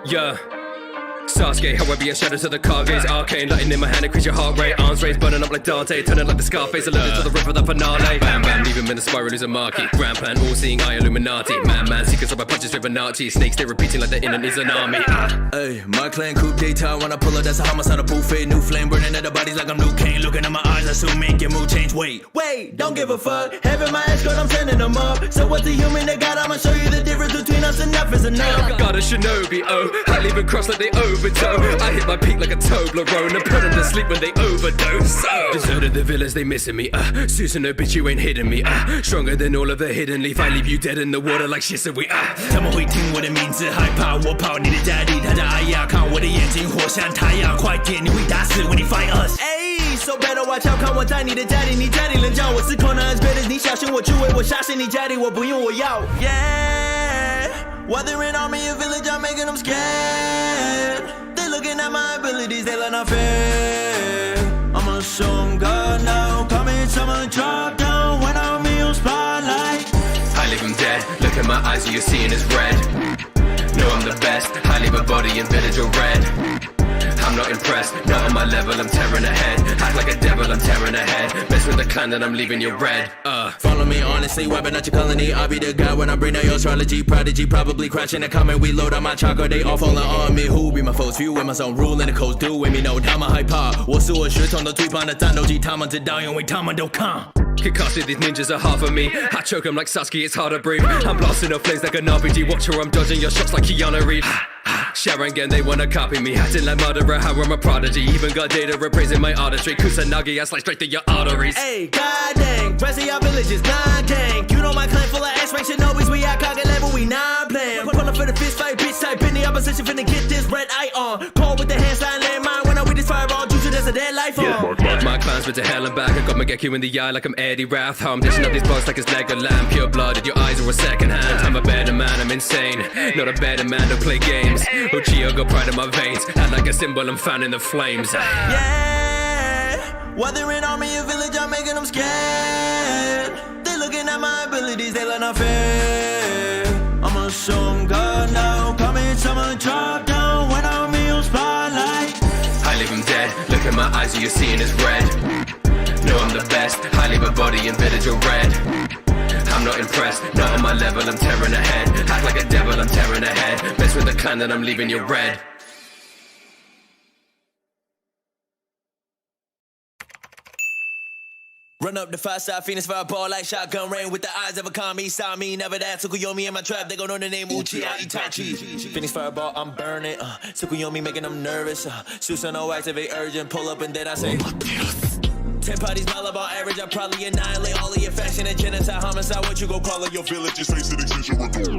Yeah. Sasuke, however your shadows of the car gaze arcane, lighting in my hand, increase your heart rate. Arms raised, burning up like Dante, turning like the Scarface, alluded to the river, the finale. Bam bam, leave him in a spiral, lose a marquee. Grand plan, all seeing eye, Illuminati. Man, seekers of my punches, Fibonacci. Snakes, they repeating like the internet is an army. Hey, my clan coupe d'etat, when I pull up, that's a homicide, a buffet. New flame burning at the bodies like I'm Luke Kane. Looking at my eyes, assuming your mood change. Wait, don't give a fuck. Having my escort, I'm sending them up. So what's the human that got? I'ma show you the difference between us. Enough is enough. Got a shinobi, oh, I leave it cross like they overtow. I hit my peak like a Toblerone and put them to sleep when they overdose. Deserted the villas, they missing me. Susan, bitch, you ain't hitting me. Stronger than all of the hidden leaf. I leave you dead in the water like Shindo. 他们会听我的名字，害怕我跑你的家里，他的爱呀，看我的眼睛，火像太阳，快点，你会打死 when you fight us。So better watch out，看我在你的家里，你家里人叫我是 Conan as bad as 你小心我出位，我杀死你家里，我不用我要。Yeah，whether in army or village, I'm making them scared。They looking at my abilities, they let not fair. I'm a song god now, coming someone drop down when I'm in your spotlight. I leave him dead, look at my eyes, all you're seeing is red. No, I'm the best, I leave a body in village or red. I'm not impressed, not on my level, I'm tearing ahead. Act like a devil, I'm tearing ahead. Mess with the clan, then I'm leaving you red. Follow me honestly, wiping out your colony. I'll be the guy when I bring out your astrology. Prodigy, probably crashing the comment. We load on my chocolate, they all falling on me. Who be my foes? Few in my zone, ruling the coast. Doing me no, 他们害怕。我是我血统的最棒的战斗机，他们知道，因为他们都抗。Kakashi, these ninjas are half of me. I choke them like Sasuke, it's hard to breathe. I'm blasting off flames like an RPG. Watch her, I'm dodging your shots like Keanu Reeves. Sharon again, they wanna copy me. Acting like murderer, how I'm a prodigy. Even got data appraising my artistry. Kusanagi, I slice straight through your arteries. Hey, god dang, rest of y'all villages, god dang. You know my clan full of ass-rank Shinobis. We at cock level, we not playing. Pull up for the fist fight, bitch type. In the opposition, finna get this red eye on. Cold with the hand sign, landmine. When I with this fireball, juice, that's a dead life on. My clan's been to hell and back. I got Mangekyou in the eye like I'm Eddie Rath. How I'm dishing up these bugs like it's leg of lamb. Pure blooded, your eyes are a second hand. I'm a better man, I'm insane. Not a better man, don't play games. Uchiha got pride in my veins. Act like a symbol, I'm fanning the flames. Yeah, whether in army or village, I'm making them scared. They looking at my abilities, they let not fair. I'm a song god now, coming someone drop down when I'm in your spotlight. I leave him dead, look at my eyes, all you're seeing is red. No, I'm the best, I leave a body in village or red. I'm not impressed, not on my level, I'm tearing ahead. Act like a devil, I'm tearing ahead. Mess with the clan, then I'm leaving you red. Run up the 5-side Phoenix fireball like shotgun rain with the eyes of a kami. Saw me, never that. Tsukuyomi in my trap, they gon' know the name Uchiha Itachi. Phoenix fireball, I'm burning. Tsukuyomi making them nervous. Susanoo activate urgent, pull up and then I say 10 parties, volleyball average, I probably annihilate all of your fashion and genocide, homicide. What you gon' call it? Your village is facing extinction.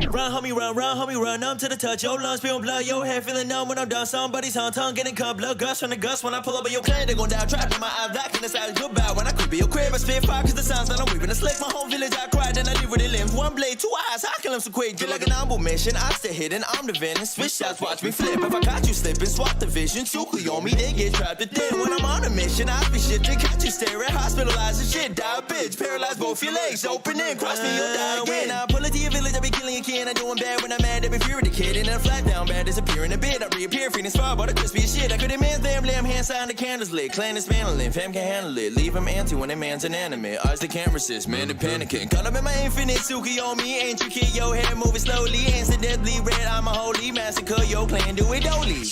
Run, homie, run, numb to the touch. Your lungs spilling blood, your head feeling numb when I'm done. Somebody's on tongue getting cut, blood gush from the gust. When I pull up in your clan, they gon' die. Trapped in my eyes, black in the side, goodbye. When I creep in your crib, I spit fire cause the sounds that I'm weaving. A slave, my whole village, I cry, then I leave with the limbs. One blade, two eyes, I kill him so quick. Just like an humble mission, I stay hidden, I'm the venom. Switch shots, watch me flip. If I caught you slipping, swap the vision. Tsukuyomi, they get trapped within. When I'm on a mission, I be shit, they catch you staring. Hospitalized and shit, die bitch. Paralyzed both your legs, open in, cross me, you'll die again. I pull it to your village, I be killing your kid. I'm doing bad when I'm mad, I be fearing the kid. And then flat down bad, disappearing a bit. I reappear, feeling fire, but the crispy as shit. I could man's damn lamb, hand sign the candles lit. Clan is paneling, fam can handle it. Leave him anti when a man's inanimate. Eyes they can't resist, man, they panicking. Caught up in my infinite Tsukuyomi. Ain't you kid, your hair moving slowly. Incidentally red, I'm a holy massacre. Your clan do it dolly.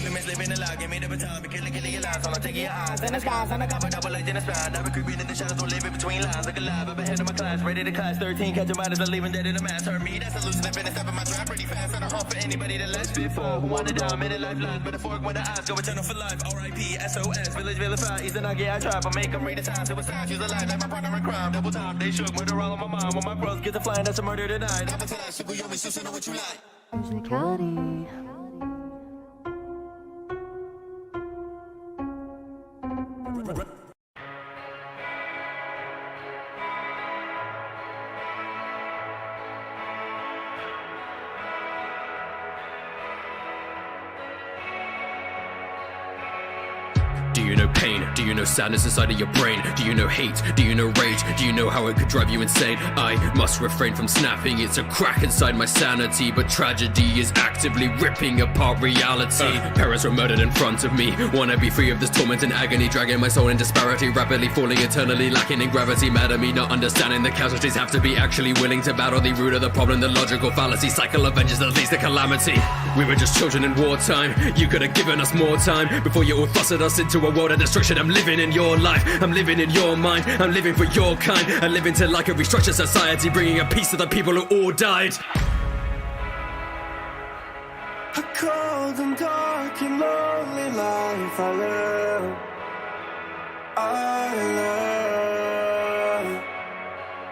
Limits living alive, give me the baton, be killing your lies, all I'm taking your eyes. In the skies, on the cover, double like Dennis Brown. I've been creeping in the shadows, don't live in between lines. Like alive, I'm ahead of my class, ready to class 13, catch a mind as I'm leaving dead in the mass. Hurt me, that's a losing, finish up in my trap pretty fast. I don't hunt for anybody that less fit for. Who wanted down, made it lifelines, but the fork when the eyes go eternal for life. R.I.P. SOS, village vilified, Eastern Nugget, I trap, I make them read the signs. Suicide, she's alive, like my partner in crime. Double time, they shook, murder all on my mind. When my bros get to flying, that's a murder tonight. I'm a flash, Tsukuyomi, so know what you like. Musicality. Do you know pain? Do you know sadness inside of your brain? Do you know hate? Do you know rage? Do you know how it could drive you insane? I must refrain from snapping, it's a crack inside my sanity. But tragedy is actively ripping apart reality. Parents were murdered in front of me. Wanna be free of this torment and agony, dragging my soul in disparity, rapidly falling eternally, lacking in gravity. Mad at me not understanding the casualties have to be actually willing to battle the root of the problem, the logical fallacy. Cycle of vengeance that leads to calamity. We were just children in wartime. You could have given us more time before you all thrusted us into a world of destruction. I'm living in your life, I'm living in your mind, I'm living for your kind. I'm living to like a restructured society, bringing a peace to the people who all died. A cold and dark and lonely life I live. I live,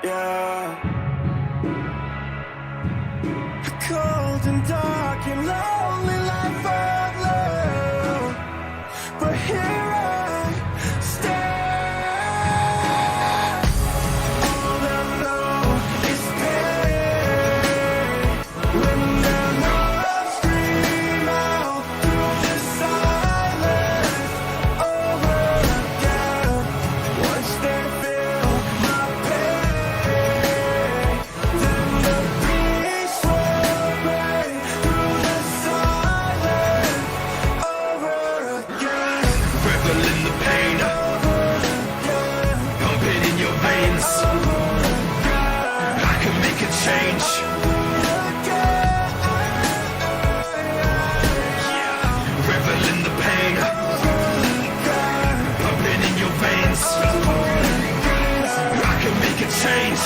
yeah. A cold and dark and lonely life I live. But here I stand. All I know is pain. When there's no scream out through the silence over again. Once they feel my pain, then the peace will break through the silence over again. Revel in the pain, pumping in your veins. I can make a change. Revel in the pain, pumping in your veins. I can make a change.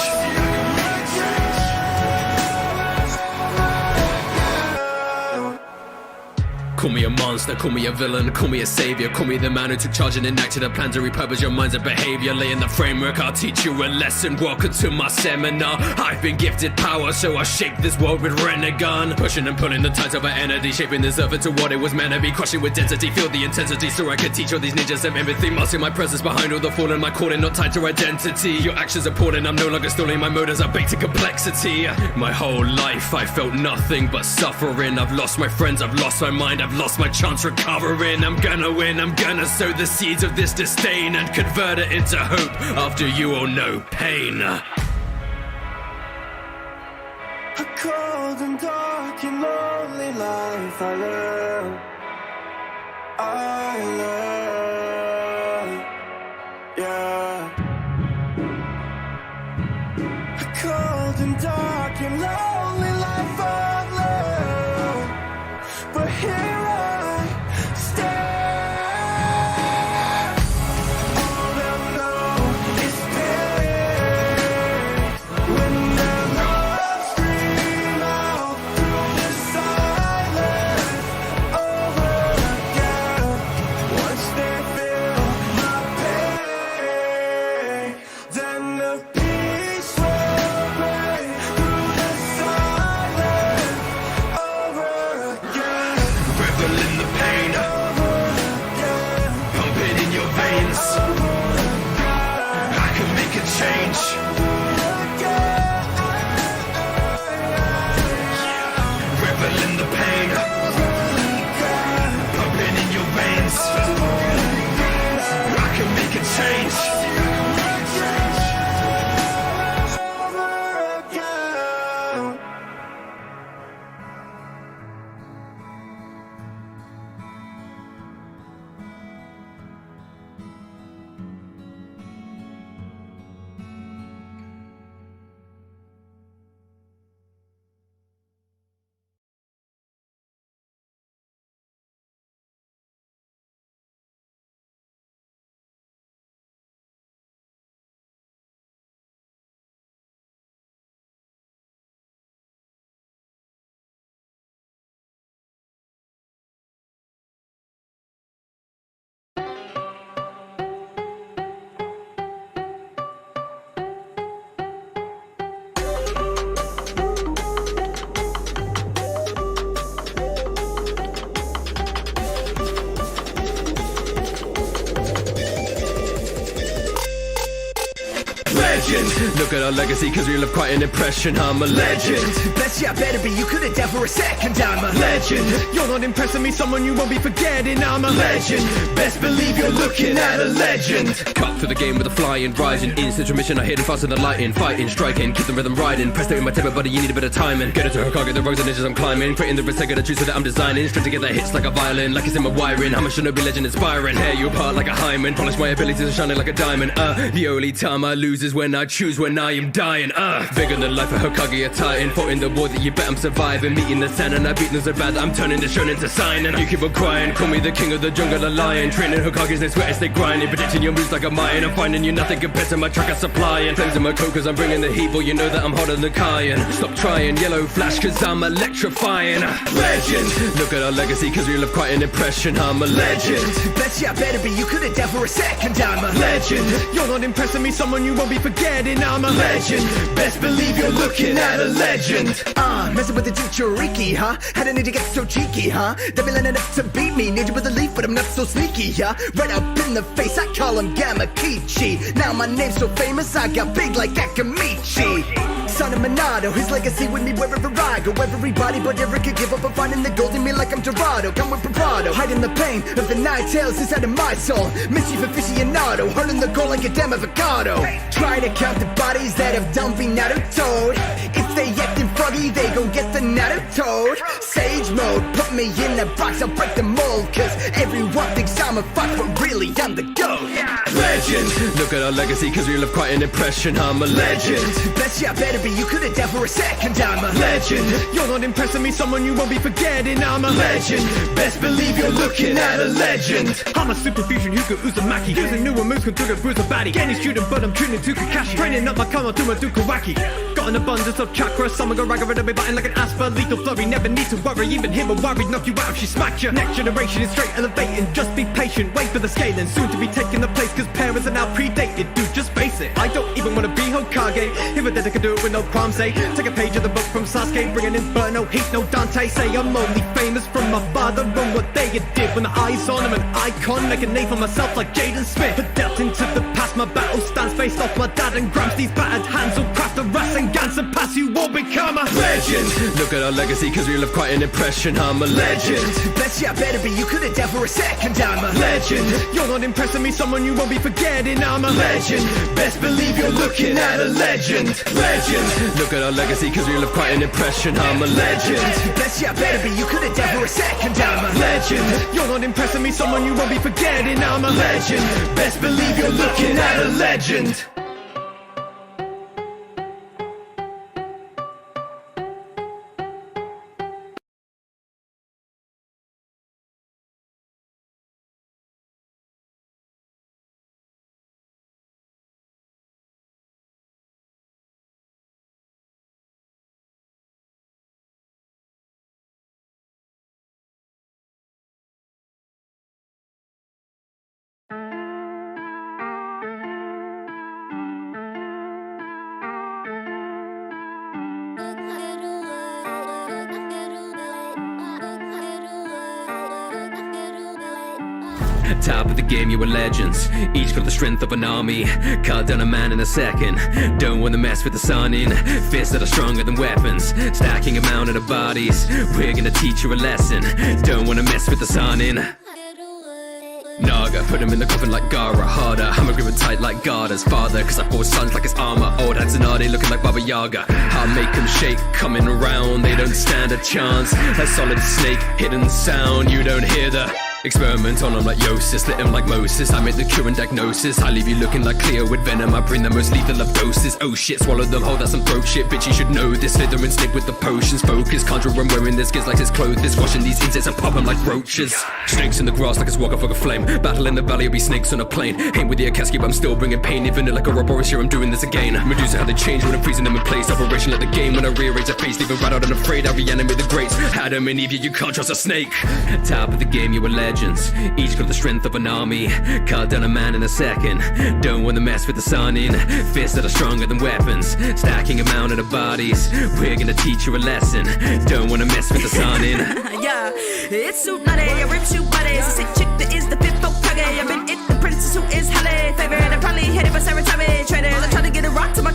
Call me a monster, call me a villain, call me a savior, call me the man who took charge and enacted a plan to repurpose your minds and behavior. Lay in the framework, I'll teach you a lesson. Welcome to my seminar. I've been gifted power, so I shake this world with Renegon. Pushing and pulling the tides of our energy, shaping this earth into what it was meant to be. Crushing with density, feel the intensity, so I can teach all these ninjas some empathy. Masking my presence behind all the fallen, my calling not tied to identity. Your actions appalling, I'm no longer stalling, my motives are baked to complexity. My whole life I felt nothing but suffering. I've lost my friends, I've lost my mind, I've lost my chance recovering. I'm gonna win, I'm gonna sow the seeds of this disdain and convert it into hope after you all know pain. A cold and dark and lonely life I live. I live, yeah. A cold and dark and lonely life I live. But here I stand. All I know is pain. When there's no scream out through the silence over again. Once legend. Look at our legacy, cause we left quite an impression. I'm a legend. Best yeah, better be, you could've died for a second. I'm a Legend. You're not impressing me, someone you won't be forgetting. I'm a legend. Best believe you're looking at a legend. Cut through the game with a flying, rising. Instant remission, I hit him faster than lightning. Fighting, striking, keep the rhythm riding. Press it in my temper, buddy, you need a bit of timing. Get it to Hokage, the roads and ninjas I'm climbing. Creating the risk, I got a truth that I'm designing. String together hits like a violin, like it's in my wiring. I'm a Shinobi legend inspiring. Hair you apart like a hymen. Polish my abilities and shining like a diamond. The only time I lose is when I choose when I am dying. Bigger than life, a Hokage, a titan. Fought in the war that you bet I'm surviving. Meeting the sun and I beat them so bad that I'm turning the shonen into sign. And you keep on crying, call me the king of the jungle, a lion. Training Hokages, they sweat as they grinding. Predicting your moves like a Mayan. I'm finding you nothing compared to my truck I'm supplying. Flames in my coat cause I'm bringing the heat. Well, you know that I'm hotter than Cayenne. Stop trying, yellow flash cause I'm electrifying. Legend. Look at our legacy cause we left quite an impression. I'm a legend. Best yeah, better be, you could've died for a second. I'm a legend. You're not impressing me, someone you won't be forgetting. I'm a legend. Best believe you're looking at a legend. Messing with the Jinchuriki, huh? Had a ninja get so cheeky, huh? They be lining up to beat me. Ninja with a leaf, but I'm not so sneaky, yeah? Right up in the face, I call him Gamakichi. Now my name's so famous, I got big like Akamichi. Son of Minato, his legacy with me wherever I go. Everybody but Eric could give up on finding the gold in me like I'm Dorado. Come with bravado, hiding the pain of the nine tails inside of my soul. Mischief aficionado, hurling the goal like a damn avocado. Try to count the bodies that have done be Naruto. If they acting froggy, they gon' get the Naruto. Sage mode, put me in a box, I'll break the mold. Cause everyone thinks I'm a fuck, but really I'm the GOAT. Legend. Look at our legacy cause we left quite an impression. I'm a legend. Best yeah, better be, you could've died for a second. I'm a legend. You're not impressing me, someone you won't be forgetting. I'm a legend. Best believe you're looking at a legend. I'm a super fusion Yuka Uzumaki. Using newer moves can trigger bruise a baddie. Any student but I'm tuning to Kakashi. Training up my karma to my Dukawaki. Got an abundance of chakra. Summer go ragga rid be button like an asper. Lethal flurry, never need to worry. Even him a worry, knock you out if she smacked you. Next generation is straight elevating. Just be patient, wait for the scaling. Soon to be taking the place cause parents are now predated. Dude, just face it, I don't even wanna be Hokage. If a dead I can do it with no qualms, say. Take a page of the book from Sasuke. Bringing in burn, no heat, no Dante. Say I'm only famous from my father and what they did. When the eyes on him, an icon. Make a name for myself like Jaden Smith. Adapt into the past, my battle stands faced off my dad and Gramps. These battered hands will craft the rust and Gans and pass. You will become a legend. Look at our legacy cause we left quite an impression. I'm a legend. Best yeah, better be, you could've died for a second. I'm a legend. You're not impressing me, someone you won't be forgetting. I'm a legend. Best believe you're looking at a legend. Legend. Look at our legacy cause we left quite an impression. I'm a legend. Best yeah, better be, you could've died for a second. I'm a legend. You're not impressing me, someone you won't be forgetting. I'm a legend. Best believe you're looking at a legend. Top of the game, you were legends. Each got the strength of an army. Cut down a man in a second. Don't wanna mess with the sun in. Fists that are stronger than weapons. Stacking a mountain of bodies. We're gonna teach you a lesson. Don't wanna mess with the sun in. Naga, put him in the coffin like Gara. Harder, I'm grip tight like Garda's father. Cause I bought sons like his armor. Old Hatsunade looking like Baba Yaga. I'll make them shake, coming around. They don't stand a chance. A solid snake, hidden sound. You don't hear the experiment on them like Yosis, lit him like Moses. I make the cure and diagnosis. I leave you looking like Cleo with venom. I bring the most lethal of doses. Oh shit, swallow them, hold that some throat shit. Bitch, you should know this. Slither and stick with the potions. Focus, conjure and wearing this. Gives like his clothes. Washing these insects and pop them like roaches. Snakes in the grass like it's walk off like a flame. Battle in the valley, will be snakes on a plane. Aim with the Akaski, but I'm still bringing pain. Even like a Ouroboros here, I'm doing this again. Medusa, how they change when I'm freezing them in place. Operation like the game when I rearrange their face. Leaving right out unafraid, I reanimate the greats. Adam and Eve, you can't trust a snake. Top of the game, you were legends. Each got the strength of an army. Cut down a man in a second. Don't wanna mess with the sun in. Fists that are stronger than weapons. Stacking a mountain of bodies. We're gonna teach you a lesson. Don't wanna mess with the sun in. Yeah, it's Tsunade, I rip you bodies. A sick chick that is the fifth Hokage. I've been it, the princess who is Halle. Favorite, I probably hit it for Saratame. Traders, I try to get a rock to my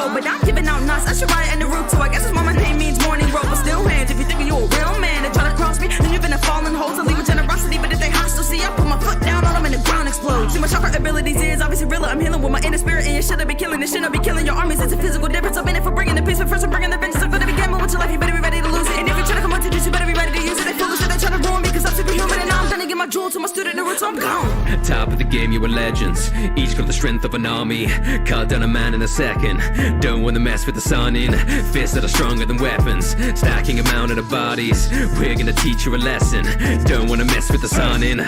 cold, but I'm giving out knots. I should ride in the roof too. I guess that's why my name means morning road. But still hands, if you think you a real man, they try to cross me, then you've been a fallen hole to leave with generosity. But if they hostile, see, I put my foot down on them and the ground explodes. See, my chakra abilities is obviously real. I'm healing with my inner spirit, and you should have been killing. This shit, I'll be killing your armies. It's a physical difference. I've been in for bringing the peace, but first I'm bringing the vengeance. I'm gonna be gambling with your life. You better be ready to lose it. And if you try to come on to this, you better be ready to use it. They foolish that they try to ruin me, cause I'm superhuman, and now I'm gonna give my jewel to my student, the roots, I'm gone. Top of the game, you were legends. Each got the strength of an army. Cut down a man in a second. Don't wanna mess with the sun in. Fists that are stronger than weapons. Stacking a mountain of bodies. We're gonna teach you a lesson. Don't wanna mess with the sun in.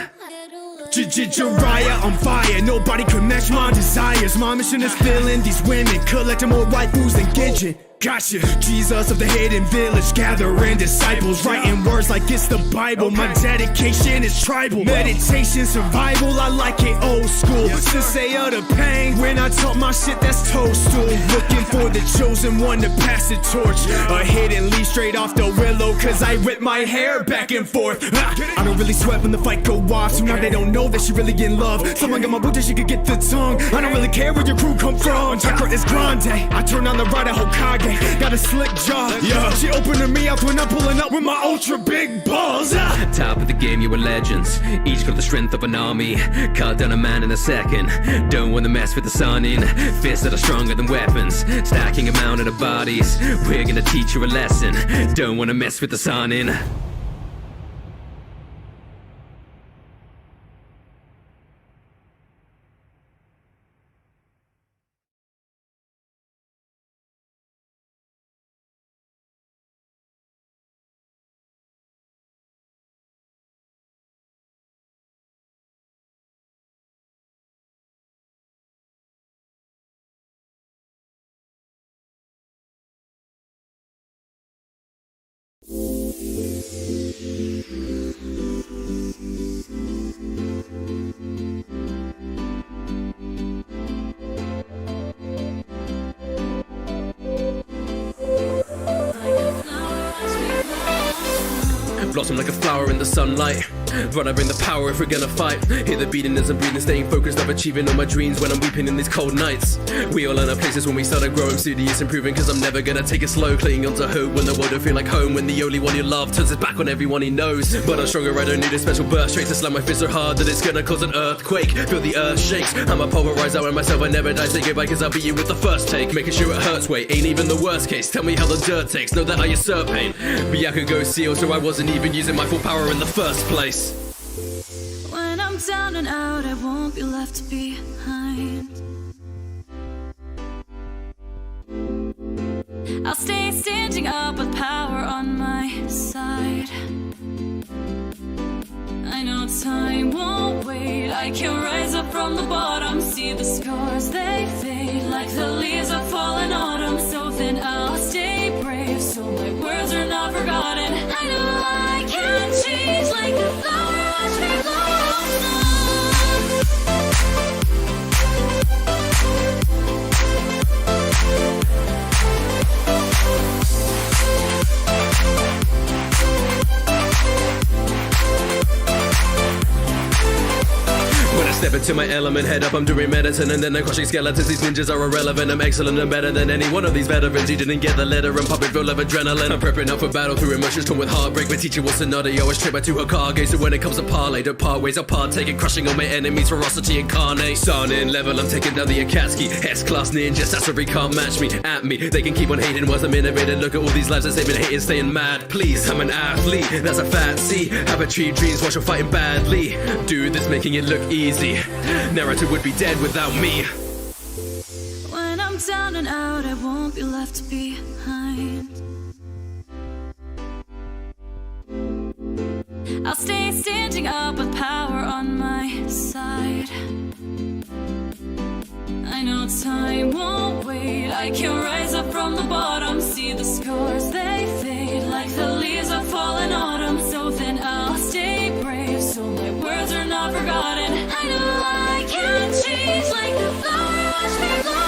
Jiraiya on fire, nobody could match my desires. My mission is filling these women, collecting more waifus than Genshin. Gotcha. Jesus of the hidden village, gathering disciples, writing words like it's the Bible. My dedication is tribal. Meditation, survival, I like it old school. Sensei of the pain, when I talk my shit, that's toadstool. Looking for the chosen one to pass the torch. A hidden leaf straight off the willow, cause I whip my hair back and forth. I don't really sweat when the fight go off, so now they don't know that she really in love. Someone got my boot that she could get the tongue. I don't really care where your crew come from. Chakra is grande, I turn on the right of Hokage. Got a slick jaw, yeah. She opened her mouth when I'm pulling up with my ultra big balls. Top of the game, you were legends. Each got the strength of an army. Cut down a man in a second. Don't wanna mess with the sun in. Fists that are stronger than weapons. Stacking a mountain of bodies. We're gonna teach you a lesson. Don't wanna mess with the sun in. Blossom like a flower in the sunlight. Run, I bring the power if we're gonna fight. Hear the beating as I'm breathing, staying focused of achieving all my dreams when I'm weeping in these cold nights. We all learn our places when we started growing, studious improving, cause I'm never gonna take it slow. Clinging onto hope when the world don't feel like home, when the only one you love turns his back on everyone he knows. But I'm stronger, I don't need a special burst straight to slam my fist so hard that it's gonna cause an earthquake. Feel the earth shakes, I'm a pulverizer and myself, I never die. Say goodbye cause I'll beat you with the first take. Making sure it hurts, wait, ain't even the worst case. Tell me how the dirt takes, know that I usurp pain. Byakugo seal, so I wasn't even using my full power in the first place. When I'm down and out, I won't be left behind. I'll stay standing up with power on my side. I know time won't wait. I can rise up from the bottom, see the scars, they fade like the leaves that fall in autumn. So then I'll stay brave, so my words are not forgotten. I know I can change like the flower, watch me blossom. When I step into my element, head up, I'm doing medicine, and then I'm crushing skeletons. These ninjas are irrelevant. I'm excellent and better than any one of these veterans. He didn't get the letter, I'm pumping full of adrenaline. I'm prepping up for battle through emotions torn with heartbreak. My teacher was another, yo, I was trained by 2 Hokage. So when it comes to parlay, don't part ways, I'll partake in crushing all my enemies, ferocity incarnate. Sun in level, I'm taking down the Akatsuki. S-class ninja, Sasori can't match me. At me, they can keep on hating whilst I'm innovating. Look at all these lives that they've been hating, staying mad. Please, I'm an athlete, that's a fat C. Have achieved dreams while you're fighting badly. Do this, making it look easy. Narrative would be dead without me. When I'm down and out, I won't be left behind. I'll stay standing up with power on my side. I know time won't wait. I can rise up from the bottom, see the scars, they fade like the leaves that fall in autumn. So then I'll stay brave, so my words are not forgotten. I know I can change like the flower, watch me blossom.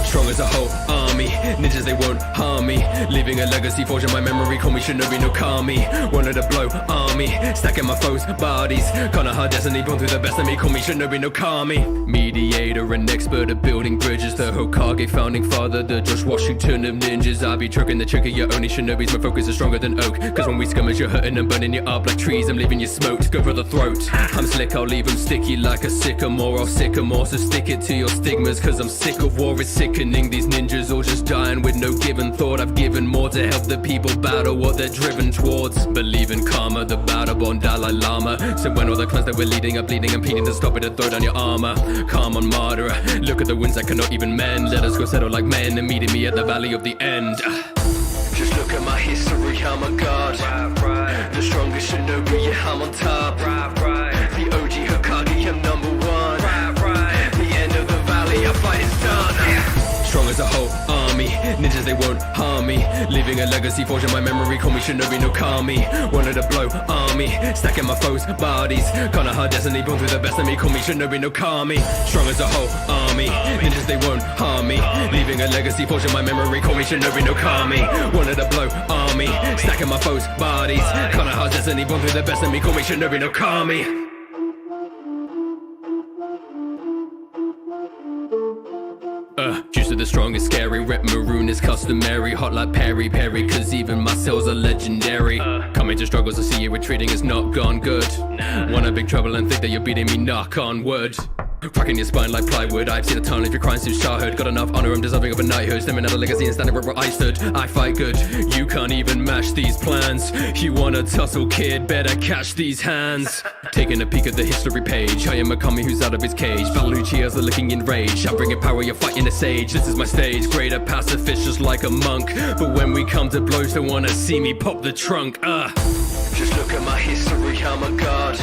Strong as a whole army, ninjas they won't harm me. Leaving a legacy forged in my memory, call me Shinobi no Kami. Wanted to blow army, stacking my foes' bodies. Kinda hard destiny, born through the best of me, call me Shinobi no Kami. Mediator and expert at building bridges, the Hokage founding father, the George Washington of ninjas. I be trucking the trick of your only shinobis, my focus is stronger than oak. Cause when we skirmish you're hurting and burning you up like trees, I'm leaving you smoked, go for the throat. I'm slick, I'll leave them sticky like a sycamore, I'll sycamore, so stick it to your stigmas. Cause I'm sick of war, it's sickening. These ninjas all just dying with no given thought. I've given more to help the people battle what they're driven towards. Believe in karma, the battle born Dalai Lama. So when all the clans that we're leading are bleeding and pleading to stop it and throw down your armor. Calm on martyr, look at the wounds that cannot even mend. Let us go settle like men and meeting me at the valley of the end. Just look at my history, I'm a god. The strongest shinobi, yeah, I'm on top. The OG Hokage, I'm number one. The end of the valley, our fight is done. Strong as a whole army, ninjas they won't harm me. Leaving a legacy forged in my memory, call me Shinobi no Kami. Wanted to blow army, stacking my foes' bodies. Kinda hard destiny, born through the best of me, call me Shinobi no Kami. Strong as a whole army, ninjas they won't harm me. Leaving a legacy forged in my memory, call me Shinobi no Kami. Wanted to blow army, stacking my foes' bodies. Kinda hard destiny, born through the best of me, call me Shinobi no Kami. Juice of the strongest, scary. Rep maroon is customary. Hot like Perry Perry, cause even my cells are legendary. Coming to struggles, I see you retreating, it's not gone good. Wanna big trouble and think that you're beating me, knock on wood. Cracking your spine like plywood. I've seen a ton of your crimes since childhood. Got enough honor, I'm deserving of a knighthood. Stemming out a legacy and standing where I stood. I fight good, you can't even match these plans. You wanna tussle, kid, better catch these hands. Taking a peek at the history page, I am a kami who's out of his cage. Valuchias are looking in rage. I'm bringing power, you're fighting a sage. This is my stage, greater pacifist just like a monk. But when we come to blows, they wanna see me pop the trunk. Just look at my history, I'm a god.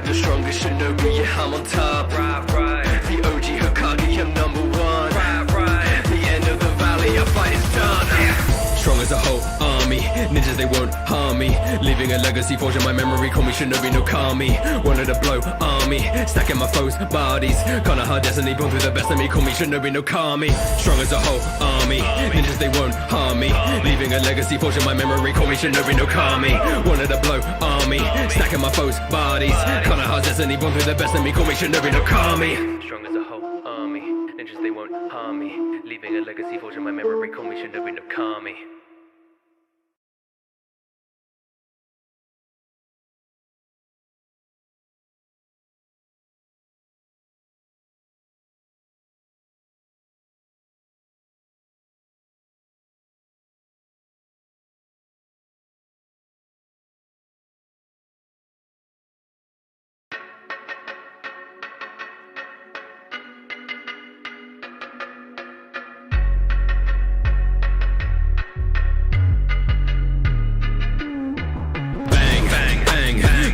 The strongest shinobi, yeah, I'm on top. The OG Hokage, I'm number one. The end of the valley, our fight is done. Strong as a whole army, ninjas they won't harm me. Leaving a legacy forged in my memory, call me Shinobi no Kami. Wanted to blow army, stacking my foes' bodies. Kinda hard destiny, born through the best of me, call me Shinobi no Kami. Strong as a whole army, ninjas they won't harm me. Leaving a legacy forged in my memory, call me Shinobi no Kami. Wanted to blow army, stacking my foes' bodies. Kinda hard destiny, born through the best of me, call me Shinobi no Kami. Strong as a whole army, ninjas they won't harm me. Leaving a legacy forged in my memory, call me Shinobi no Kami.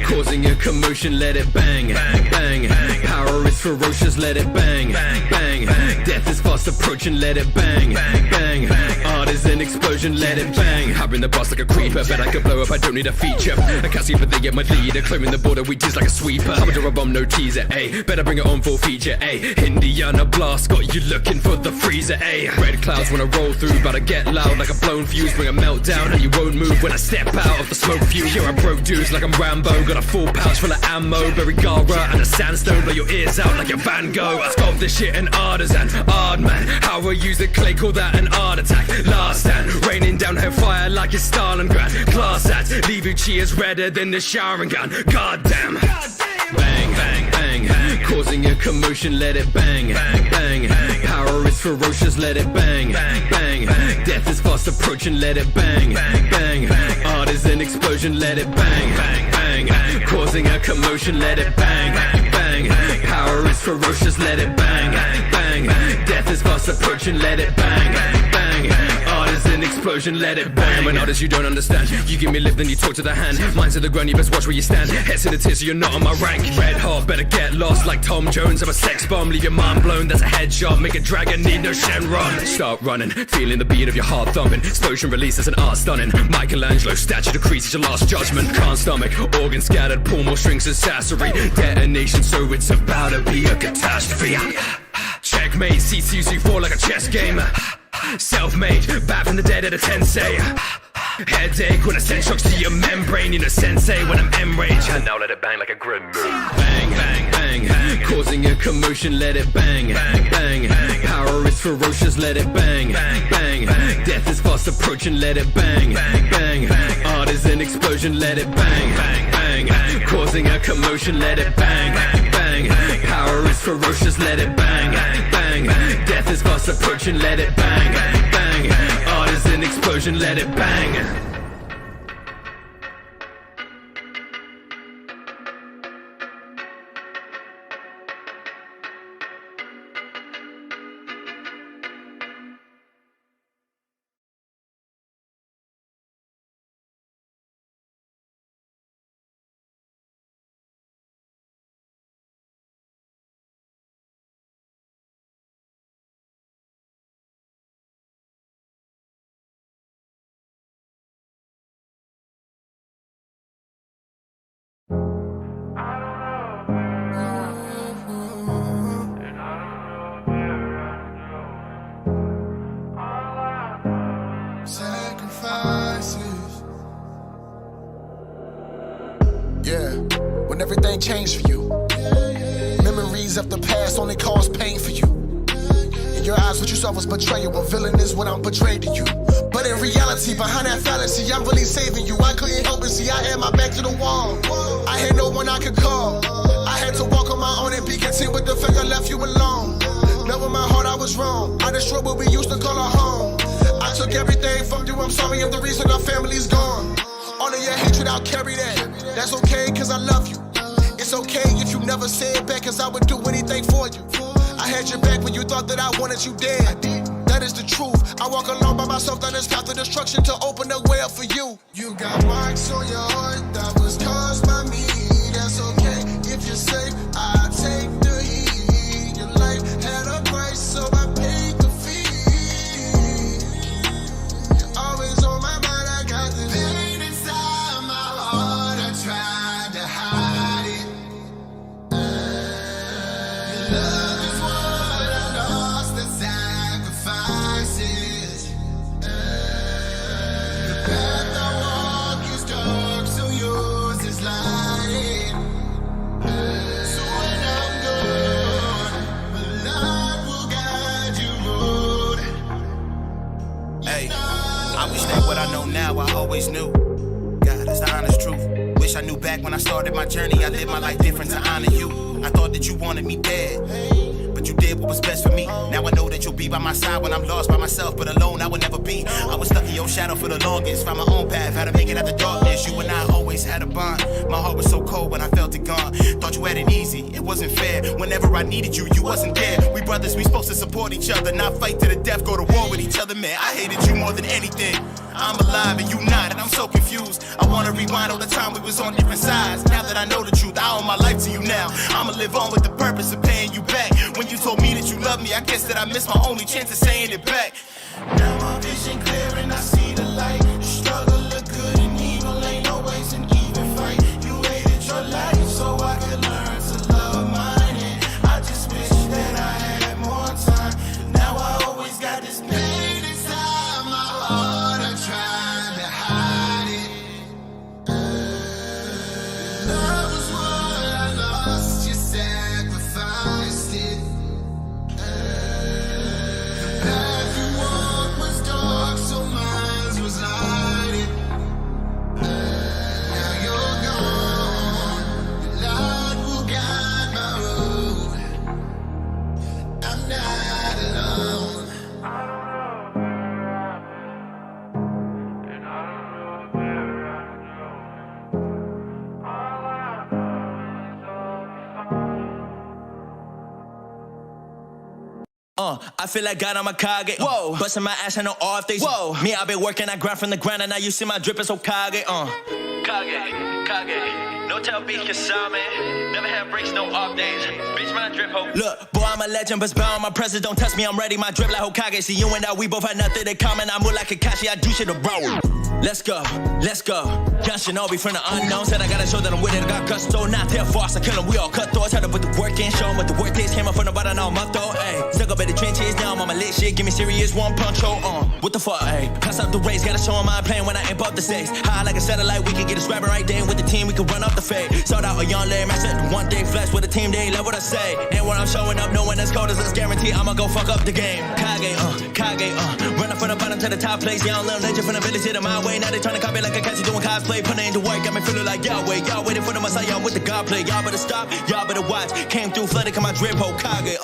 Causing a commotion, let it bang, bang. Power is ferocious, let it bang, bang. Death is fast approaching, let it bang, bang. Art is an explosion, let it bang. Having the boss like a creeper, bet I could blow up, I don't need a feature. I can't see but they get my leader, claiming the border, we tease like a sweeper. How much of a bomb, no teaser, ayy. Better bring it on full feature, ayy. Indiana blast, got you looking for the freezer, ayy. Red clouds when I roll through, but I get loud like a blown fuse. Bring a meltdown and you won't move when I step out of the smoke fume. Here I broke dudes like I'm Rambo, got a full pouch full of ammo, berry gara and a sandstone, blow your ears out like a Van Gogh. Sculpt this shit an artisan, ard man. How I use the clay, call that an art attack. Last stand, raining down hellfire like it's Stalingrad. Class ads, leave you cheers redder than the showering gun. Goddamn. Bang, bang, bang. Causing a commotion, let it bang, bang. Power is ferocious, let it bang, bang. Death is fast approaching, let it bang, bang. Art is an explosion, let it bang, bang. Causing a commotion, let it bang, bang. Power is ferocious, let it bang, bang. Death is fast approaching, let it bang, bang. bang. Art is an explosion, let it bang. When artists you don't understand, you give me lip, then you talk to the hand. Mine's to the ground, you best watch where you stand. Heads in the tears, so you're not on my rank. Red hot, better get lost like Tom Jones. I'm a sex bomb, leave your mind blown. That's a headshot, make a dragon need no Shenron. Start running, feeling the beat of your heart thumping. Explosion releases an art stunning. Michelangelo, statue decreases your last judgment. Can't stomach, organs scattered, pull more strings accessory. Detonation, so it's about to be a catastrophe. Checkmate, sees you fall like a chess game. Self-made, back from the dead at a tensei. Headache when I send shocks to your membrane. You know sensei when I'm enraged. And now let it bang like a grenade. Bang, bang, bang, bang. Causing a commotion, let it bang, bang, bang. Power is ferocious, let it bang, bang. Death is fast approaching, let it bang, bang. Art is an explosion, let it bang, bang. Causing a commotion, let it bang, bang. Power is ferocious, let it bang, bang. Death is fast approaching, let it bang, bang. Art is an explosion, let it bang. Yeah, when everything changed for you. Memories of the past only cause pain for you. In your eyes, what you saw was betrayal. A villain is what I'm portrayed to you. But in reality, behind that fallacy, I'm really saving you. I couldn't help it, see, I had my back to the wall. I had no one I could call. I had to walk on my own and be content with the fact I left you alone. Knowing my heart I was wrong. I destroyed what we used to call a home. I took everything from you, I'm sorry, I'm the reason our family's gone. All of your hatred, I'll carry that. That's okay, cause I love you. It's okay if you never say it back, cause I would do anything for you. I had your back when you thought that I wanted you dead. That is the truth. I walk alone by myself down this path of destruction to open the way up for you. You got marks on your heart that was caused by me. That's okay if you're safe, I'll take the heat. Your life had a price, so I paid the fee. Always on my mind, I got this pain inside my heart. I tried to hide it. Your love is what I lost, the sacrifices. The path I walk is dark, so yours is light. So when I'm gone, the light will guide you, Lord. Hey, I wish that what I know now I always knew. God, that's the honest truth. Wish I knew back when I started my journey. I lived my life different to honor you. I thought that you wanted me dead, but you did what was best for me. Now I know that you'll be by my side when I'm lost by myself, but alone I would never be. I was stuck in your shadow for the longest. Found my own path, how to make it out the darkness. You and I always had a bond. My heart was so cold when I felt it gone. Thought you had it easy, it wasn't fair. Whenever I needed you, you wasn't there. We brothers, we supposed to support each other, not fight to the death, go to war with each other. Man, I hated you more than anything. I'm alive and you not, and I'm so confused. I wanna rewind all the time we was on different sides. Now that I know the truth, I owe my life to you now. I'ma live on with the purpose of paying you back. When you told me that you love me, I guess that I missed my only chance of saying it back. Now my vision clear and I see the light. The struggle look good and evil ain't always an even fight. You hated your life so I could learn to love mine. And I just wish that I had more time. Now I always got this pain inside my heart. I tried to hide it. Love was what I lost, you sacrificed it. The path you walked was dark, so mine I feel like God, I'm a Kage. Whoa, busting my ass and no off days. Whoa, me, I've been working, I grind from the ground, and now you see my drip is so Kage. Kage, no tell beat Kasame. Never have breaks, no off days. Bitch, my drip ho. Look, boy, I'm a legend, but bound my presence. Don't test me, I'm ready. My drip like Hokage. See you and I, we both had nothing in common. I move like Kakashi, I do shit to bro. Let's go. Young Shinobi from the unknown. Said I gotta show that I'm with it. I got gusto, not their force. I kill them, we all cut throats. Had to put the work in, show them what the work is. Came up from the bottom, now I'm up though. Ayy, stuck up in the trenches, now I'm on my lit shit. Give me serious one punch, hold on. What the fuck, ayy? Pass up the race, gotta show them I'm playing when I ain't above the stakes. High like a satellite, we can get us grabbing right there. With the team, we can run up the fade. Sold out a young lame, I said one day flex with a team, they love what I say. And when I'm showing up, no one as cold as us guarantee I'ma go fuck up the game. Kage, running from the bottom to the top place. Young little legend from the village to the my way. Now they tryna copy like a catch doing cosplay. Putting into work, got me feeling like Yahweh. Y'all waiting for the Messiah, I'm with the God play. Y'all better stop, y'all better watch. Came through flooded, come my drip, Hokage,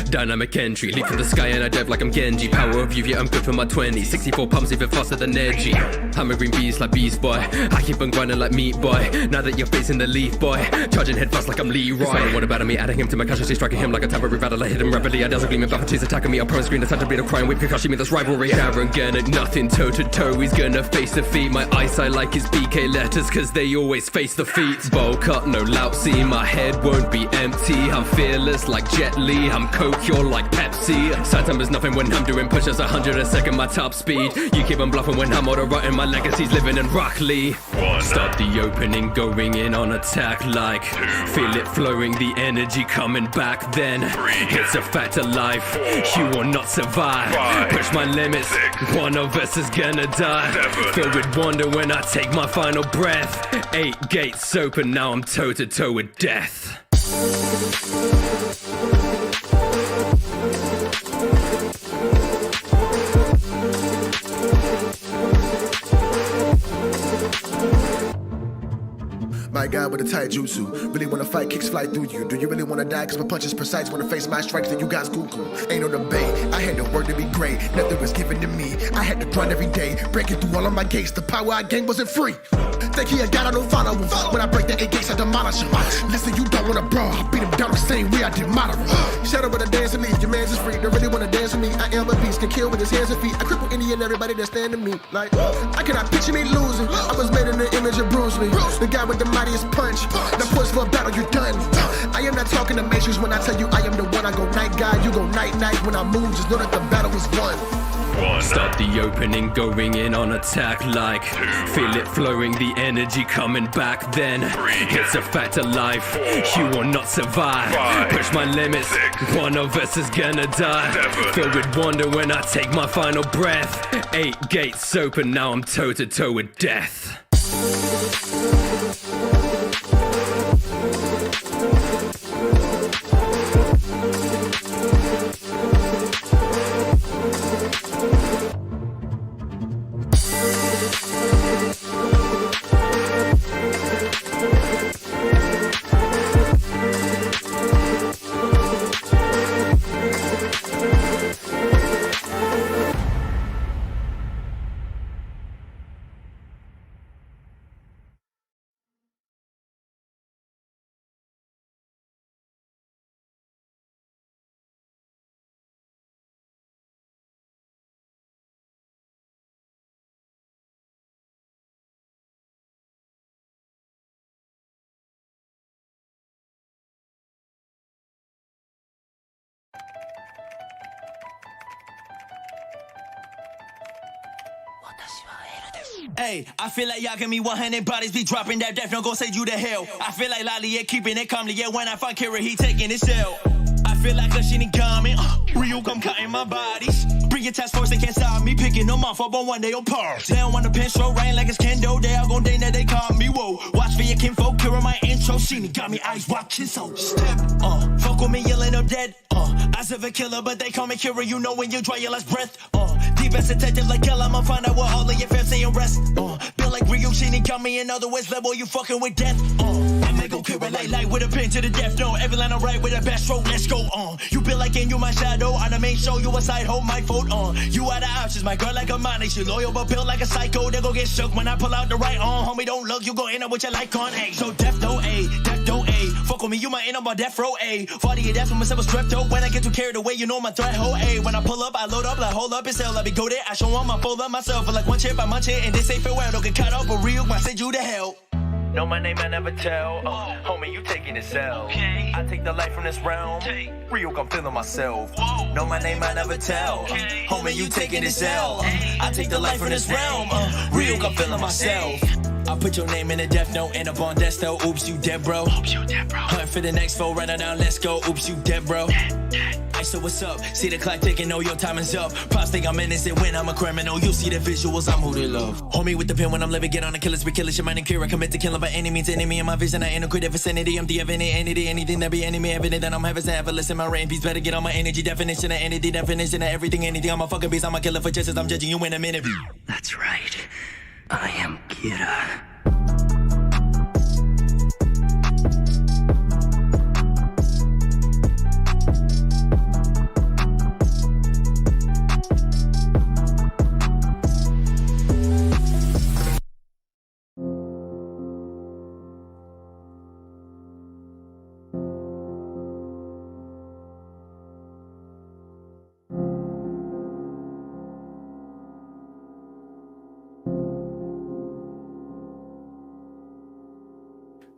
Dynamic entry, leap from the sky and I dive like I'm Genji. Power of youth, yeah, I'm good for my 20s. 64 pumps even faster than Edgy. I'm a green beast like Beast Boy. I keep on grinding like Meat Boy. Now that you're facing the Leaf Boy, charging head fast like I'm Leroy. What about me? Adding him to my casualty, striking him like a tower battle. I hit him rapidly, I dazzle gleaming battlefields attacking me. I'll prone screen, the time to beat a crying whip Kakashi, me that's rivalry. Darren Gannett, nothing toe to toe. He's gonna face defeat. My eyesight like his BK letters, cause they always face the feet. Bowl cut, no lousy, my head won't be empty. I'm fearless like Jet Li, I'm Coke, you're like Pepsi. Side time is nothing when I'm doing push-ups 100 a second, my top speed. You keep on bluffing when I'm auto-rutting, my legacy's living in Rock Lee. Start the opening, going in on attack like feel it flowing, the energy coming back then. It's a fact of life, you will not survive. Push my limits, one of us is gonna die. Filled with wonder when I take my final breath. 8 gates open, now I'm toe-to-toe with death. My God with a taijutsu. Really wanna fight, kicks fly through you. Do you really wanna die? Cause my punch is precise. Wanna face my strikes, then you guys cuckoo. Ain't no debate, I had to work to be great. Nothing was given to me, I had to grind every day. Breaking through all of my gates, the power I gained wasn't free. Think he a god, I don't follow him. When I break the 8 gates, I demolish him. Listen, you don't wanna brawl, I beat him down the same way I did moderate. Shadow with a dance and leave, your man's is free. Don't really wanna dance with me, I am a beast. Can kill with his hands and feet. I cripple any and everybody that stand to me. Like, I cannot picture me losing. I was made in the image of Bruce Lee, the guy with the mightiest punch. Now push for a battle, you're done. I am not talking to Matrix when I tell you I am the one. I go night guy, you go night night. When I move, just know that the battle is won. Start the opening, going in on attack like feel it flowing, the energy coming back then. It's a fact of life, you will not survive. Push my limits, one of us is gonna die. Filled with wonder when I take my final breath. 8 gates open, now I'm toe-to-toe with death. Hey, I feel like y'all give me 100 bodies, be dropping that death, no gon' send you to hell. I feel like Lolly, yeah, keeping it calmly, yeah, when I find Kira, he taking his cell. I feel like a Shinigami, Ryu come cutting my bodies. Bring your task force, they can't stop me, picking them off up on one day apart. They don't want the pen stroke, rain like it's Kendo, they all gon' dang that they call me, whoa. Watch for your kinfolk, Kira my intro, Shini got me eyes watching, so step, fuck with me, yelling up dead, I serve a killer, but they call me Kira, you know when you draw your last breath, deep as detective like hell, I'ma find out what all of your fans say and rest, build like Ryu, Shini got me, in other words, level, you fucking with death, I make go Kira light with a pin to the death, no, every line I write with a best stroke, let's go, you feel like you my shadow, on the main show, you a side hoe, my fault, you are the options, my girl like a money, she loyal but built like a psycho, they go get shook when I pull out the right arm, homie, don't look, you go end up with your like on, A, so death don't A, fuck with me, you might end up on death row, A, 40 death from myself was strepto, when I get too carried away, you know my threat, ho, A, when I pull up, I load up, like hold up, it's hell, I be goated, I show them I full of myself, but like one chip, I munch it, and this ain't farewell, don't get caught up, but real, I send you to hell. Know my name, I never tell. Homie, you taking it cell. Okay. I take the life from this realm. Real, I'm feeling myself. Whoa. Know my name, I never tell. Okay. Homie, you taking it cell. I take the life from this realm. Real, I'm feeling myself. I put your name in a death note, end up on death though. Oops, you dead, bro. Hunt for the next foe, running down, let's go. Oops, you dead, bro. Hey, so what's up? See the clock ticking, know your time is up. Props think I'm innocent when I'm a criminal. You see the visuals, I'm who they love. Homie with the pen when I'm living, get on the killers, be killers, your mind and cure. I commit to killing by any means, enemy in my vision. I ain't no creative vicinity. I'm the evident entity, anything that be enemy evident that I'm heaven's ever listen my rain. Peace better get on my energy definition of entity definition of everything, anything. I'm a fucking beast, I'm a killer for justice. I'm judging you in a minute. That's right. I am Kira.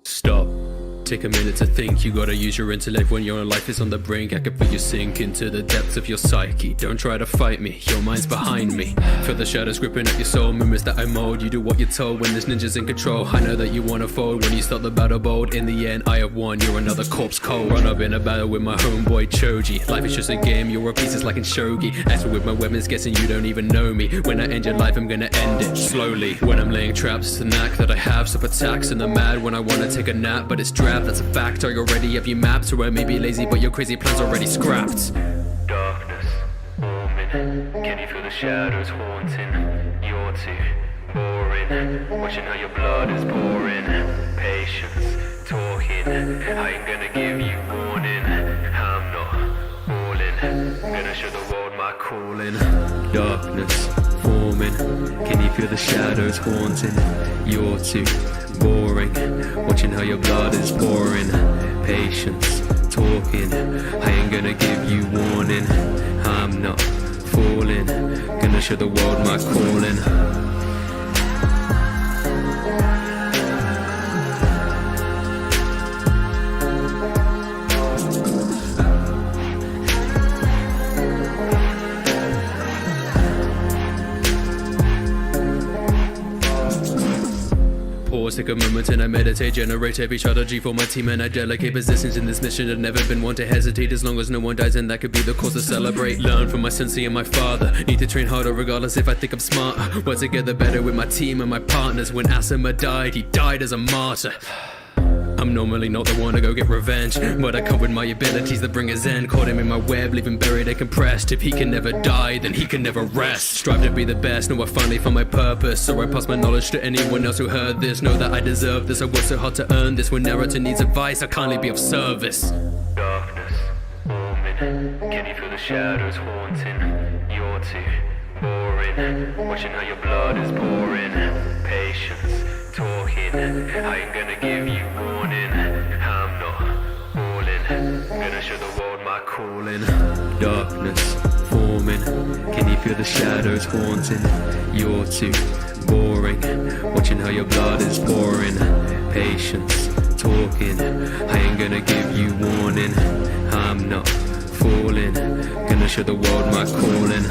Stop. Take a minute to think, you gotta use your intellect when your life is on the brink. I can feel you sink into the depths of your psyche. Don't try to fight me, your mind's behind me. Feel the shadows gripping at your soul, memories that I mold. You do what you're told when there's ninjas in control. I know that you wanna fold when you start the battle bold. In the end, I have won, you're another corpse cold. Run up in a battle with my homeboy Choji. Life is just a game, you're pieces like in shogi. Answer with my weapons, guessing you don't even know me. When I end your life, I'm gonna end it slowly. When I'm laying traps, it's the knack that I have. Stop attacks and I'm mad when I wanna take a nap, but it's drab, that's a fact. I already have you mapped, or I may be lazy, but your crazy plans already scrapped. Darkness, warming. Can you feel the shadows haunting? You're too boring. Watching how your blood is pouring. Patience, talking. I ain't gonna give you warning. I'm not falling. Gonna show the world my calling. Darkness, forming. Can you feel the shadows haunting? You're too boring. Watching how your blood is pouring. Patience, talking. I ain't gonna give you warning. I'm not falling. Gonna show the world my calling. Pause, take a moment and I meditate. Generate every strategy for my team and I delegate positions in this mission. I've never been one to hesitate as long as no one dies, and that could be the cause to celebrate. Learn from my sensei and my father. Need to train harder regardless if I think I'm smarter. Work together better with my team and my partners. When Asuma died, he died as a martyr. I'm normally not the one to go get revenge, but I come with my abilities that bring his end. Caught him in my web, leave him buried and compressed. If he can never die, then he can never rest. Strive to be the best, know I finally found my purpose. So I pass my knowledge to anyone else who heard this. Know that I deserve this, I worked so hard to earn this. When Naruto needs advice, I kindly be of service. Darkness, warming. Can you feel the shadows haunting? You're too boring. Watching how your blood is pouring. Patience, talking. I ain't gonna give you warning. I'm not falling. Gonna show the world my calling. Darkness, forming. Can you feel the shadows haunting? You're too boring. Watching how your blood is pouring. Patience, talking. I ain't gonna give you warning. I'm not falling. Gonna show the world my calling.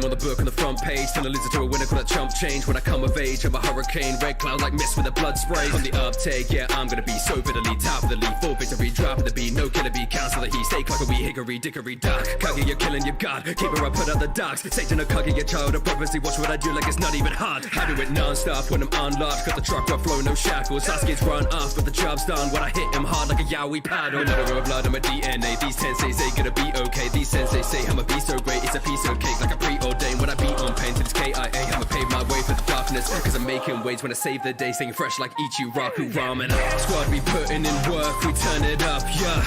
name on the book on the front page. Turn a loser to a winner, call that chump change. When I come of age, I'm a hurricane. Red cloud like mist with a blood spray. On the uptake, yeah, I'm gonna be so bitterly top of the leaf. Full victory, drop of the beat. No killer bee, cancel the heat. Stay like a wee hickory, dickory dock. Kage, you're killing your god. Keep her up, put out the dogs. Satan, a Kage, your child of prophecy. Watch what I do like it's not even hard. I do it non-stop when I'm unlocked. Got the truck, got flow, no shackles. Sasuke's run off, but the job's done. When I hit him hard like a yaoi paddle. Another row of blood on my DNA. These tenseis say gonna be okay. These senseis say I'ma be so great. It's a piece of cake like a preordained. When I beat on pain till it's KIA, I'ma pave my way for the darkness. Cause I'm making waves when I save the day. Staying fresh like Ichiraku ramen. Squad, we putting in work, we turn it up, yeah.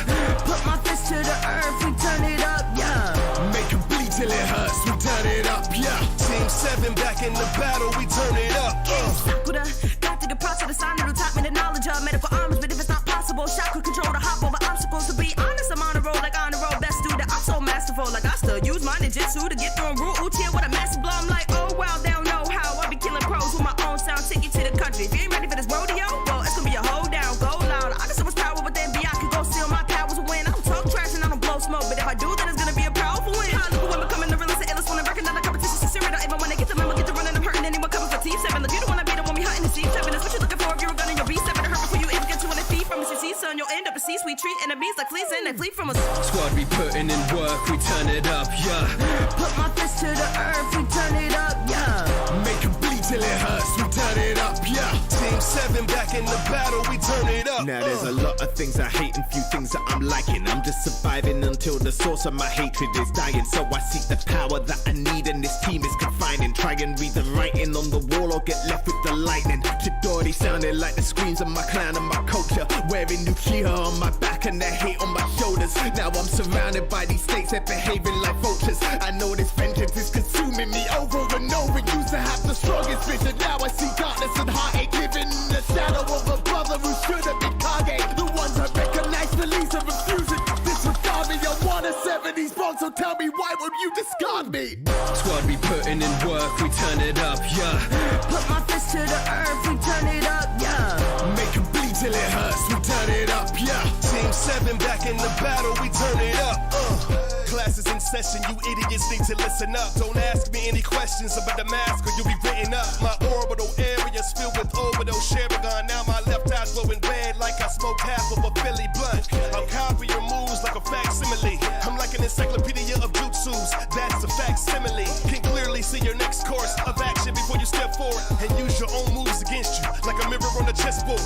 Put my fist to the earth, we turn it up, yeah. Make 'em bleed till it hurts, we turn it up, yeah. Team 7 back in the battle, we turn it up. Sakura, got to get props to the sign that'll top me the knowledge of medical armors, but if it's not possible, chakra control to hop over obstacles. To be honest, I'm on the road like on the road, best student. I'm so masterful, like I still use my ninjutsu to get through rule Uchiha with a massive blow. I'm like, oh wow, they don't know how I be killing pros with my own sound ticket to the country. If you ain't ready for this rodeo, well, it's gonna be a hold down, go loud. I got so much power, but then beyond can go steal my powers and win. I don't talk trash and I don't blow smoke, but if I do, then it's gonna be a powerful win. I look at women coming the realest and illest when I'm breaking down the competition. Sincere, don't even wanna get to member, get to running, I'm hurting anyone coming for team 7. Look, you don't wanna be the one me hunting the C7. That's what you're looking for if you're a gun and you'll be 7 to hurt before you even get 200 feet from us. You see, son, you'll end up a C-suite treat enemies like fleas and they flee from us. Squad, we putting in work, we turn it up, yeah. Put my fist to the earth, we turn it up, yeah. Make 'em bleed till it hurts, we turn it up, yeah. Team 7 back in the battle, we turn it up. Now there's a lot of things I hate and few things that I'm liking. I'm just surviving until the source of my hatred is dying. So I seek the power that I need and this team is confining. Try and read the writing on the wall or get left with the lightning. Chidori sounding like the screams of my clan and my culture. Wearing Uchiha on my back and the hate on my shoulders. Now I'm surrounded by these states that behaving like vultures. I know this vengeance is consuming me over and over. Used to have the strongest vision. Now I see darkness and heartache living in the shadow of a brother who should have been Kage. The ones I recognize, the least are refusing. Disregard me, I wanna sever these bonds. So tell me, why would you discard me? Squad, we putting in work, we turn it up, yeah. Put my fist to the earth, we turn it up, yeah. Make 'em bleed till it hurts, we turn it up, yeah. Team 7 back in the battle, we turn it up. Classes in session, you idiots need to listen up. Don't ask me any questions about the mask or you'll be written up. My orbital area's filled with orbital Sheragon. Now my left eye's glowing red like I smoked half of a Philly blunt. I'll copy your moves like a facsimile. I'm like an encyclopedia of jutsus, that's a facsimile. Can clearly see your next course of action before you step forward and use your own moves against you like a mirror on the chessboard.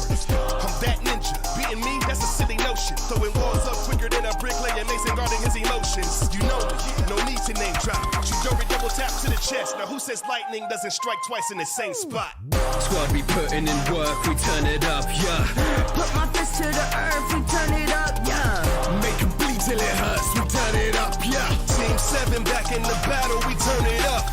I'm that ninja, beating me, that's a silly notion. Throwing walls up quicker than a bricklayer Mason guarding his emotions. You know me, no need to name drop. Chidori double tap to the chest. Now who says lightning doesn't strike twice in the same spot? Squad, we putting in work, we turn it up, yeah. Put my fist to the earth, we turn it up, yeah. Make 'em bleed till it hurts, we turn it up, yeah. Team 7 back in the battle, we turn it up.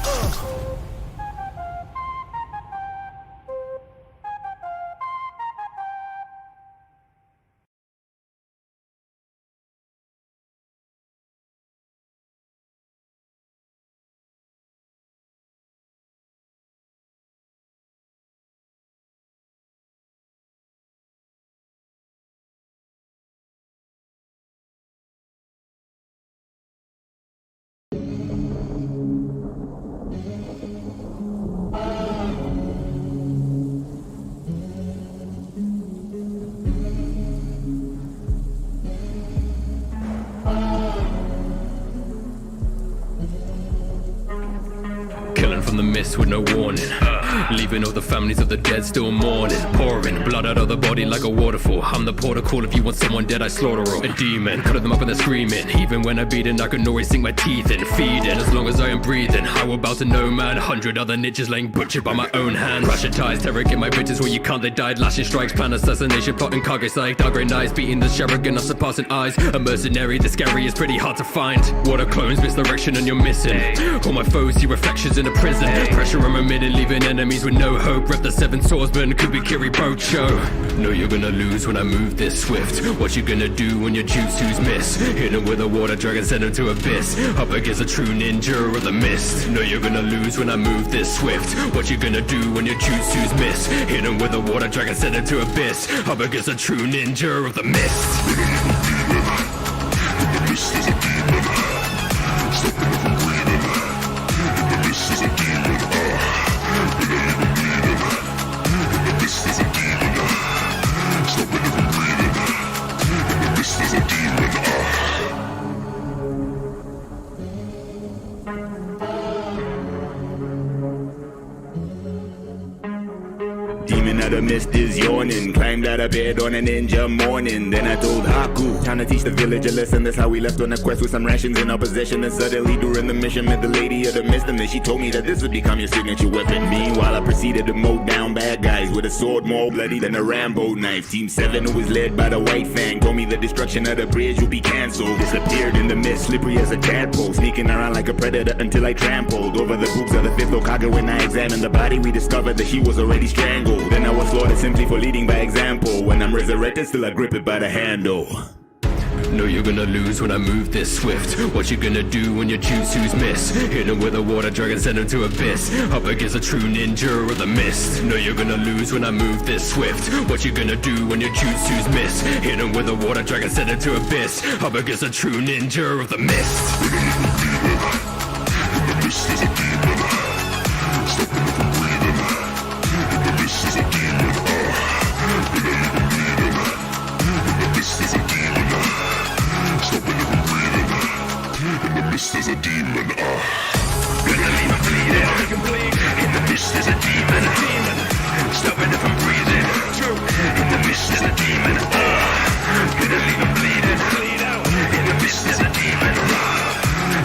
Killing from the mist with no warning. Leaving all the families of the dead still mourning. Pouring blood out of the body like a waterfall. I'm the protocol, if you want someone dead I slaughter all. A demon, cutting them up and they're screaming. Even when I'm beating I can always sink my teeth in. Feeding as long as I am breathing. How about to know man, 100 other ninjas laying butchered by my own hand. Russian ties, terror in my bitches where you can't they died. Lashing strikes, plan assassination, plotting Kage psych. Dark grey knives, beating the Sheragon of surpassing eyes. A mercenary, the scary is pretty hard to find. Water clones, misdirection and you're missing. All my foes see reflections in a prison. Pressure I'm emitting, leaving enemies with no hope. Rep the 7 swordsman, could be Kiri Bocho. Know you're gonna lose when I move this swift. What you gonna do when your jutsus miss? Hit him with a water dragon, send him to abyss. Up against a true ninja of the mist. Know you're gonna lose when I move this swift. What you gonna do when your jutsus miss? Hit him with a water dragon, send him to abyss. Up against a true ninja of the mist. The mist is a demon. Stopping it from breathing. In the mist Vision of the mist is yawning. Climbed out of bed on a ninja morning. Then I told Haku, time to teach the village a lesson. That's how we left on a quest with some rations in our possession. And suddenly during the mission met the lady of the mist. And then she told me that this would become your signature weapon. Meanwhile I proceeded to mow down bad guys with a sword more bloody than a Rambo knife. Team 7, who was led by the White Fang, told me the destruction of the bridge will be cancelled. Disappeared in the mist, slippery as a tadpole, sneaking around like a predator until I trampled over the boobs of the 5th Okage. When I examined the body, we discovered that she was already strangled. Then I was slaughtered simply for leading by example. When I'm resurrected, still I grip it by the handle. Know you're gonna lose when I move this swift. What you gonna do when your jutsu's miss? Hit him with a water dragon, send him to abyss. Up against a true ninja of the mist. Know you're gonna lose when I move this swift. What you gonna do when your jutsu's miss? Hit him with a water dragon, send him to abyss. Up against a true ninja of the mist. The mist is a demon. Stop him from breathing. The mist is a demon. The mist is a demon. Stopping it from breathing. In the mist is a demon. Gonna leave him bleeding. In the mist is a demon. Stopping it from breathing. In the mist is a demon. Gonna leave him bleeding. In the mist is a demon.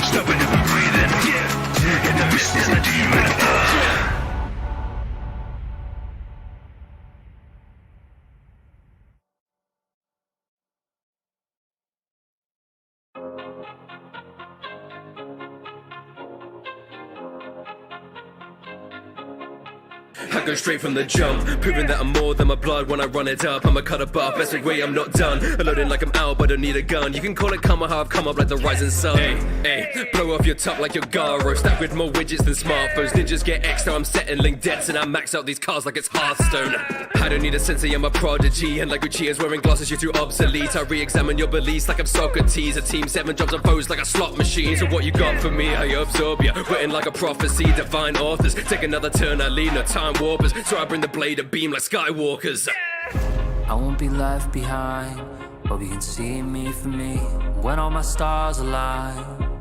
Stopping it from breathing. In the mist is a demon. I go straight from the jump, proving that I'm more than my blood when I run it up. I'ma cut a bar, best way I'm not done. Loading like I'm out, but don't need a gun. You can call it karma, how I've come up like the rising sun. Hey, blow off your top like your Garo. Stacked with more widgets than smartphones. Ninjas get extra, I'm settling debts, and I max out these cars like it's Hearthstone. I don't need a sensei, I'm a prodigy. And like Uchiha's wearing glasses, you're too obsolete. I re-examine your beliefs like I'm Socrates. A team 7 jobs on foes like a slot machine. So what you got for me, I absorb ya. Written like a prophecy, divine authors. Take another turn, I lead, no time warpers. So I bring the blade and beam like Skywalkers. I won't be left behind. Hope you can see me for me. When all my stars align,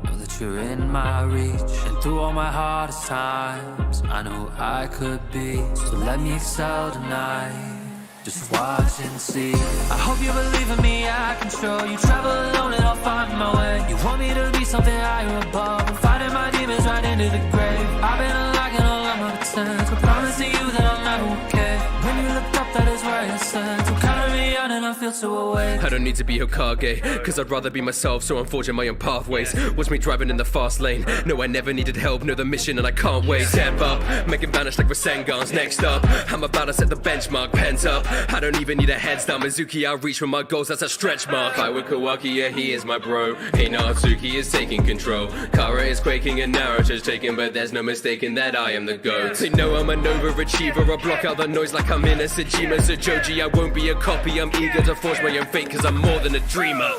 know that you're in my reach. And through all my hardest times, I know who I could be. So let me excel tonight. Just watch and see. I hope you believe in me, I can show you. Travel alone and I'll find my way. You want me to be something higher above. I'm fighting my demons right into the grave. I've been unlocking all of my potential. Promising you that I'll never okay. When you look up, that is where you're sent. So carry me on and I feel so awake. I don't need to be Hokage, cause I'd rather be myself, so I'm forging my own pathways. Watch me driving in the fast lane. No, I never needed help, know the mission and I can't wait. Step up, make it vanish like Rasengan's. Next up, I'm about to set the benchmark, pent up. I don't even need a head start, Mizuki, I'll reach for my goals, that's a stretch mark. Fight with Kawaki, yeah, he is my bro. Hey, Natsuki is taking control. Kara is quaking and Naruto's taking, but there's no mistaking that I am the GOAT. They know I'm an overachiever, I block out the noise like I'm in a Sejima Sojoji. I won't be a copy, I'm eager to forge my own fate, cause I'm more than a dreamer.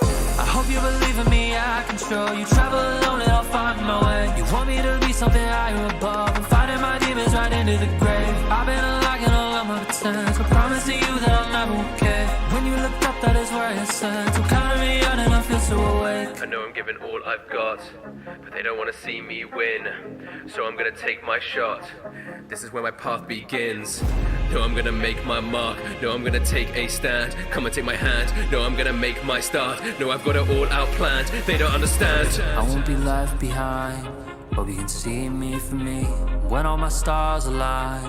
I hope you believe in me, I can show you. Travel alone and I'll find my way. You want me to be something higher above. I'm fighting my demons right into the grave. I've been unlocking all of my potential. Promising you that I'll never okay. When you look up, that is where you're sent. So carry me on and I feel so awake. I know I'm giving all I've got, but they don't want to see me win. So I'm gonna take my shot. This is where my path begins. No, I'm gonna make my mark. No, I'm gonna take a stand. Come and take my hand. No, I'm gonna make my start. No, I've got it all out planned. They don't understand. I won't be left behind. Hope you can see me for me. When all my stars align,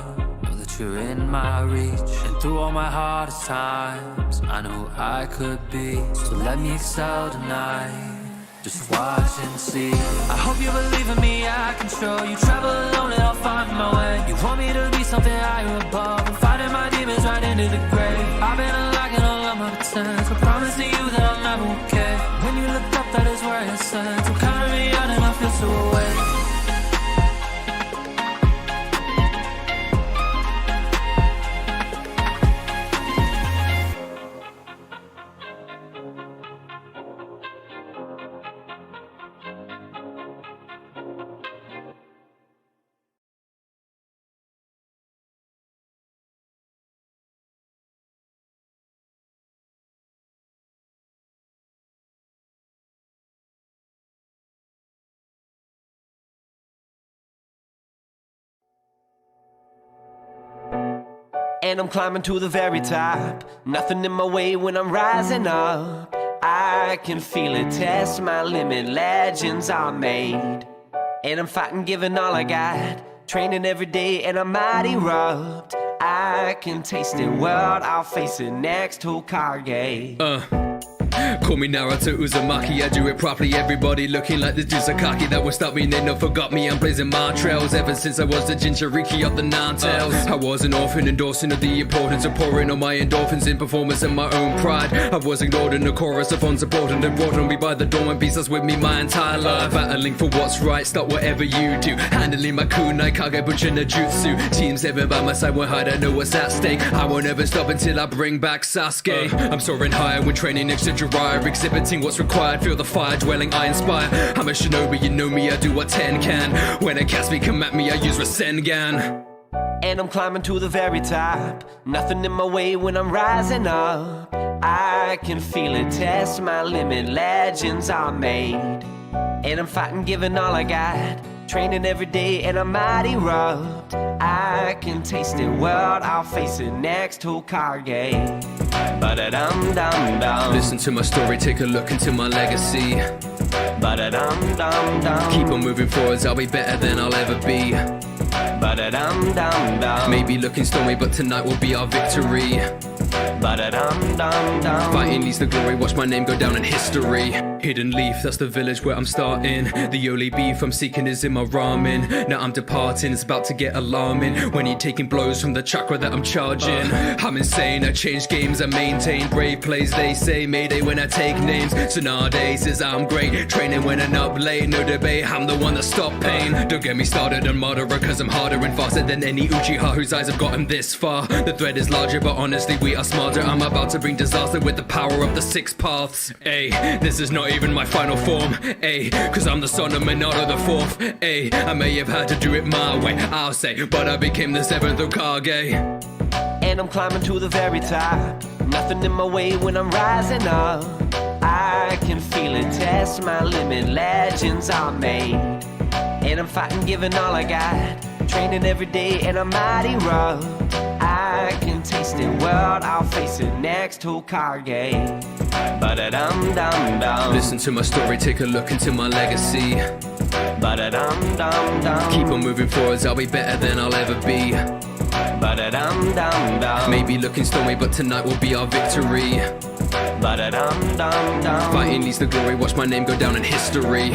know that you're in my reach. And through all my hardest times, I know who I could be. So let me excel tonight. Just watch and see. I hope you believe in me, I can show you. Travel alone and I'll find my way. You want me to be something higher above. I'm fighting my demons right into the grave. I've been unlocking all of my potential. Promising you that I'll never okay. When you look up, that is where you're sent. So carry me on and I feel so awake. And I'm climbing to the very top. Nothing in my way when I'm rising up. I can feel it, test my limit. Legends are made. And I'm fighting, giving all I got. Training every day and I'm might erupt. I can taste it, world, I'll face it. Next Hokage. Call me Naruto Uzumaki, I do it properly. Everybody looking like the Juzakaki. That won't stop me, they never forgot me. I'm blazing my trails ever since I was the Jinchuriki of the Nine Tails. I was an orphan, endorsing of the importance of pouring on my endorphins in performance and my own pride. I was ignored in the chorus of unsupported and brought on me by the dormant beast that's with me my entire life. Battling for what's right, stop whatever you do. Handling my kunai, kage, butcher, no jutsu. Team 7 by my side won't hide, I know what's at stake. I won't ever stop until I bring back Sasuke. I'm soaring higher when training next to Jiraiya, exhibiting what's required. Feel the fire dwelling, I inspire. I'm a shinobi, you know me, I do what 10 can. When a Caspi come at me, I use Rasengan. And I'm climbing to the very top. Nothing in my way when I'm rising up. I can feel it, test my limit. Legends are made. And I'm fighting, giving all I got. Training every day and I'm might erupt. I can taste it, world, I'll face it. Next Hokage. Ba-da-dum-dum-dum. Listen to my story, take a look into my legacy. Ba-da-dum-dum-dum. Keep on moving forwards, I'll be better than I'll ever be. Ba-da-dum-dum-dum. Maybe looking stormy, but tonight will be our victory. Ba-da-dum-dum-dum. Fighting leads the glory, watch my name go down in history. Hidden Leaf, that's the village where I'm starting. The only beef I'm seeking is in my ramen. Now I'm departing, it's about to get alarming. When you're taking blows from the chakra that I'm charging. I'm insane, I change games, I maintain brave plays. They say Mayday when I take names. So nowadays says I'm great, training when I'm up late. No debate, I'm the one that stopped pain. Don't get me started on Madara, cause I'm harder and faster than any Uchiha whose eyes have gotten this far. The thread is larger, but honestly we are smarter. I'm about to bring disaster with the power of the 6 paths. Ayy, this is not even my final form. Ayy, cause I'm the son of Minato the 4th. Ayy, I may have had to do it my way, I'll say, but I became the 7th Hokage. And I'm climbing to the very top. Nothing in my way when I'm rising up. I can feel it, test my limit. Legends are made. And I'm fighting, giving all I got. Training every day and I'm might erupt. I can taste it, world, I'll face it. Next Hokage. Ba-da-dum-dum-dum. Listen to my story, take a look into my legacy. Ba-da-dum-dum-dum. Keep on moving forwards, I'll be better than I'll ever be. Ba-da-dum-dum-dum. Maybe looking stormy, but tonight will be our victory. Ba-da-dum-dum-dum. Fighting leads the glory, watch my name go down in history.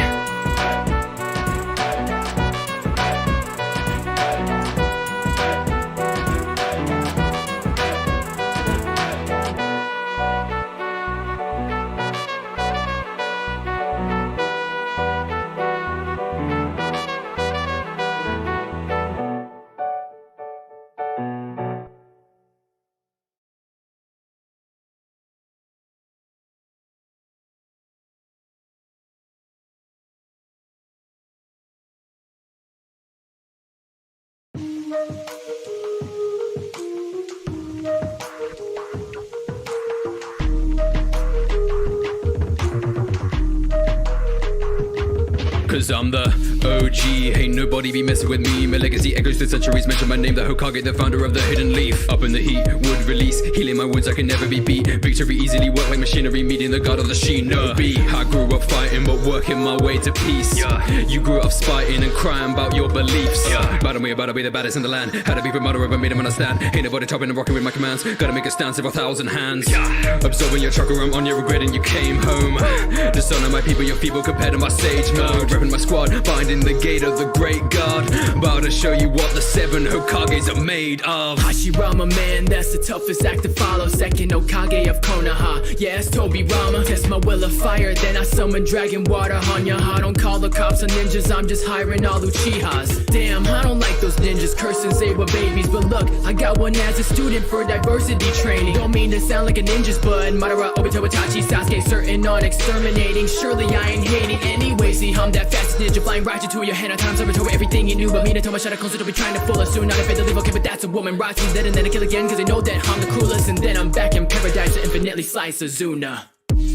Cause I'm the OG, ain't nobody be messing with me. My legacy echoes through centuries, mention my name, the Hokage, the founder of the Hidden Leaf. Up in the heat, would release, healing my wounds, I can never be beat. Victory easily work like machinery, meeting the god of the Shinobi. I grew up fighting, but working my way to peace. You grew up spiting and crying about your beliefs. About to be the baddest in the land. Had to be with mother, I made him understand. Ain't nobody chopping and rocking with my commands. Gotta make a stand, several thousand hands. Absorbing your chakra, I'm on your regret and you came home. The son of my people, your feeble compared to my sage mode. Repping my squad, binding the gate of the great god. About to show you what the 7 Hokages are made of. Hashirama, man, that's the toughest act to follow. Second Hokage of Konoha, yeah, it's Tobi Rama. Test my will of fire, then I summon dragon water. Hanyaha, don't call the cops on ninjas, I'm just hiring all Uchihas. Damn, I don't like those ninjas cursing, say we're babies. But look, I got one as a student for diversity training. Don't mean to sound like a ninja's bud. Madara, Obito, Itachi, Sasuke, certain on exterminating. Surely I ain't hating anyway. See, I'm that fast ninja, flying right into your hand. At times I retort everything you knew, but me to tell my shadow closer to be trying to fool us soon. Not afraid to leave, okay, but that's a woman. Rise from dead and then I kill again, cause they know that I'm the cruelest. And then I'm back in paradise to infinitely slice Azuna.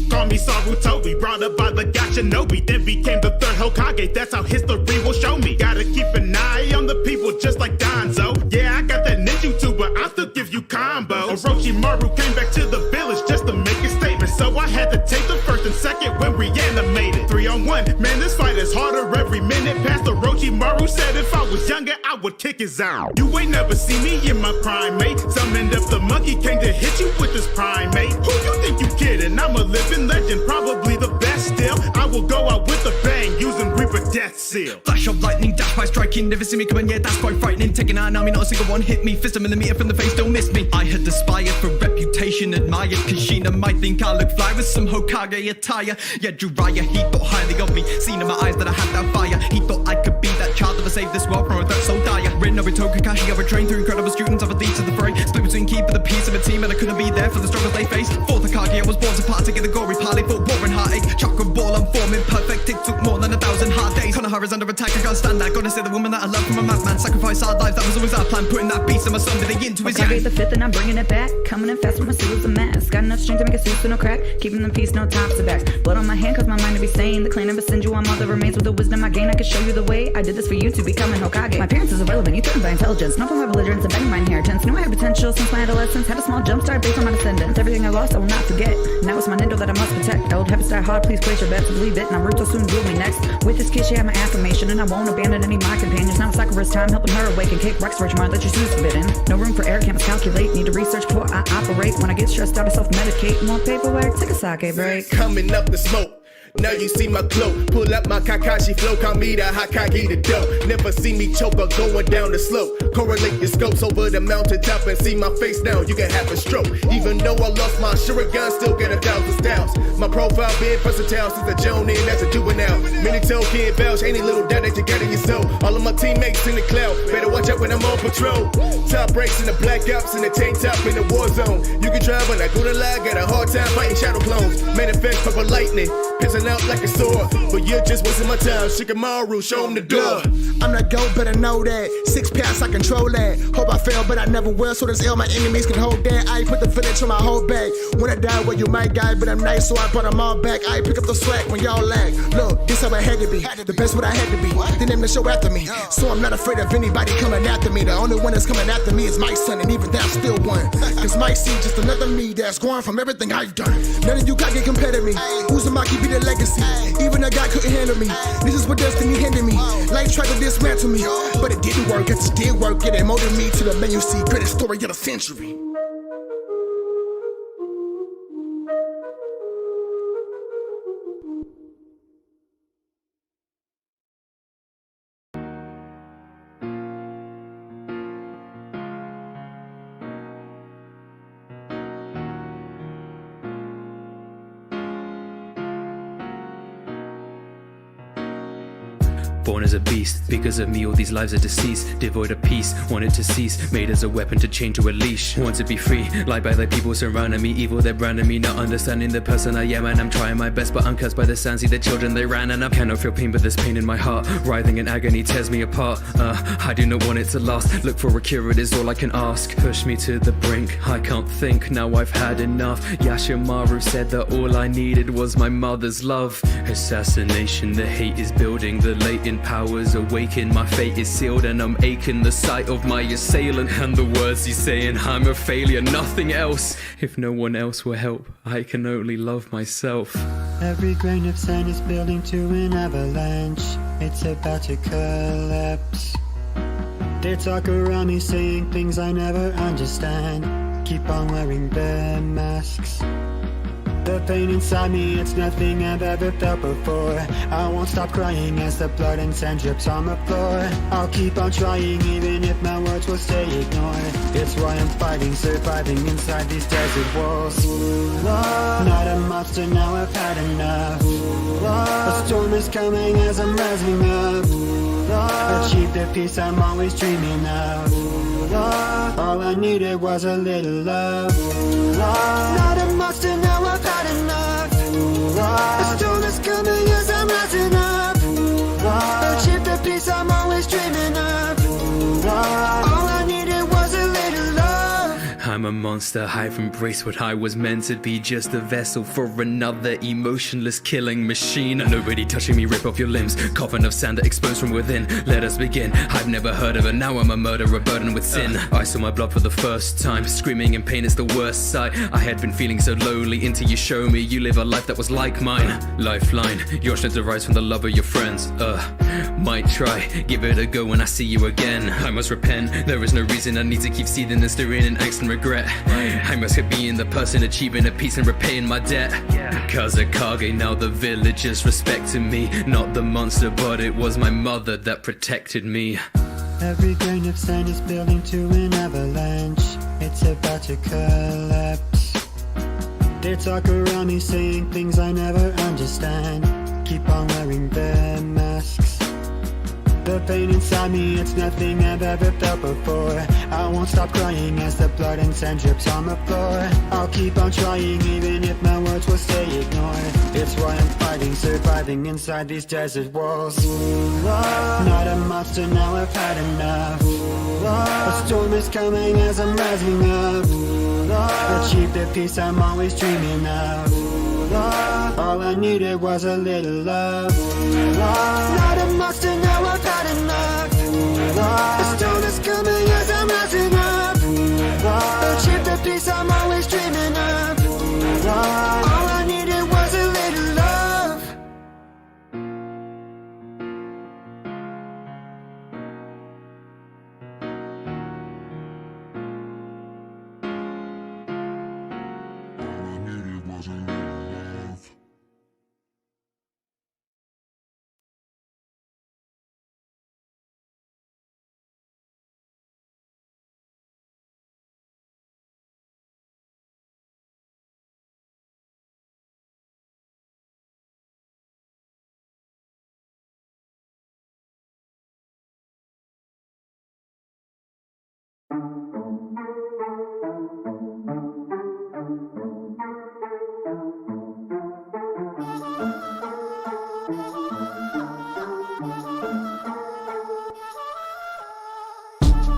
Call me Sarutobi, brought up by the god Shinobi, then became the 3rd Hokage, that's how history will show me. Gotta keep an eye on the people just like Danzo. Yeah, I got that ninjutsu, but I still give give you combo. Orochimaru came back to the village just to make a statement, so I had to take the first and second when reanimated. 3-on-1, man, this fight is harder every minute. Past Orochimaru said if I was younger, I would kick his out. You ain't never seen me in my prime, mate. Summoned up the monkey, came to hit you with this primate. Who you think you kidding? I'm a living legend, probably the best still. I will go out with a bang, using Reaper Death Seal. Flash of lightning, dash by striking. Never see me coming, yeah, that's quite frightening. Taking out an army, not a single one hit me. Fist a millimeter from the face, don't miss me. I had aspired for reputation, admired. Kishina might think I look fly with some Hokage attire. Yeah, Jiraiya, he thought highly of me. Seen in my eyes that I had that fire. He thought I could be that child that would save this world from a threat so dire. Written over Kakashi, I would train through incredible students of a lead to the fray. Split between keeping the peace of a team, and I couldn't be there for the struggles they faced. For the Kage, I was born to partake in the gory parley for war and heartache. Chakra ball, I'm forming perfect. It took more than 1,000 hard days. Konohara's under attack, I can't stand that. Gotta say the woman that I love from a madman. Sacrifice our lives, that was always our plan. Putting that beast in my son, did into his yang. the fifth and I'm bringing it back. Coming in fast with my suit was a mess. Got enough strength to make a suit so no crack. Keeping the peace, no tops to back. Blood on my hand cause my mind to be sane. The clan never send you on mother remains. With the wisdom I gain, I can show you the way. I did this for you to become an Hokage. My appearance is irrelevant, you threatened by intelligence. Not from my belligerence and bending my inheritance. Knew I had potential since my adolescence. Had a small jump start based on my descendants. Everything I lost I will not forget. Now it's my Nindo that I must protect. Old habits die hard, please place your bets to believe it. Naruto soon will me next. With this kid she had my affirmation, and I won't abandon any of my companions. Now it's Sakura's time, helping her awaken. Kick Rex for mind, let your shoes forbidden. No room for error, can't miscalculate. Need to research before I operate. When I get stressed out I self-medicate. More paperwork, take a sake break. Coming up the smoke. Now you see my cloak, pull up my Kakashi flow, call me the Hokage the dope. Never see me choke or going down the slope. Correlate your scopes over the mountaintop and see my face now, you can have a stroke. Even though I lost my Shuriken, still get 1,000 styles. My profile been versatile since a Jonin as a juvenile. Many told can't vouch, any little doubt that you got in your soul. All of my teammates in the cloud, better watch out when I'm on patrol. Top breaks in the black ops in the tank top in the war zone. You can try but I go to lie, got a hard time fighting shadow clones. Manifest purple lightning, pissing out like a sword, but you're just wasting my time. Shikamaru, show him the door. I'm the GOAT, better know that. 6 pounds, I control that. Hope I fail, but I never will. So this ill, my enemies can hold that. I put the village on my whole back. When I die, well, you might die, but I'm nice, so I brought them all back. I pick up the slack when y'all lag. Look, this how I had to be. The best what I had to be. They named the show after me, so I'm not afraid of anybody coming after me. The only one that's coming after me is my son, and even that I'm still one. Cause Mike see just another me that's growing from everything I've done. None of you got get compared to me. Uzumaki be the legacy. Even a guy couldn't handle me. This is what destiny handed me. Life tried to dismantle me, but it didn't work. It just did work. It molded me to the man you see. Greatest story of the century. Born as a beast, because of me all these lives are deceased. Devoid of peace, wanted to cease. Made as a weapon to chain to a leash. Want to be free, lied by the people surrounding me. Evil, they're branding me, not understanding the person I am. And I'm trying my best, but I'm cursed by the sand. See the children they ran, and I cannot feel pain, but there's pain in my heart. Writhing in agony tears me apart. I do not want it to last. Look for a cure, it is all I can ask. Push me to the brink, I can't think, now I've had enough. Yashimaru said that all I needed was my mother's love. Assassination, the hate is building, the latent powers awaken. My fate is sealed and I'm aching. The sight of my assailant and the words he's saying. I'm a failure, nothing else. If no one else will help, I can only love myself. Every grain of sand is building to an avalanche. It's about to collapse. They talk around me saying things I never understand. Keep on wearing their masks. The pain inside me, it's nothing I've ever felt before. I won't stop crying as the blood and sand drips on the floor. I'll keep on trying even if my words will stay ignored. It's why I'm fighting, surviving inside these desert walls. Not a monster, now I've had enough. A storm is coming as I'm rising up. Achieve the peace I'm always dreaming of. All I needed was a little love. Not a monster, now I've had enough. A storm is coming as I'm rising up. Achieve the peace I'm always dreaming of. All I needed was a little love. I'm a monster, I've embraced what I was meant to be, just a vessel for another emotionless killing machine. Nobody touching me, rip off your limbs, coffin of sand that exposed from within. Let us begin. I've never heard of it, now I'm a murderer burdened with sin. I saw my blood for the first time, screaming in pain is the worst sight. I had been feeling so lonely until you show me you live a life that was like mine. Lifeline, your strength derives from the love of your friends. Might try, give it a go when I see you again. I must repent, there is no reason I need to keep seething and stirring in angst and regret. I must keep being the person achieving a peace and repaying my debt. Kazakage, now the villagers respecting me. Not the monster, but it was my mother that protected me. Every grain of sand is building to an avalanche. It's about to collapse. They talk around me saying things I never understand. Keep on wearing their masks. The pain inside me, it's nothing I've ever felt before. I won't stop crying as the blood and sand drips on the floor. I'll keep on trying even if my words will stay ignored. It's why I'm fighting, surviving inside these desert walls. Not a monster, now I've had enough. A storm is coming as I'm rising up. Achieve the peace I'm always dreaming of. All I needed was a little love. Not a monster, now I've had enough. The storm is coming as I'm rising up. Achieve the peace I'm always dreaming of. All I needed was a little love.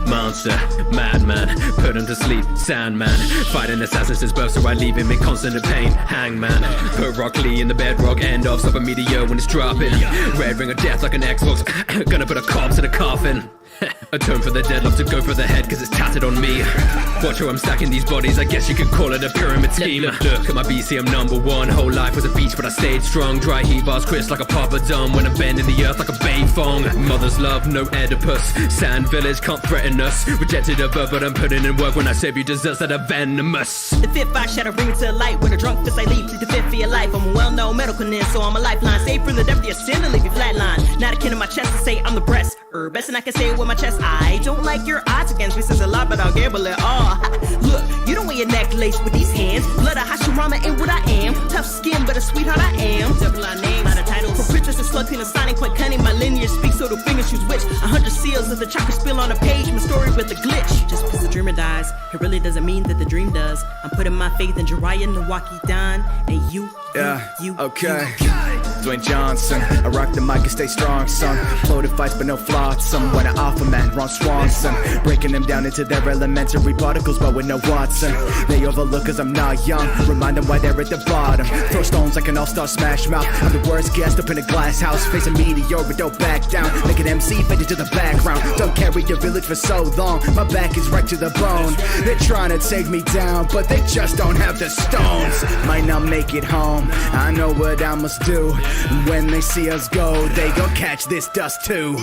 Monster, madman, put him to sleep, Sandman. Fighting assassins since birth, so I leave him in constant pain. Hangman, put Rock Lee in the bedrock, end off, stop a meteor when it's dropping. Red ring of death like an Xbox, gonna put a corpse in a coffin. Atone for the dead, love to go for the head cause it's tatted on me. Watch how I'm stacking these bodies, I guess you could call it a pyramid scheme. Look at my BC, I'm #1. Whole life was a beach but I stayed strong. Dry heat bars crisp like a papadum. When I'm bending the earth like a bay thong. Mother's love, no Oedipus. Sand village can't threaten us. Rejected a verb but I'm putting in work when I save you desserts that are venomous. The fifth I shatter ring to light. When a drunk fist I leave, plead the fifth for your life. I'm a well-known medical nin, so I'm a lifeline. Save from the depth of your sin and leave you flatline. Not a kin in my chest to say I'm the breast. Best and I can say it with my chest. I don't like your odds against me, says a lot, but I'll gamble it all. Look, you don't wear your neck laced with these hands. Blood of Hashirama ain't what I am. Tough skin, but a sweetheart I am. Double our names, not a title. For princess and slut, and sonic, quite cunning. My lineage speaks so the fingers choose which. 100 seals as the chocolate spill on a page. My story with a glitch. Just because the dreamer dies, it really doesn't mean that the dream does. I'm putting my faith in Jiraiya, Nawaki, Don, and you. Okay. Dwayne Johnson, I rock the mic and stay strong, son. Floated fights but no flotsam. When I offer man, Ron Swanson, breaking them down into their elementary particles, but with no Watson. They overlook cause I'm not young, remind them why they're at the bottom. Throw stones like an all-star smash mouth. I'm the worst guest up in a glass house, facing meteor but don't back down. Make an MC fade into the background. Don't carry your village for so long, my back is right to the bone. They're trying to take me down, but they just don't have the stones. Might not make it home, I know what I must do. When they see us go, they gon' catch this dust too.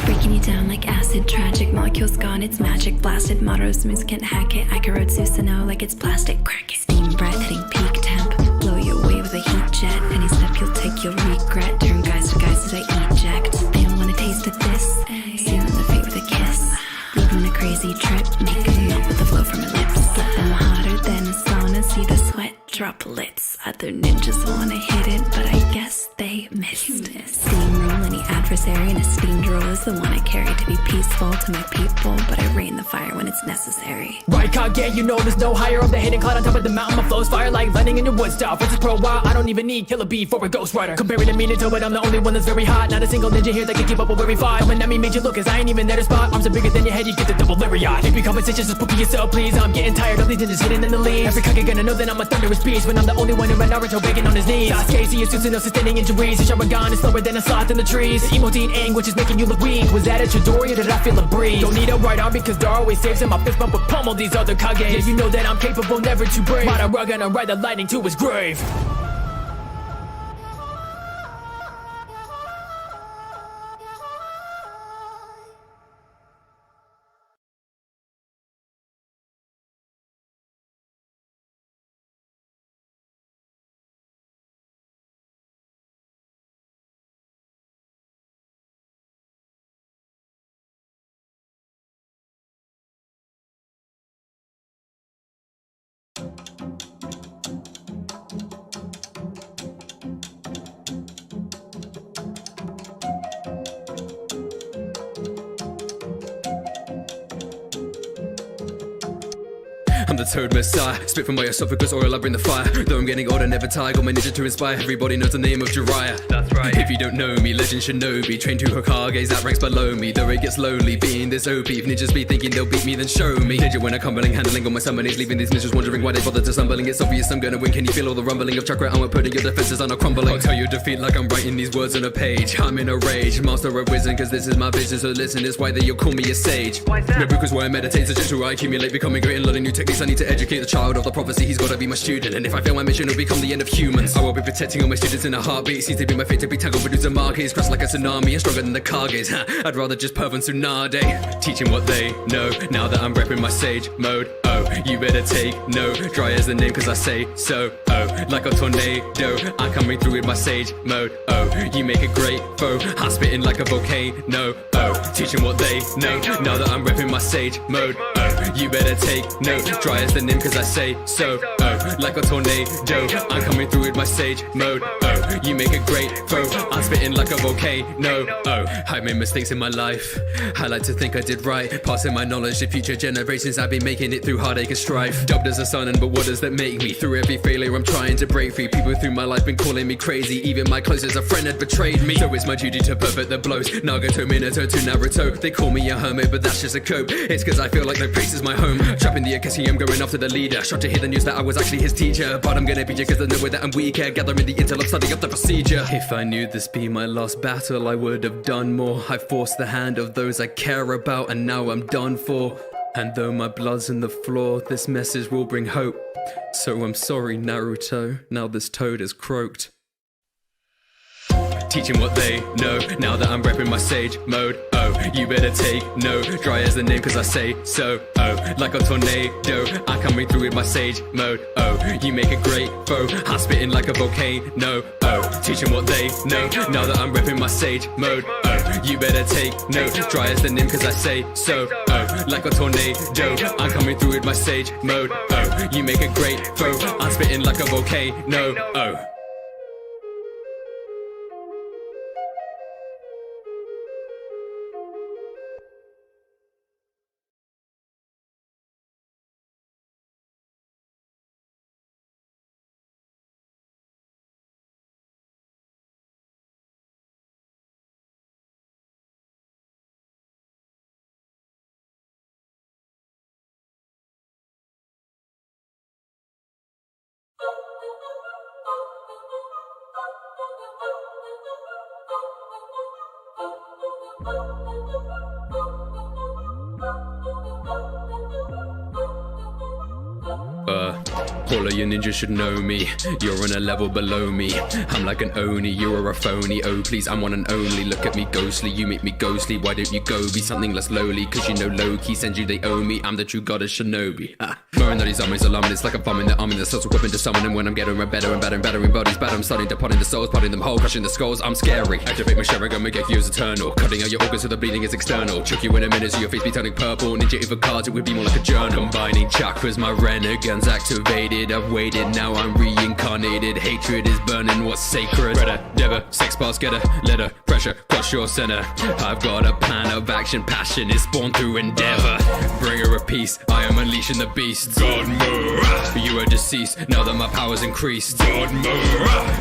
Breaking you down like acid, tragic. Molecules gone, it's magic. Blasted, motto smooth, can't hack it. I can road Susanoo like it's plastic. Crack it. Steam breath hitting peak temp. Blow you away with a heat jet. Any step you'll take, you'll regret. Turn guys to guys as I eject. They don't wanna taste of this. Seal in the fate with a kiss. Leave them in a crazy trip. Make them melt with the flow from my lips. Let them hotter than a sauna. See the sweat droplets. Other ninjas wanna hit it, but I guess they missed. Steamroll any advert adversary, an esteemed role is the one I carry to be peaceful to my people, but I rain the fire when it's necessary. Right, Kage, you know there's no higher of the hidden cloud on top of the mountain. My flow's fire like lightning in your wood style. For this pro while, I don't even need killer bee for a ghost rider. Comparing to me to but I'm the only one that's very hot. Not a single ninja here that can keep up with every fight. Coming at me made you look, cause I ain't even there to spot. Arms are bigger than your head, you get the double lariat. If you conversations, just spooky yourself, please. I'm getting tired of these ninjas hidden in the leaves. Every Kage gonna know that I'm a thunderous beast when I'm the only one in Naruto begging on his knees. Sasuke, see you soon, no sustaining injuries. Your Sharingan is slower than a sloth in the trees. The emoting anguish is making you look weak. Was that a Chidori or did I feel a breeze? Don't need a right arm because there always saves him. My fist bump would pummel these other Kages. Yeah, you know that I'm capable, never too brave. Madara gonna ride the lightning to his grave. I'm the Toad Messiah, spit from my esophagus, oil I bring the fire. Though I'm getting older, never tired, got my ninja to inspire. Everybody knows the name of Jiraiya. That's right. If you don't know me, legend shinobi, trained to Hokages that ranks below me. Though it gets lonely, being this OP. If ninjas be thinking they'll beat me, then show me. Ninja when I'm cumbling, handling all my summonings, leaving these ninjas wondering why they bother to stumbling. It's obvious I'm gonna win, can you feel all the rumbling of chakra? I'm putting your defenses on a crumbling. I'll tell you defeat like I'm writing these words on a page. I'm in a rage, master of wisdom, cause this is my vision. So listen, it's why they all call me a sage. Nabucco's where I meditate, so just who I accumulate, becoming great and learning new techniques. I need to educate the child of the prophecy, he's gotta be my student. And if I fail my mission, it'll become the end of humans. I will be protecting all my students in a heartbeat. Seems to be my fate to be tangled with Uzumaki. Crash like a tsunami and stronger than the Kages. I'd rather just perv and Tsunade. Teaching what they know, now that I'm repping my sage mode. Oh, you better take note. Dry as the name cause I say so. Oh, like a tornado, I'm coming through with my sage mode. Oh, you make a great foe, I'm spitting like a volcano. Oh, teaching what they know, now that I'm repping my sage mode. Oh, you better take note. Dry as the name cause I say so. Oh, like a tornado, I'm coming through with my sage mode. Oh, you make a great foe, I'm spitting like a volcano. Oh, I made mistakes in my life, I like to think I did right. Passing my knowledge to future generations, I've been making it through heartache and strife. Dubbed as a son, but what does that make me? Through every failure I'm trying to break free. People through my life been calling me crazy, even my closest a friend had betrayed me. So it's my duty to perfect the blows. Nagato, Minato to Naruto, they call me a hermit but that's just a cope. It's cause I feel like no place is my home. Trapping the Akatsuki, I'm going after the leader. Shocked to hear the news that I was actually his teacher, but I'm gonna beat you cause I know that I'm weaker. Gathering the intel, I'm studying up the procedure. If I knew this be my last battle, I would have done more. I forced the hand of those I care about and now I'm done for. And though my blood's in the floor, this message will bring hope. So I'm sorry Naruto, now this toad is croaked. Teaching what they know, now that I'm repping my sage mode. Oh, you better take note. Dry as the name cause I say so. Oh, like a tornado, I'm coming through with my sage mode. Oh, you make a great foe, I'm spitting like a volcano. Oh, teaching what they know, now that I'm repping my sage mode. Oh, you better take note. Dry as the name cause I say so. Oh, like a tornado, I'm coming through with my sage mode. Oh, you make a great foe, I'm spitting like a volcano. Oh. All of your ninjas should know me, you're on a level below me. I'm like an Oni, you're a phony. Oh please, I'm one and only, look at me ghostly. You make me ghostly, why don't you go be something less lowly? Cause you know low-key sends you, they owe me. I'm the true goddess shinobi. Murring that these armies alarming, it's like I'm bombing the army. The souls equipping to summon, and when I'm getting better and better, battering bodies bad, I'm starting to potting the souls, potting them whole, crushing the skulls, I'm scary. Activate my Sharingan, make your fuse eternal. Cutting out your organs so the bleeding is external. Chuck you in a minute so your face be turning purple. Ninja even cards, it would be more like a journal. Combining chakras, my renegades activated. faded, I've waited, now I'm reincarnated. Hatred is burning what's sacred. Redder, never, sex boss, getter, letter, pressure, cross your center. I've got a plan of action, passion is spawned through endeavor. Bringer of peace, I am unleashing the beast. God move, you are deceased, now that my power's increased. God move,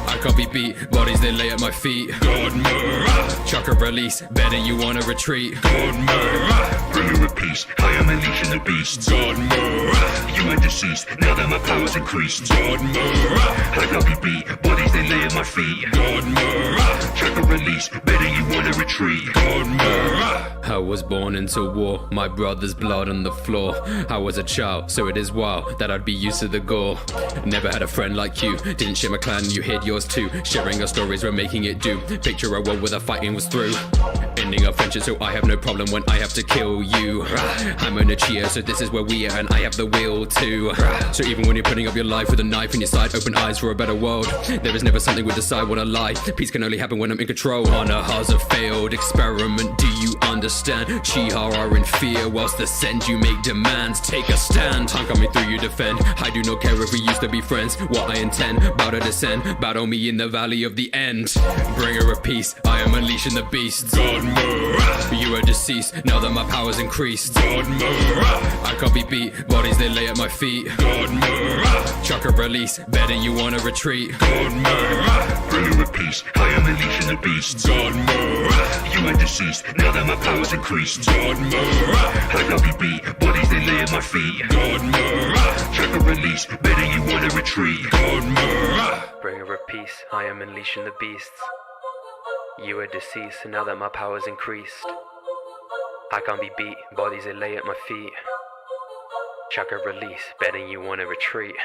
I can't be beat, bodies they lay at my feet. God move, chakra release, better you wanna retreat. God move, Bringer of peace, I am unleashing the beast. God move, you are deceased, now that my power's increased. God move, I can't be beat, bodies they lay at my feet. God move, check a release, better you wanna retreat. God move. I was born into war, my brother's blood on the floor. I was a child, so it is wild that I'd be used to the gore. Never had a friend like you, didn't share my clan, you hid yours too. Sharing our stories, we're making it do. Picture a world where the fighting was through. Ending our friendship, so I have no problem when I have to kill you. I'm on a cheer, so this is where we are, and I have the will too. So even when you're putting up your life with a knife in your side, open eyes for a better world. There is never something we decide what I lie. Peace can only happen when I'm in control. Honor has a failed experiment, do you understand? Chiha are in fear, whilst the send you make demands. Take a stand, time coming through you defend. I do not care if we used to be friends. What I intend, bow to descend, battle me in the valley of the end. Bringer of peace, I am unleashing the beast. God move, you are deceased, now that my power's increased. God move, I can't be beat, bodies they lay at my feet. God move, chakra release, better you wanna retreat. God move, Bringer of peace, I am unleashing the beast. God move, you are deceased, now that my power's increased. God move, I can't be beat, bodies they lay at my feet. God move, check a release, better you wanna retreat. God move. Bringer of peace, I am unleashing the beasts. You are deceased, now that my power's increased. I can't be beat, bodies they lay at my feet. Chakra release, betting you wanna retreat.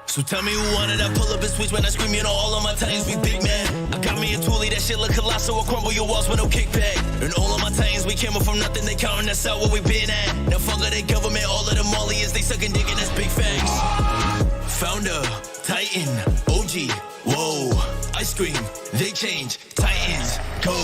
So tell me who wanted that pull up and switch when I scream, you know all of my times we big man. I got me a toolie, that shit look colossal, I'll crumble your walls with no kickback. And all of my times we came up from nothing, they counting us out where we been at. Now fuck of the government, all of the Molly is they sucking dick and that's big facts. Founder, Titan, OG, whoa, ice cream, they change, Titans, go,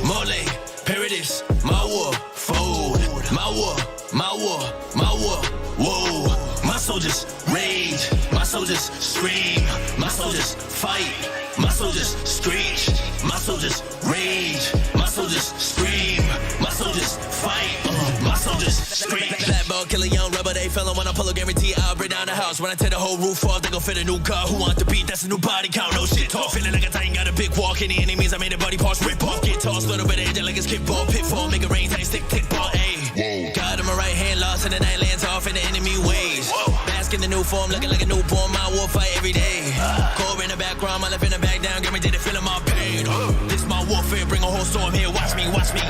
Mole, Paradise, my war, fold, my war, my war, my war, whoa. My soldiers rage, my soldiers scream, my soldiers fight, my soldiers screech, my soldiers rage, my soldiers scream, my soldiers fight, my soldiers screech. Black ball killer, young rubber, they fellin' when I pull a guarantee, I'll break down the house. When I tear the whole roof off, they gon' fit a new car. Who want the beat? That's a new body count, no shit talk. Feeling like a titan, got a big walk. Any enemies, I made the body parts rip off. Get tossed, little bit of edge like a kickball, pitfall, make it rain, tight stick, tick ball, ayy. Got in my right hand, lost in the night, lands off in the enemy ways. Bask in the new form, looking like a newborn, my war fight every day. Core in the background, my left in the back down, get me to the feeling my pain. This my warfare, bring a whole storm here, watch me, watch me.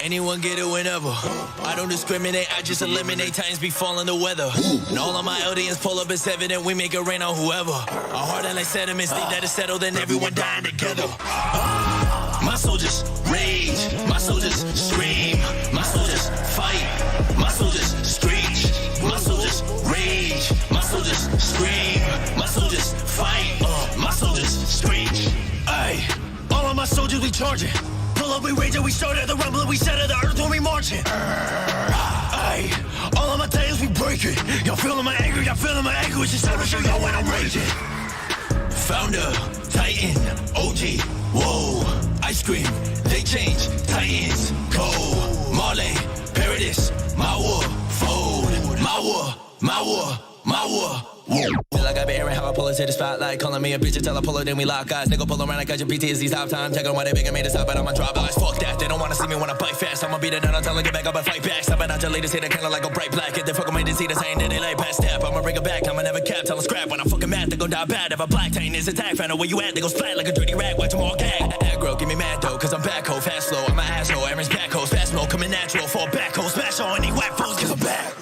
Anyone get it whenever. I don't discriminate, I just eliminate. Titans be falling the weather. And all of my audience pull up, it's evident we make it rain on whoever. Our heart like sediments, think that it's settled, then everyone dying together. My soldiers rage, my soldiers scream, my soldiers fight, my soldiers screech, my soldiers rage, my soldiers scream, my soldiers fight, my soldiers screech. Aye, all of my soldiers we charging. Pull up, we rage, and we started the rumble, and we set the earth when we marching. Aye, all of my tales we breaking. Y'all feeling my anger, y'all feeling my anger. It's just time to show y'all when I'm raging. Founder, Titan, OG, whoa, ice cream, they change, Titans, go, Marley, Paradise, my war, fold, my war, my war, my war. Feel like I be hearing how I pull it to the spotlight. Calling me a bitch until I pull it, then we lock eyes. Nigga pull around like I just PTSD stop time. Check on why they big and made it stop, but I'ma drop eyes. Fuck that, they don't wanna see me when I bite fast. I'ma beat it down until I get back up and fight back. Stopping out your latest hit, kinda like a bright black. If they fucking made to see the same, then they lay past step. I'ma bring it back, I'ma never cap, tell them scrap. When I'm fucking mad, they gon' die bad. If a black tain is attack, find out where you at, they gon' splat like a dirty rag. Watch them all gag. Aggro, give me mad though, cause I'm back ho, fast flow. I'm an asshole, Aaron's back ho, fast mo, coming natural. Fall back ho, smash on any whack foes, cause I'm back.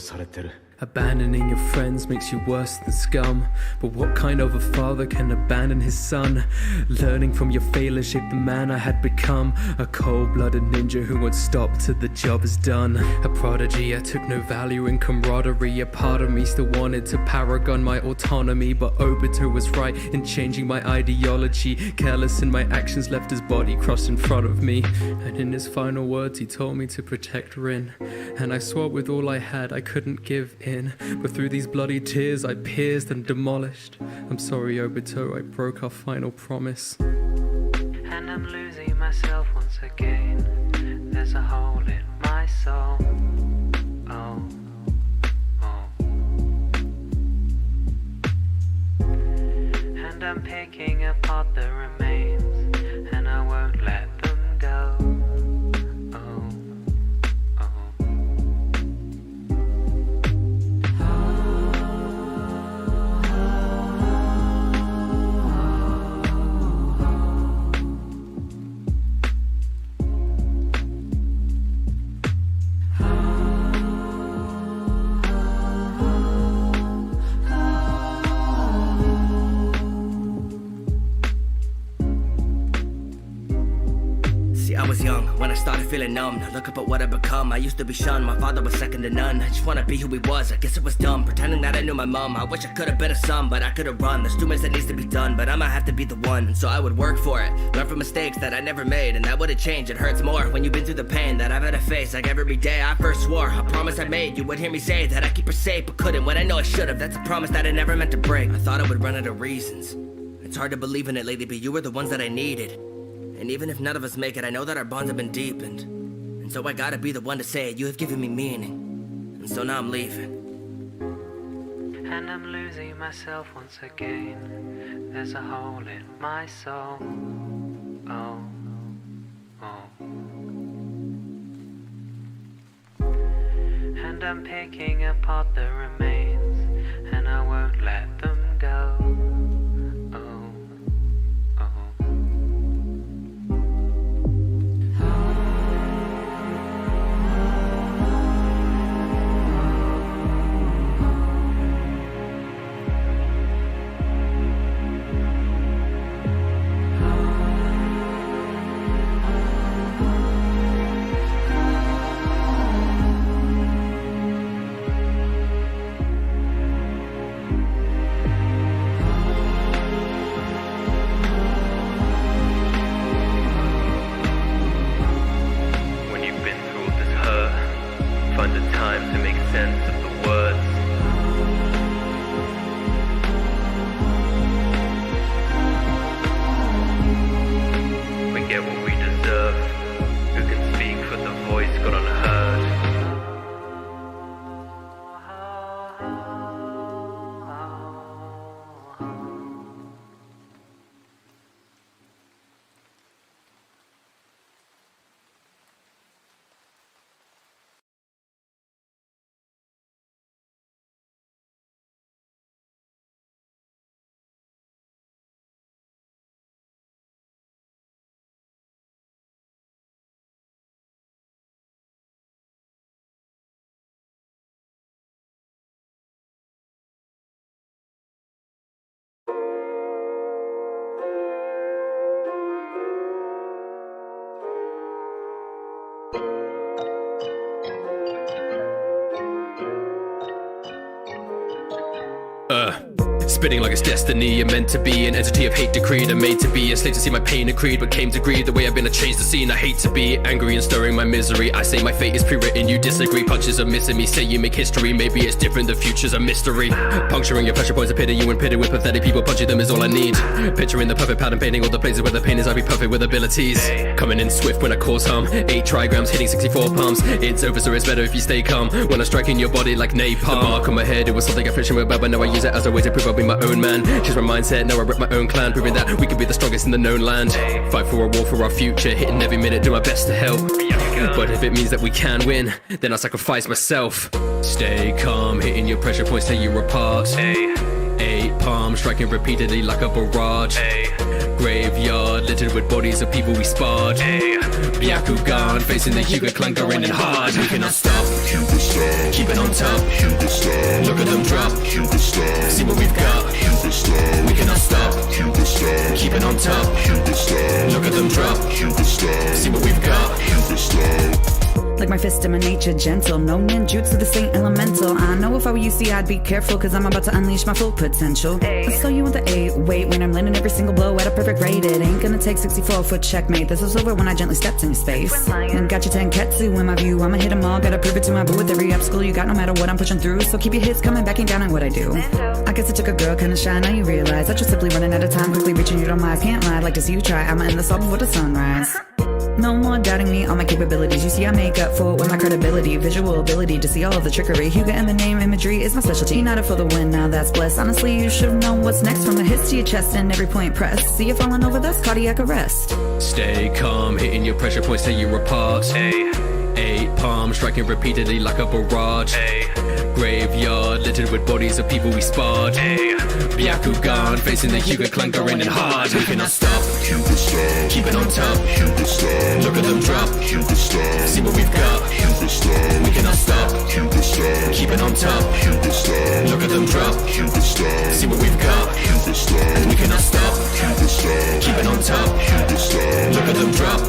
されてる。 Abandoning your friends makes you worse than scum. But what kind of a father can abandon his son? Learning from your failures shaped the man I had become. A cold-blooded ninja who won't stop till the job is done. A prodigy, I took no value in camaraderie. A part of me still wanted to paragon my autonomy. But Obito was right in changing my ideology. Careless in my actions left his body crossed in front of me. And in his final words he told me to protect Rin. And I swore with all I had I couldn't give in. But through these bloody tears I pierced and demolished. I'm sorry Obito, I broke our final promise. And I'm losing myself once again. There's a hole in my soul. Oh, oh. And I'm picking apart the remains, and I won't let them go. I was young when I started feeling numb. Now look up at what I become. I used to be shunned, my father was second to none. I just wanna be who he was, I guess it was dumb pretending that I knew my mom. I wish I could've been a son, but I could've run. There's too much that needs to be done, but I'ma have to be the one. And so I would work for it, learn from mistakes that I never made. And that would've changed, it hurts more when you've been through the pain that I've had to face. Like every day I first swore, a promise I made. You would hear me say that I'd keep her safe, but couldn't when I know I should've. That's a promise that I never meant to break. I thought I would run out of reasons. It's hard to believe in it lately, but you were the ones that I needed. And even if none of us make it, I know that our bonds have been deepened. And so I gotta be the one to say it, you have given me meaning. And so now I'm leaving. And I'm losing myself once again. There's a hole in my soul. Oh, oh. And I'm picking apart the remains, and I won't let them go. Spitting like it's destiny, I'm meant to be an entity of hate decreed. I'm made to be a slave to see my pain accrued, but came to grieve the way I've been to change the scene. I hate to be angry and stirring my misery. I say my fate is pre-written, you disagree. Punches are missing me, say you make history. Maybe it's different, the future's a mystery. Puncturing your pressure points of pity, you and pity with pathetic people. Punching them is all I need. Picturing the perfect pattern, painting all the places where the pain is. I'll be perfect with abilities. Coming in swift when I cause harm. 8 trigrams hitting 64 palms. It's over, so it's better if you stay calm. When I'm striking your body like napalm. The mark on my head, it was something I friction with, but now I use it as a way to prove I'll be my own man. Change my mindset, now I rep my own clan, proving that we can be the strongest in the known land. Fight for a war for our future, hitting every minute, do my best to help. But if it means that we can win, then I'll sacrifice myself. Stay calm, hitting your pressure points, tear you apart. 8 palms striking repeatedly like a barrage. Graveyard littered with bodies of people we sparred. Byakugan facing the Hyuga clan going in hard. We cannot stop, keep it on top. Look at them drop, see what we've got. We cannot stop, keep it on top. Look at them drop, see what we've got. Like my fist in my nature gentle. No ninjutsu, this ain't elemental. I know if I were you, see, I'd be careful, cause I'm about to unleash my full potential. So you want the 8 weight when I'm landing every single blow at a perfect rate. It ain't gonna take 64-foot checkmate. This was over when I gently stepped in your space. And got your tenketsu in my view. I'ma hit them all, gotta prove it to my boo with every obstacle you got, no matter what I'm pushing through. So keep your hits coming, backing down on what I do. I guess it took a girl kinda shy, now you realize that you're simply running out of time, quickly reaching your demise. Can't lie, like to see you try. I'ma end this all before the sunrise. No more doubting me, all my capabilities. You see, I make up for it with my credibility, visual ability to see all of the trickery. Hyuga and the name imagery is my specialty. United for the win, now that's blessed. Honestly, you should've known what's next. From the hits to your chest and every point pressed. See you falling over, that's cardiac arrest. Stay calm, hitting your pressure points till you apart. 8 palms striking repeatedly like a barrage. Graveyard littered with bodies of people we sparred. Byakugan facing the Hyuga clan going in hard. We cannot stop, keep it on top. Look at them drop, see what we've got. We cannot stop, keep it on top. Look at them drop, see what we've got. We cannot stop, keep it on top. Look at them drop,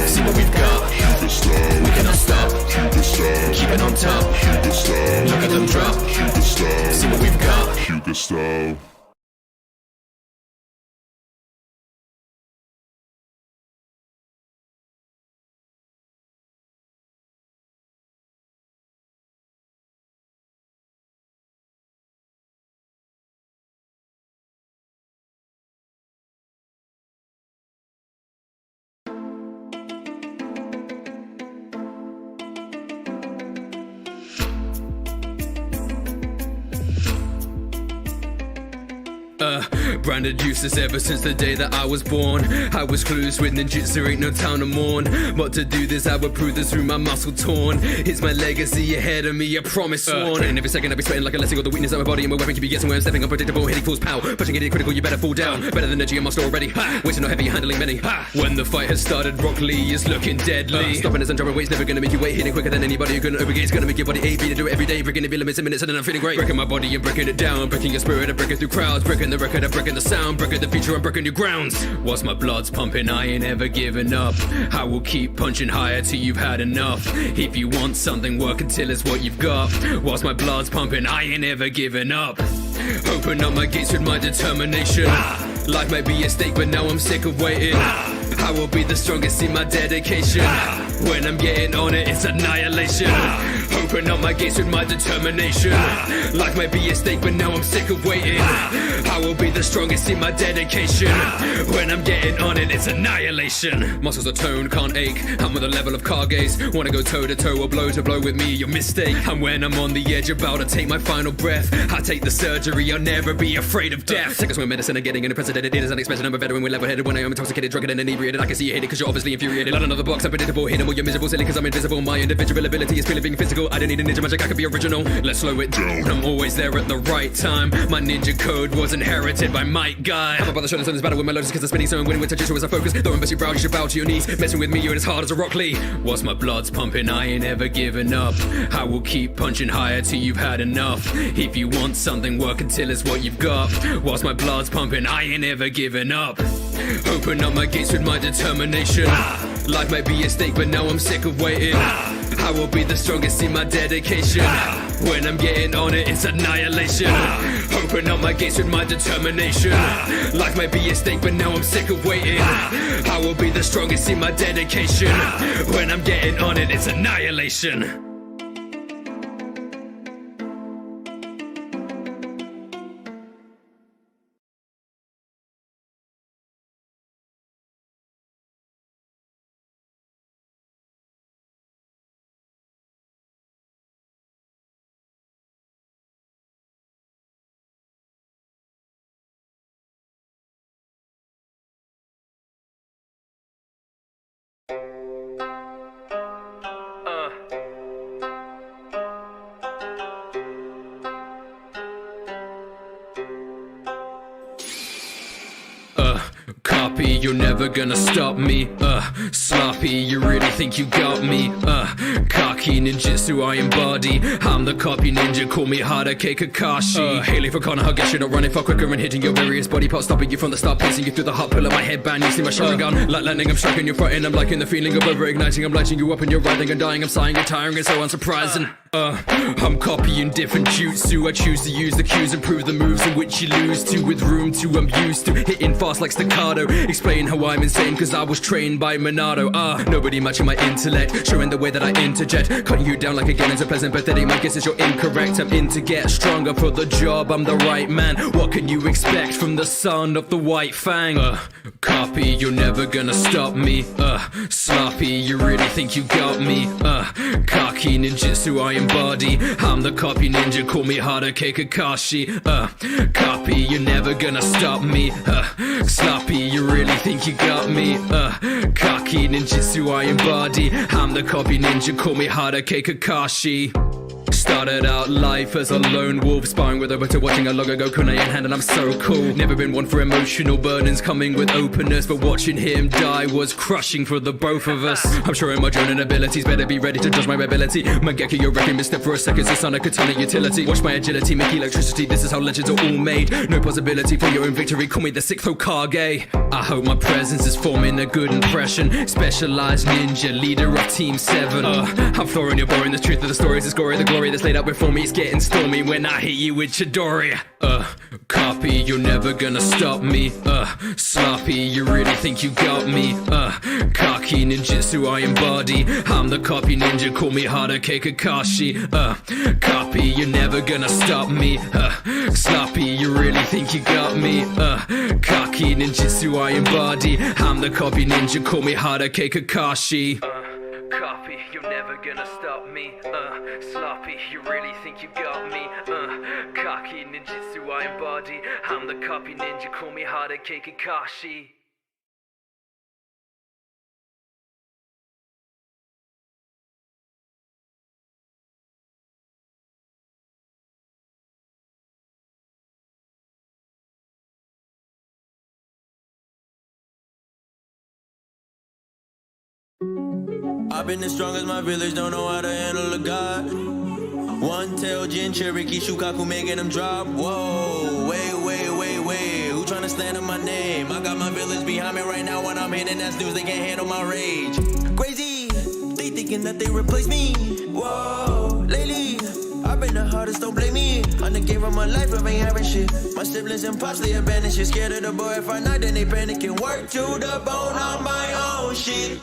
see what we've got. We cannot stop, keep it on top. Look at them drop, see what we've got. Hyuga style. Branded useless ever since the day that I was born. I was clueless with ninjutsu, ain't no time to mourn. But to do this I would prove this through my muscle torn. It's my legacy ahead of me, a promise sworn. Training every second I be sweating like a lesson. All the weakness of my body and my weapon keep you guessing where I'm stepping. Unpredictable, hitting fools pow. Pushing it in critical, you better fall down. Better than edgy, I'm master already. Ha! Wasting no heavy, handling many. Ha! When the fight has started, Rock Lee is looking deadly. Stopping as I'm dropping weight's never gonna make you wait. Hitting quicker than anybody who couldn't overgate. It's gonna make your body ache. To do it every day, breaking the limits in minutes and then I'm feeling great. Breaking my body and breaking it down. Breaking your spirit and breaking through crowds. Breaking the record and breaking the sound. Breaking the future and breaking new grounds. Whilst my blood's pumping, I ain't ever giving up. I will keep punching higher till you've had enough. If you want something, work until it's what you've got. Whilst my blood's pumping, I ain't ever giving up. Open up my gates with my determination. Life might be a stake, but now I'm sick of waiting. I will be the strongest in my dedication. When I'm getting on it, it's annihilation. Open up my gates with my determination. Life might be a stake, but now I'm sick of waiting. I will be the strongest in my dedication. When I'm getting on it, it's annihilation. Muscles are toned, can't ache. I'm on the level of Karges. Wanna go toe to toe or blow to blow with me, your mistake. And when I'm on the edge, about to take my final breath, I take the surgery, I'll never be afraid of death. Take us when medicine are getting unprecedented. It is unexpected, I'm a veteran, we're level-headed. When I am intoxicated, drunk and inebriated, I can see you hate it, cause you're obviously infuriated. Not another box, unpredictable, hidden, well, you're miserable, silly, cause I'm invisible. My individual ability is feeling physical. I don't need a ninja magic, I can be original. Let's slow it down, I'm always there at the right time. My ninja code was inherited by Might Guy. I'm about to show this on this battle with my lotus, cause I'm spinning so I'm winning with touch as I focus. Throwing best your brow, you should bow to your knees. Messing with me, you're as hard as a Rock Lee. Whilst my blood's pumping, I ain't ever giving up. I will keep punching higher till you've had enough. If you want something, work until it's what you've got. Whilst my blood's pumping, I ain't ever giving up. Open up my gates with my determination. Life might be a stake, but now I'm sick of waiting. I will be the strongest in my dedication. When I'm getting on it, it's annihilation. Open up my gates with my determination. Life might be a stake, but now I'm sick of waiting. I will be the strongest in my dedication. When I'm getting on it, it's annihilation. Copy, you're never gonna stop me. Sloppy, you really think you got me? Kaki ninjutsu I embody. I'm the copy ninja, call me Hadake Kakashi. Haley for Konoha, guess you're not running far quicker and hitting your various body parts, stopping you from the start, piercing you through the heart, pulling my headband. You see my Sharingan, like lightning, I'm striking your front end. I'm liking the feeling of over igniting. I'm lighting you up and you're writhing and dying. I'm sighing and tiring and so unsurprising. I'm copying different jutsu. I choose to use the cues, improve the moves in which you lose to. With room to, I'm used to hitting fast like staccato. Explain how I'm insane, cause I was trained by Minato. Nobody matching my intellect, showing the way that I interject, cutting you down like a Gennon's a pleasant pathetic. My guess is you're incorrect. I'm in to get stronger for the job, I'm the right man. What can you expect from the son of the White Fang? Copy, you're never gonna stop me. Sloppy, you really think you got me? Kaki ninjutsu I embody. I'm the copy ninja, call me Hadake Kakashi. Copy, you're never gonna stop me. Sloppy, you really think you got me? Kaki ninjutsu I embody. I'm the copy ninja, call me Hadake Kakashi. Started out life as a lone wolf, sparring with Obito, watching a logo go kunai in hand, and I'm so cool. Never been one for emotional burdens, coming with openness, but watching him die was crushing for the both of us. I'm showing my drone and abilities, better be ready to judge my ability. Mangeki, you're wrecking misstep for a second, so son, a katana utility. Watch my agility, make electricity, this is how legends are all made. No possibility for your own victory, call me the sixth Hokage. I hope my presence is forming a good impression. Specialized ninja, leader of Team 7. I'm flooring your boring, the truth of the stories is gory, the glory that's laid out before me is getting stormy when I hit you with Chidori. Copy, you're never gonna stop me. Sloppy, you really think you got me? Kaki ninjutsu I embody. I'm the copy ninja, call me Hadake Kakashi. Copy, you're never gonna stop me. Sloppy, you really think you got me? Kaki ninjutsu I embody. I'm the copy ninja, call me Hadake Kakashi. Copy, you're never gonna stop me. Sloppy, you really think you got me? Kaki ninjutsu I embody. I'm the copy ninja, call me Hadake Kakashi. I've been as strong as my village, don't know how to handle a god. One tail Jin Cherokee Shukaku making them drop. Whoa, wait. Who tryna slander my name? I got my village behind me right now when I'm hitting that news, they can't handle my rage. Crazy, they thinking that they replace me. Whoa, lately, I've been the hardest, don't blame me. On the game of my life, I ain't having shit. My siblings and pops, they abandoned shit. Scared of the boy, if I knock, then they panicking. Work to the bone on my own shit.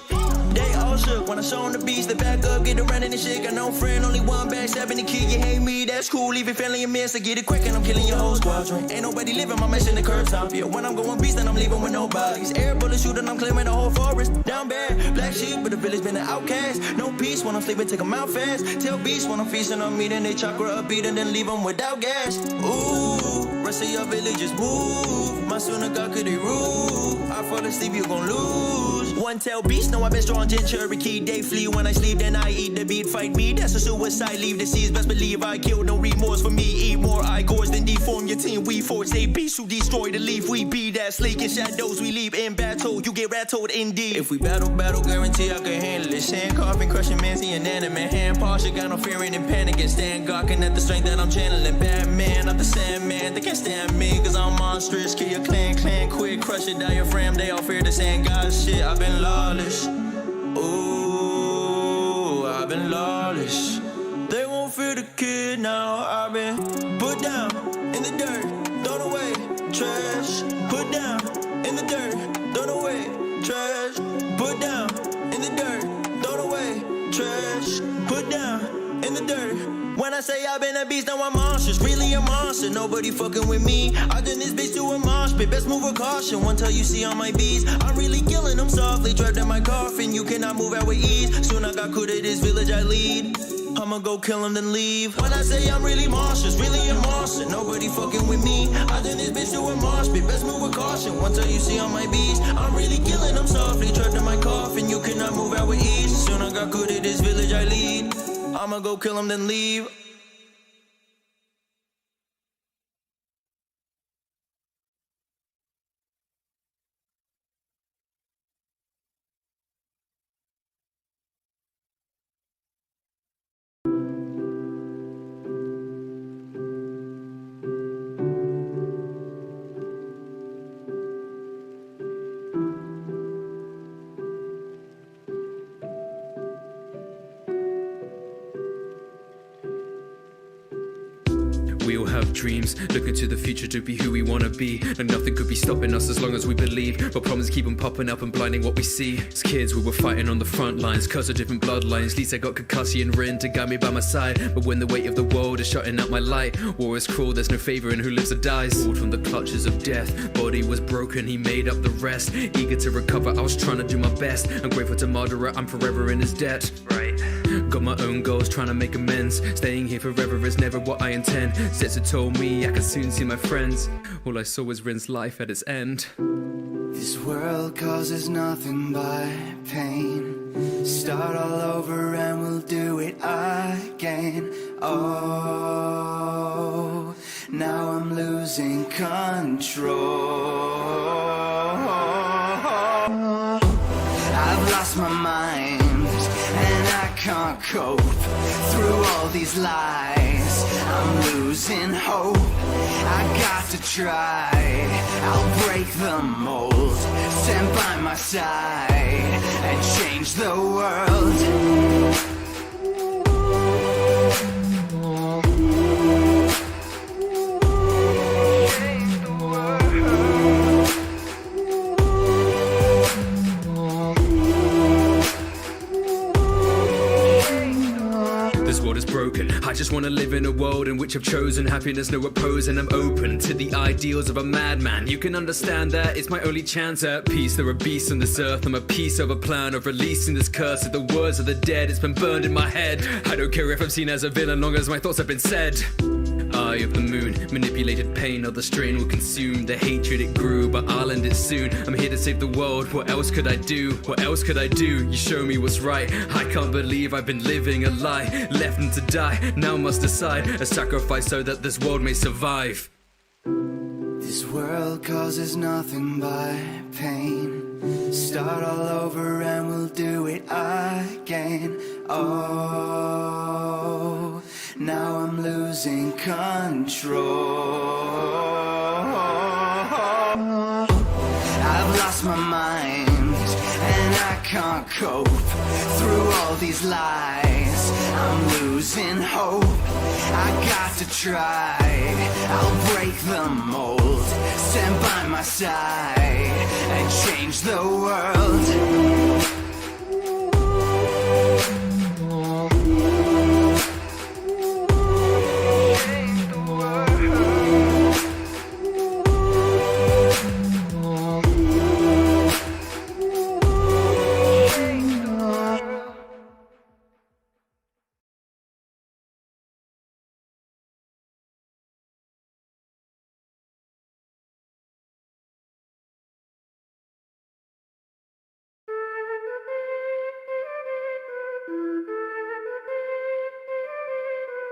They all shook when I saw on the beach. They back up, get around in the shit. Got no friend, only one bag, stabbing the kid. You hate me, that's cool. Leave your family a mess. I get it quick and I'm killing your whole squadron. Ain't nobody living, my mess in the curb top. Yeah, when I'm going beast, then I'm leaving with no bodies. Air bullet shooting, I'm clearing the whole forest. Down bad, black sheep, but the village been an outcast. No peace when I'm sleeping, take them out fast. Tell beast when I'm feasting on me, then they chakra upbeat and then leave them without gas. Ooh, rest of your village just move. My Sunagaku, they rule. I fall asleep, you gon' lose. One tail beast, no, I been strong, Jin Cherokee. They flee when I sleep, then I eat the beat. Fight me, that's a suicide. Leave the seas, best believe I kill. No remorse for me, eat more Igors than deform your team. We force a beast who destroy the leaf. We be that sleek in shadows. We leave in battle, you get rattled indeed. If we battle, guarantee I can handle it. Sand carving, crushing man, see inanimate. Hand posture, got no fearing and panicking. Stand gawking at the strength that I'm channeling. Batman, not the Sandman, they can't stand me, cause I'm monstrous. Kill your clan, quick, crush your diaphragm. They all fear the sand god shit. I've been lawless. Ooh, I've been lawless. They won't fear the kid now. I've been put down in the dirt, thrown away, trash. Put down in the dirt, thrown away, trash. Put down in the dirt, thrown away, trash. Put down in the dirt. When I say I've been a beast, now I'm monstrous, really a monster. Nobody fucking with me. I done this bitch to a mosh pit. Best move with caution. One tell you see on my beats, I'm really killing them softly. Trapped in my coffin, you cannot move out with ease. Soon I got cool to this village I lead. I'ma go kill him then leave. When I say I'm really monstrous, really a monster. Nobody fucking with me. I done this bitch to a mosh pit. Best move with caution. One tell you see on my beats, I'm really killing them softly. Trapped in my coffin, you cannot move out with ease. Soon I got cool to this village I lead. I'ma go kill him then leave. have dreams, looking to the future to be who we wanna be. And nothing could be stopping us as long as we believe. But problems keep on popping up and blinding what we see. As kids we were fighting on the front lines, cause of different bloodlines. At least I got Kakashi and Rin to guide me by my side. But when the weight of the world is shutting out my light, war is cruel, there's no favor in who lives or dies. Pulled from the clutches of death, body was broken, he made up the rest. Eager to recover, I was trying to do my best. I'm grateful to Madara, I'm forever in his debt. Right. Got my own goals, trying to make amends. Staying here forever is never what I intend. Setsu told me I could soon see my friends. All I saw was Rin's life at its end. This world causes nothing but pain. Start all over and we'll do it again. Oh, now I'm losing control. I've lost my mind and I can't cope through all these lies. I'm losing hope. I got to try. I'll break the mold. Stand by my side and change the world. I just wanna live in a world in which I've chosen happiness, no oppose, and I'm open to the ideals of a madman. You can understand that it's my only chance at peace. There are beasts on this earth, I'm a piece of a plan of releasing this curse of the words of the dead. It's been burned in my head. I don't care if I'm seen as a villain, long as my thoughts have been said. Eye of the moon, manipulated pain, or the strain will consume the hatred it grew, but I'll end it soon. I'm here to save the world, what else could I do? What else could I do? You show me what's right. I can't believe I've been living a lie, left them to die, now must decide a sacrifice so that this world may survive. This world causes nothing but pain. Start all over and we'll do it again. Oh, now I'm losing control. I've lost my mind and I can't cope through all these lies. I'm losing hope. I got to try. I'll break the mold. Stand by my side and change the world.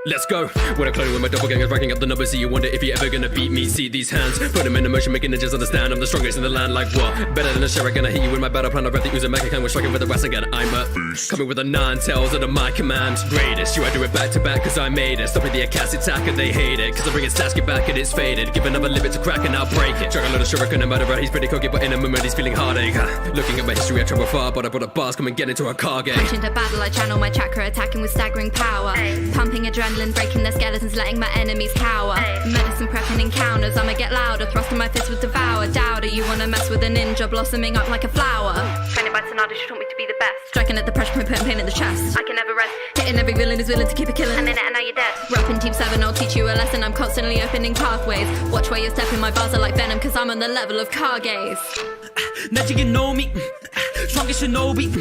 Let's go. When I clone with my doppelgangers, racking up the numbers, see you wonder if you're ever gonna beat me. See these hands, put them in motion, making ninjas understand I'm the strongest in the land. Like what? Better than a sheriff, gonna hit you with my battle plan. I rather use a mega can, we're striking with a Rasengan. I'm a coming with a 9 tails under my command. Greatest, you I do it back to back cause I made it. Stopping the Akatsuki attack and they hate it. Cause I bring it stats, get back and it's faded. Give another limit to crack and I'll break it. Drag a lot of shuriken and murderer, he's pretty cocky, but in a moment he's feeling heartache. Looking at my history, I travel far, but I brought a bars, come and get into a car game. Punch into battle, I channel my chakra, attacking with staggering power. Pumping adrenaline, breaking their skeletons, letting my enemies cower. Medicine prepping encounters, I'ma get louder, thrusting my fist with devour. Doubter, you wanna mess with a ninja, blossoming up like a flower. Training by Sonata, she taught me to be the best. Striking at the pressure point, putting pain in the chest. I can never rest, hitting every villain is willing to keep it killing. And in it, and now you're dead. Roping Team 7, I'll teach you a lesson, I'm constantly opening pathways. Watch where you're stepping, my bars are like venom, cause I'm on the level of Kage's. Now you know me, strongest shinobi.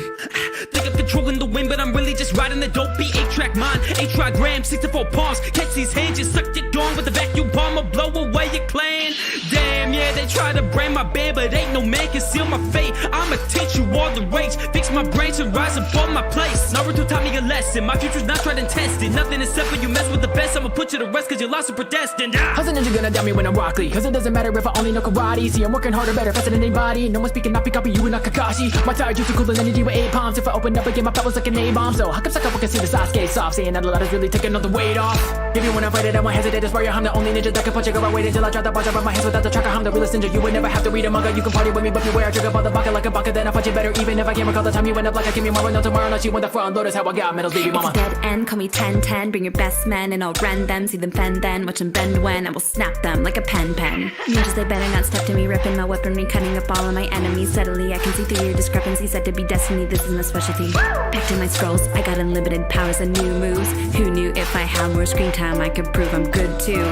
Think I'm controlling the wind, but I'm really just riding the dope beat. 8-track mind, 8-track gram, 64 palms. Catch these hands, just suck your dawn with a vacuum bomb, or blow away your clan. Damn, yeah, they try to brand my band, but ain't no man can seal my fate. I'ma teach you all the rage, fix my brain to rise above my place. Naruto taught me a lesson, my future's not tried and tested. Nothing is simple, you mess with the best, I'ma put you to rest cause you're lost and predestined. How's a ninja gonna doubt me when I'm Rock Lee? Cause it doesn't matter if I only know karate. See, I'm working harder, better, faster than anybody. No one's speaking, not pick up, you and not Kakashi. My tired, used to cool energy with 8 palms. If I open up again, my pet was like an A-bomb. So how come sucker can see the Sasuke soft? Saying that a lot is really taking all the weight off. Even when I fight it, I won't hesitate to spar you. I'm the only ninja that can punch it. Go, I wait until I try to buzz around my hands without the tracker. I'm the realest ninja. You would never have to read a manga. You can party with me, but beware I trigger by the baka like a baka. Then I punch it better, even if I can't recall the time you went up like I give me more. No tomorrow, unless you want the front load is how I got medals, baby mama. It's dead end, call me 10-10. Bring your best men and I'll rend them. See them fend then, watch them bend when I will snap them like a pen. Ninjas, they better not step to me, ripping my weaponry, cutting up all of my enemies. Steadily, I can see through your discrepancy. Said to be destiny, this is my specialty. Back to my scrolls, I got unlimited powers and new moves. Who knew if I had more screen time, I could prove I'm good too.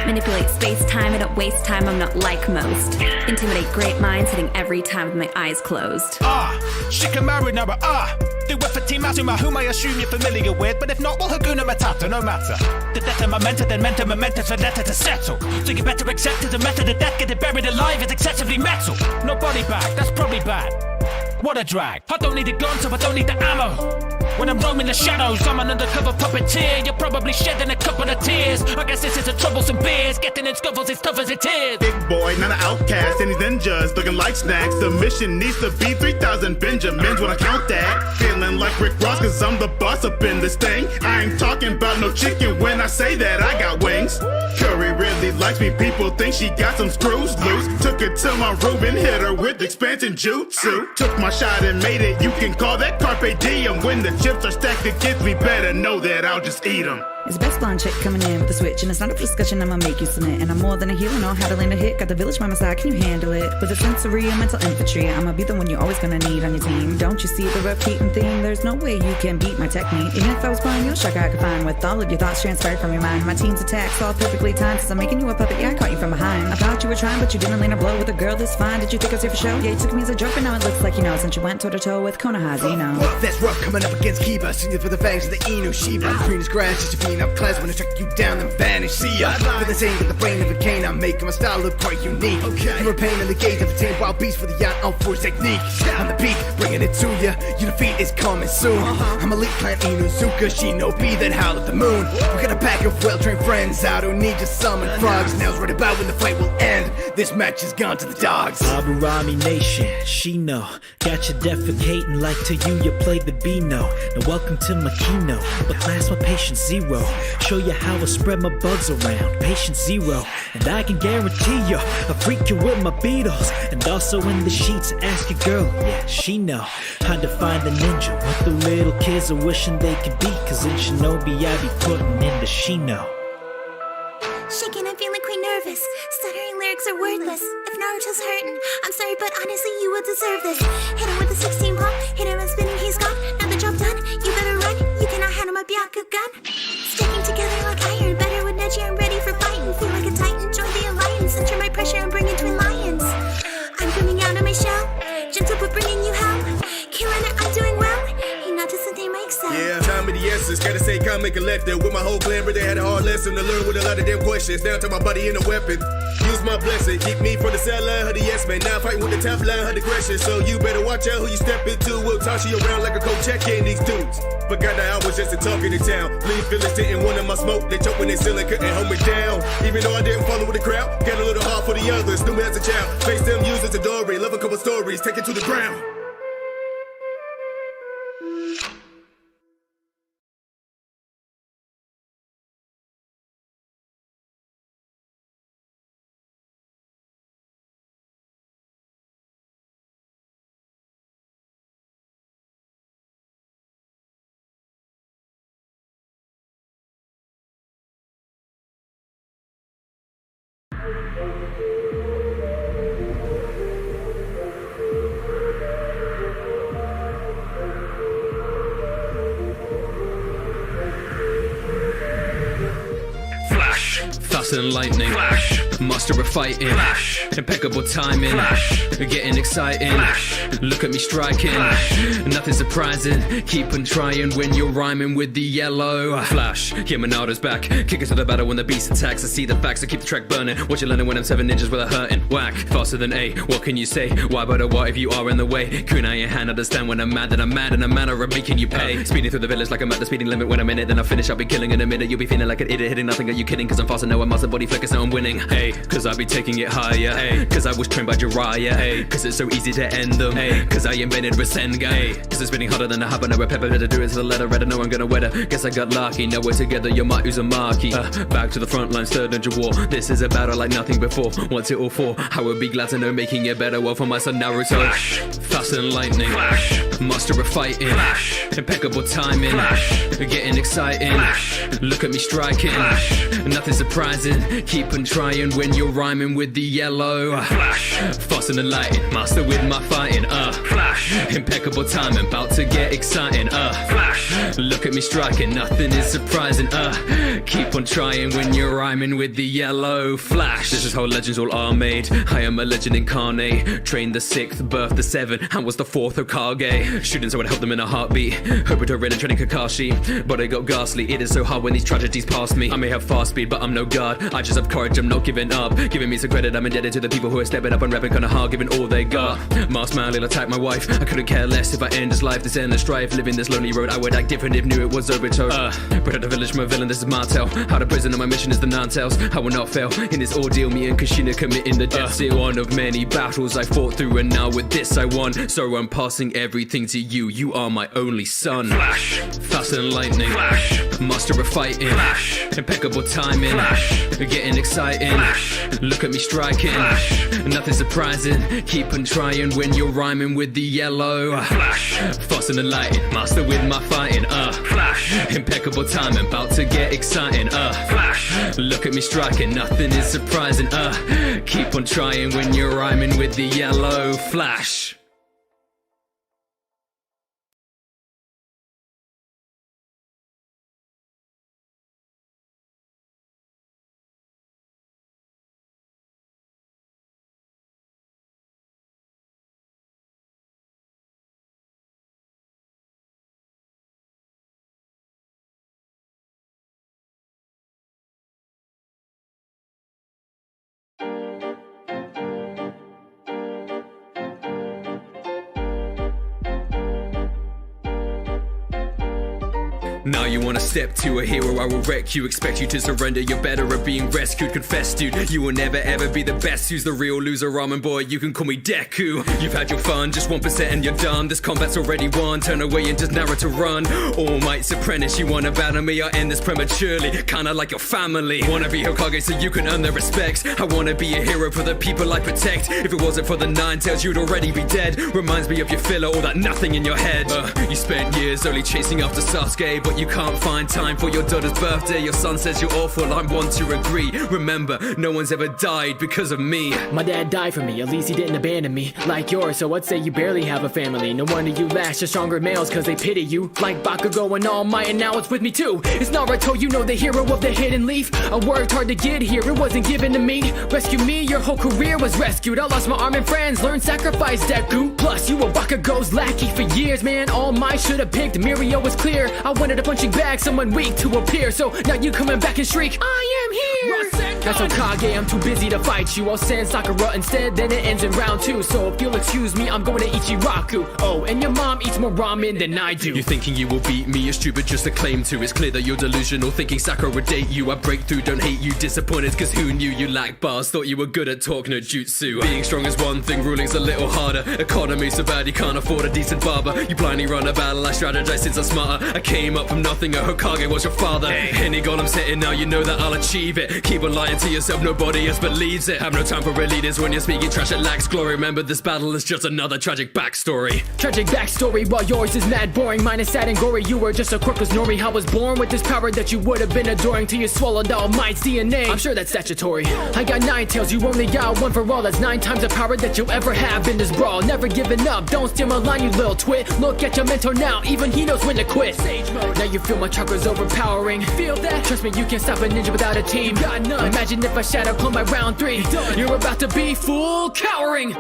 Manipulate space-time, I don't waste time, I'm not like most. Intimidate great minds, hitting every time with my eyes closed. Shikamaru Nara, do it for Team Azuma, whom I assume you're familiar with. But if not, well, Hakuna Matata, no matter. The death of Memento, then Menta Memento, so better to settle. So you better accept as a method of death, getting buried alive is excessively metal. No body bag, that's probably bad. What a drag. I don't need a gun, so I don't need the ammo. When I'm roaming the shadows, I'm an undercover puppeteer. You're probably shedding a couple of tears. I guess this is a troublesome beers. Getting in scuffles as tough as it is. Big boy, not an outcast, and these ninjas looking like snacks. The mission needs to be 3,000 Benjamins when I count that. Feeling like Rick Ross, cause I'm the boss up in this thing. I ain't talking about no chicken when I say that I got wings. Curry really likes me, people think she got some screws loose. Took her to my room and hit her with expansion jutsu. Took my shot and made it, you can call that carpe diem. When the chips are stacked against me, better know that I'll just eat them. It's best blonde chick coming in with a switch, and it's not a discussion, I'ma make you submit. And I'm more than a healer, know how to land a hit. Got the village by my side, can you handle it? With a sensory and mental infantry, I'ma be the one you're always gonna need on your team. Don't you see the repeating theme? There's no way you can beat my technique. Even if I was playing your shock, I could find with all of your thoughts transferred from your mind. My team's attacks all perfectly timed, cause I'm making you a puppet, yeah, I caught you from behind. I thought you were trying, but you didn't land a blow with a girl this fine. Did you think I was here for show? Yeah, you took me as a joke, but now it looks like you know, since you went toe-to-toe with Konohazai, you know. That's rough, coming up against Kiba. Senior for the fangs of the Inu Shiba. Green as grass, just a being up class when I track you down and vanish. See ya. For the same with the brain of a cane, I'm making my style look quite unique. Okay. You're a pain in the gaze of a tame wild beast for the yacht on force technique. On the beat, bringing it to ya. Your defeat is coming soon. I'm elite clan Inuzuka, Shinobi that howl at the moon. We got a pack of well-trained friends out who need to summon frogs. Now's right about when the fight will end. This match has gone to the dogs. Aburami Nation, Shindo, got you defecating like to you played the Beano. Now welcome to my keynote, but class my patience zero. Show you how I spread my bugs around, patience zero. And I can guarantee you, I freak you with my Beatles. And also in the sheets, ask your girl, yeah, she know how to find the ninja. What the little kids are wishing they could be, cause in Shinobi I be putting in the Shino. Shaking, I'm feeling quite nervous. Stuttering lyrics are wordless. If Naruto's hurting, I'm sorry, but honestly, you would deserve this. Hit him with a 16 pump, hit him and spinning, he's gone. Now the job done, you better run. You cannot handle my Byakugan. Sticking together like iron, better with Neji, I'm ready for fighting. Feel like a titan, join the alliance. Center my pressure, I'm bringing twin lions. I'm coming out of my shell, gentle but bringing you hell. Killing it, I'm doing well. He not just a name I excel. Yeah, time of the essence, gotta say calm and collected. With my whole clan, but they had a hard lesson to learn with a lot of damn questions. Now turn my body into a weapon. Use my blessing, keep me from the cellar, her the yes man. Now fighting with the top line, her aggression. So you better watch out who you step into. We'll toss you around like a coach checking these dudes. Forgot that I was just a talk in the town. Leave feelings didn't want in my smoke. They choke when they still couldn't hold me down. Even though I didn't follow with the crowd, got a little hard for the others. Knew me as a child, face them used as a dory. Love a couple stories, take it to the ground. Faster than lightning, flash. Master of fighting, flash. Impeccable timing, flash. Getting exciting, flash. Look at me striking, flash. Nothing surprising, keep on trying when you're rhyming with the yellow. Flash, yeah, Monada's back. Kick us to the battle when the beast attacks. I see the facts, I keep the track burning. What you learning when I'm 7 ninjas with a hurting? Whack, faster than A, what can you say? Why but a what if you are in the way? Kunai in hand, understand when I'm mad that I'm mad in a manner of making you pay. Speeding through the village like I'm at the speeding limit. When I'm in it, then I finish, I'll be killing in a minute. You'll be feeling like an idiot, hitting nothing, are you kidding? Cause I'm faster now, I'm master body flickers, now I'm winning. Hey, Ay, cause I be taking it higher. Ay, cause I was trained by Jiraiya. Ay, cause it's so easy to end them. Ay, cause I invented Rasengan. Ay, cause it's spinning harder than a habanero pepper. Better do it to the letter. I know I'm gonna wet her. Guess I got lucky. Now we're together. Your might Uzumaki. Back to the front lines, third ninja war. This is a battle like nothing before. What's it all for? I would be glad to know making it better. Well, for my son Naruto. Flash. Fast and lightning. Flash. Master of fighting. Flash. Impeccable timing. Flash. Getting exciting. Flash. Look at me striking. Flash. Nothing surprising. Keep on trying when you're rhyming with the yellow. Flash. Fast and lightning. Master with my fighting. Flash. Impeccable timing. About to get exciting. Flash. Look at me striking. Nothing is surprising. Keep on trying when you're rhyming with the yellow. Flash. This is how legends all are made. I am a legend incarnate. Trained the 6th, birthed the 7th, and was the 4th Hokage. Shooting so I'd help them in a heartbeat. Hoping to win and training Kakashi, but I got ghastly. It is so hard when these tragedies pass me. I may have fast speed, but I'm no god. I just have courage, I'm not giving up. Giving me some credit, I'm indebted to the people who are stepping up and rapping kinda hard, giving all they got. Masked man, little attack my wife. I couldn't care less if I end this life, this endless strife. Living this lonely road, I would act different if knew it was Obito. Protect the village from a villain, this is my tale. How to prison on my mission is the nine tails. I will not fail in this ordeal, me and Kushina committing the death seal. One of many battles I fought through, and now with this I won. So I'm passing everything to you, you are my only son. Flash. Fast and lightning. Flash. Master of fighting. Flash. Impeccable timing. Flash. Getting exciting. Flash. Look at me striking. Flash. Nothing surprising. Keep on trying when you're rhyming with the yellow. Flash. Fast and lightning. Master with my fighting. Flash. Impeccable timing. About to get exciting. Flash. Look at me striking. Nothing is surprising. Keep on trying when you're rhyming with the yellow. Flash. Now you wanna step to a hero, I will wreck you. Expect you to surrender, you're better at being rescued. Confess, dude, you will never ever be the best. Who's the real loser, ramen boy? You can call me Deku. You've had your fun, just 1% and you're done. This combat's already won, turn away and just narrow to run. All Might's apprentice, you wanna battle me, I end this prematurely. Kinda like your family. Wanna be Hokage so you can earn their respects. I wanna be a hero for the people I protect. If it wasn't for the nine tails, you'd already be dead. Reminds me of your filler, all that nothing in your head. You spent years only chasing after Sasuke, but you can't find time for your daughter's birthday. Your son says you're awful, I'm one to agree. Remember, no one's ever died because of me. My dad died for me, at least he didn't abandon me. Like yours, so I'd say you barely have a family. No wonder you lash to stronger males, cause they pity you. Like Bakugo and All Might, and now it's with me too. It's Naruto, you know, the hero of the hidden leaf. I worked hard to get here, it wasn't given to me. Rescue me, your whole career was rescued. I lost my arm and friends, learned sacrifice, Deku. Plus, you were Bakugo's lackey for years, man. All Might should have picked, Mirio was clear. I wanted a punching bag, someone weak to appear. So now you coming back and shriek, I am here! That's Hokage, I'm too busy to fight you. I'll send Sakura instead, then it ends in round 2. So if you'll excuse me, I'm going to Ichiraku. Oh, and your mom eats more ramen than I do. You're thinking you will beat me, you're stupid just to claim to. It's clear that you're delusional, thinking Sakura would date you. I break through, don't hate you, disappointed cause who knew you lack bars. Thought you were good at talk no jutsu. Being strong is one thing, ruling's a little harder. Economy so bad you can't afford a decent barber. You blindly run a battle, I strategize since I'm smarter. I came up from nothing, a Hokage was your father. Any goal I'm setting now, you know that I'll achieve it. Keep on lying to yourself, nobody else believes it. Have no time for leaders when you're speaking trash, it lacks glory. Remember this battle is just another tragic backstory. Tragic backstory, while yours is mad boring. Mine is sad and gory, you were just a quirkless Nori. I was born with this power that you would have been adoring till you swallowed All Might's DNA. I'm sure that's statutory. I got 9 tails, you only got one for all. That's 9 times the power that you'll ever have in this brawl. Never giving up, don't steal my line, you little twit. Look at your mentor now, even he knows when to quit. Sage mode. Now you feel my chakras overpowering. Feel that? Trust me, you can't stop a ninja without a team. You got none. Imagine if I shadow clone by round 3. You're about to be full cowering.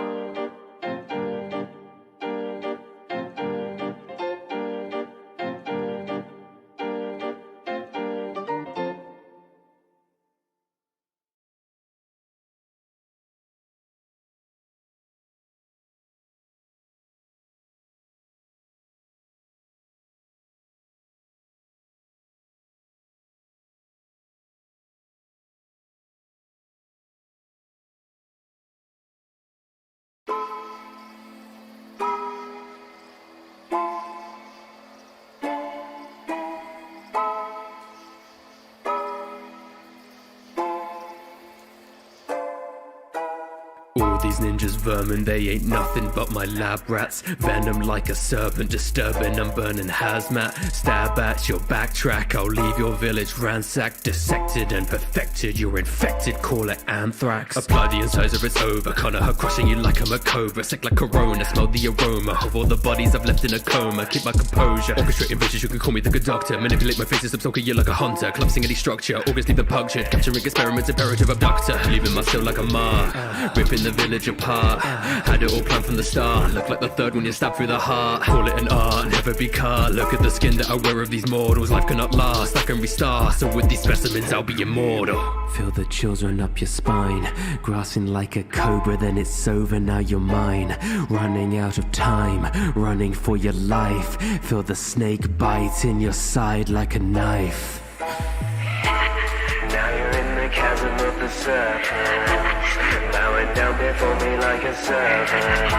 All these ninjas vermin, they ain't nothing but my lab rats. Venom like a serpent, disturbing, I'm burning hazmat. Stab at your backtrack, I'll leave your village ransacked. Dissected and perfected, you're infected, call it anthrax. Apply the incisor, it's over, corner her crushing you like I'm a cobra. Sick like corona, smell the aroma of all the bodies I've left in a coma. Keep my composure, orchestrating bitches, you can call me the good doctor. Manipulate my faces, absorbing you like a hunter. Collapsing any structure, organs leave them punctured. Capturing experiments, imperative abductor. Leaving my soul like a mar, ripping the village apart. Had it all planned from the start. Look like the third when you're stabbed through the heart. Call it an art, never be caught. Look at the skin that I wear of these mortals. Life cannot last, I can restart. So with these specimens I'll be immortal. Feel the chills run up your spine. Grasping like a cobra, then it's over, now you're mine. Running out of time, running for your life. Feel the snake bite in your side like a knife. Now you're in the chasm of the serpents, bowing down before me like a servant.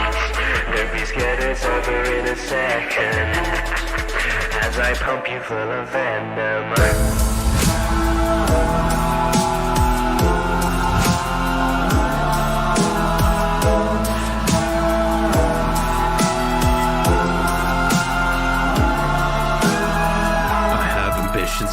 Don't be scared, it's over in a second, as I pump you full of venom.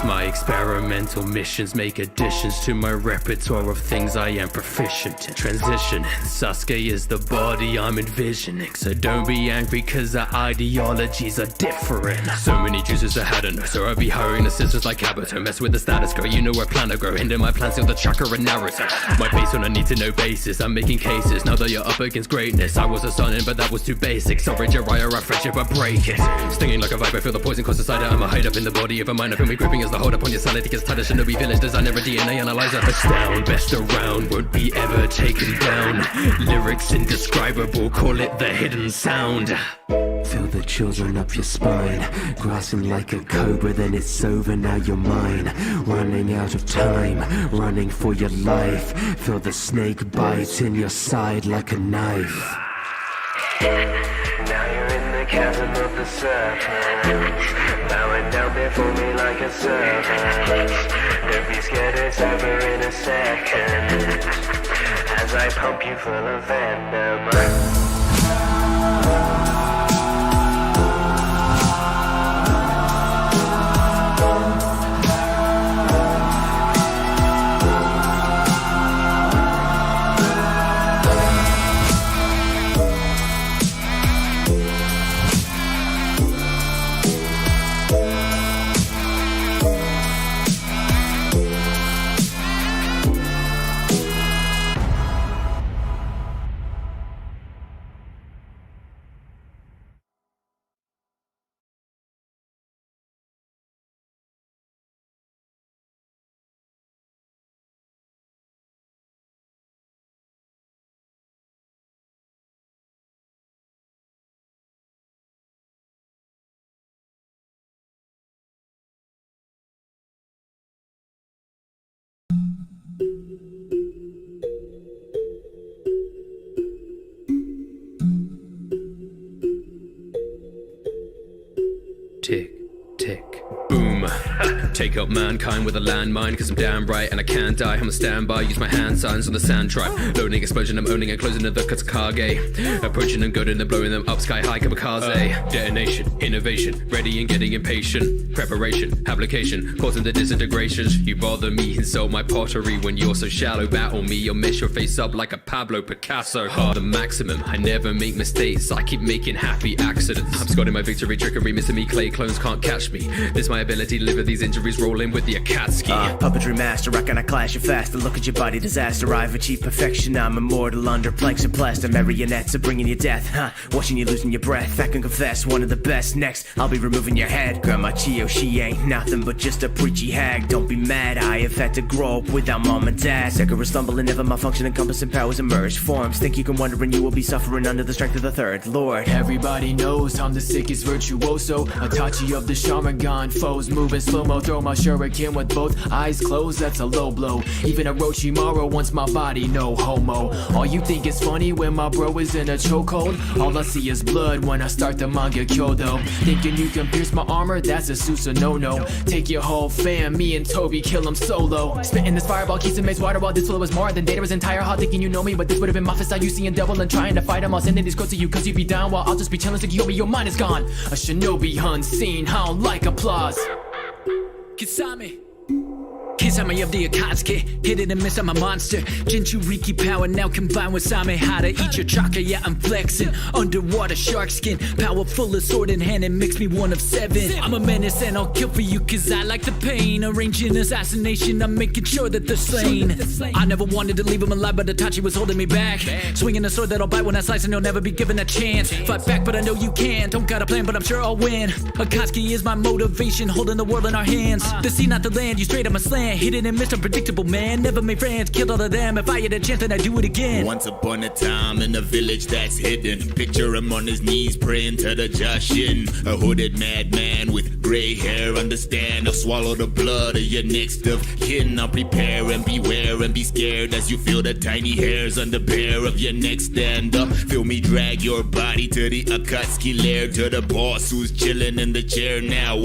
My experimental missions make additions to my repertoire of things I am proficient in. Transition, Sasuke is the body I'm envisioning. So don't be angry cause our ideologies are different. So many juices I hadn't know, so I'll be hiring assistants like Kabuto. Mess with the status quo, you know I plan to grow. Hinder my plans till the chakra and narrative. My base on a need to know basis, I'm making cases. Now that you're up against greatness, I was a stunning but that was too basic. Sorry Jiraiya, our friendship I break it. Stinging like a viper, feel the poison cause the cider. I'm a hide up in the body of a minor, feel me gripping as the hold up on your sanity gets tighter. Shinobi village designer, a DNA analyzer. Astound, best around, won't be ever taken down. Lyrics indescribable, call it the hidden sound. Feel the chills run up your spine. Grasping like a cobra, then it's over, now you're mine. Running out of time, running for your life. Feel the snake bite in your side like a knife. Now you're in the chasm of the serpents, bowing down before me like a servant. Don't be scared, it's over in a second, as I pump you full of venom. Tick, tick, boom. Take out mankind with a landmine, cause I'm damn right and I can't die. I'm a standby, use my hand signs on the sand tribe. Loading, explosion, I'm owning and closing the Katsukage. Approaching them, goading them, blowing them up sky high, kamikaze. Detonation, innovation, ready and getting impatient. Preparation, application, causing the disintegrations. You bother me, insult my pottery when you're so shallow. Battle me, you'll mess your face up like a Pablo Picasso. The maximum, I never make mistakes, I keep making happy accidents. I'm scoring my victory, trickery, missing me, clay clones can't catch me. This my ability to live with these injuries, rolling with the Akatsuki. Puppetry master, I cannot clash you faster. Look at your body, disaster. I've achieved perfection, I'm immortal under planks and plaster. Marionettes are bringing you death, watching you losing your breath. I can confess, one of the best. Next, I'll be removing your head. Grandma Chio, she ain't nothing but just a preachy hag. Don't be mad, I have had to grow up without mom and dad. Sekiro stumble and never malfunction, encompassing powers emerge. Forms, think you can wonder and you will be suffering under the strength of the third Lord. Everybody knows I'm the sickest virtuoso, Itachi of the Sharingan. Foes moving slow-mo, throw my shuriken with both eyes closed, that's a low blow. Even Orochimaru wants my body, no homo. All you think is funny when my bro is in a chokehold? All I see is blood when I start the manga Kyoto. Thinking you can pierce my armor, that's a Susa no-no. Take your whole fam, me and Toby kill him solo. Spitting this fireball keeps him maze water while this flow is more than Data's entire heart. Thinking you know me, but this would've been my fist. You seeing devil and trying to fight him. I'll send these quotes to you cause you be down while I'll just be chilling. Tsukiyomi, your mind is gone. A shinobi unseen, I don't like applause. Kisame Kisame of the Akatsuki, hit it and miss, I'm a monster. Jinchuriki power now combined with Samehada. Eat your chakra, yeah, I'm flexing. Underwater shark skin, powerful as sword in hand and makes me one of 7. I'm a menace and I'll kill for you cause I like the pain. Arranging assassination, I'm making sure that they're slain. I never wanted to leave him alive, but Itachi was holding me back. Swinging a sword that'll bite when I slice and you'll never be given a chance. Fight back, but I know you can. Don't got a plan, but I'm sure I'll win. Akatsuki is my motivation, holding the world in our hands. The sea, not the land, you straight up a slant. Hidden and missed, unpredictable, man. Never made friends, killed all of them. If I had a chance, then I'd do it again. Once upon a time in a village that's hidden, picture him on his knees praying to the Jashin. A hooded madman with gray hair. Understand, I'll swallow the blood of your next of kin. I'll prepare and beware and be scared as you feel the tiny hairs on the bare of your neck. Stand up, feel me drag your body to the Akatsuki lair, to the boss who's chilling in the chair now.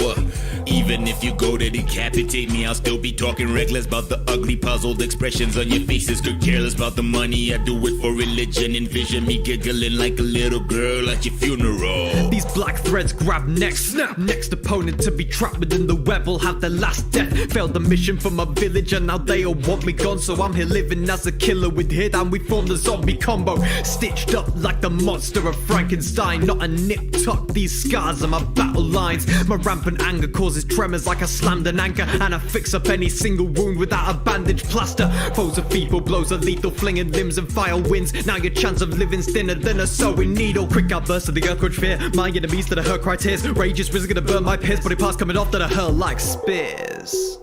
Even if you go to decapitate me, I'll still be talking reckless about the ugly puzzled expressions on your faces. Could careless about the money, I do it for religion. Envision me giggling like a little girl at your funeral. These black threads grab next, snap. Next opponent to be trapped within the web will have the last death. Failed the mission for my village and now they all want me gone. So I'm here living as a killer with hit and we form the zombie combo. Stitched up like the monster of Frankenstein. Not a nip tuck, these scars are my battle lines. My rampant anger causes tremors like I slammed an anchor. And I fix up any single wound without a bandage plaster. Foes are feeble, blows are lethal, flinging limbs and fire winds. Now your chance of living's thinner than a sewing needle. Quick outburst of the earthquake fear. My enemies that I hurt cry tears. Rage is risen, gonna burn my peers. Body parts coming off that I hurl like spears.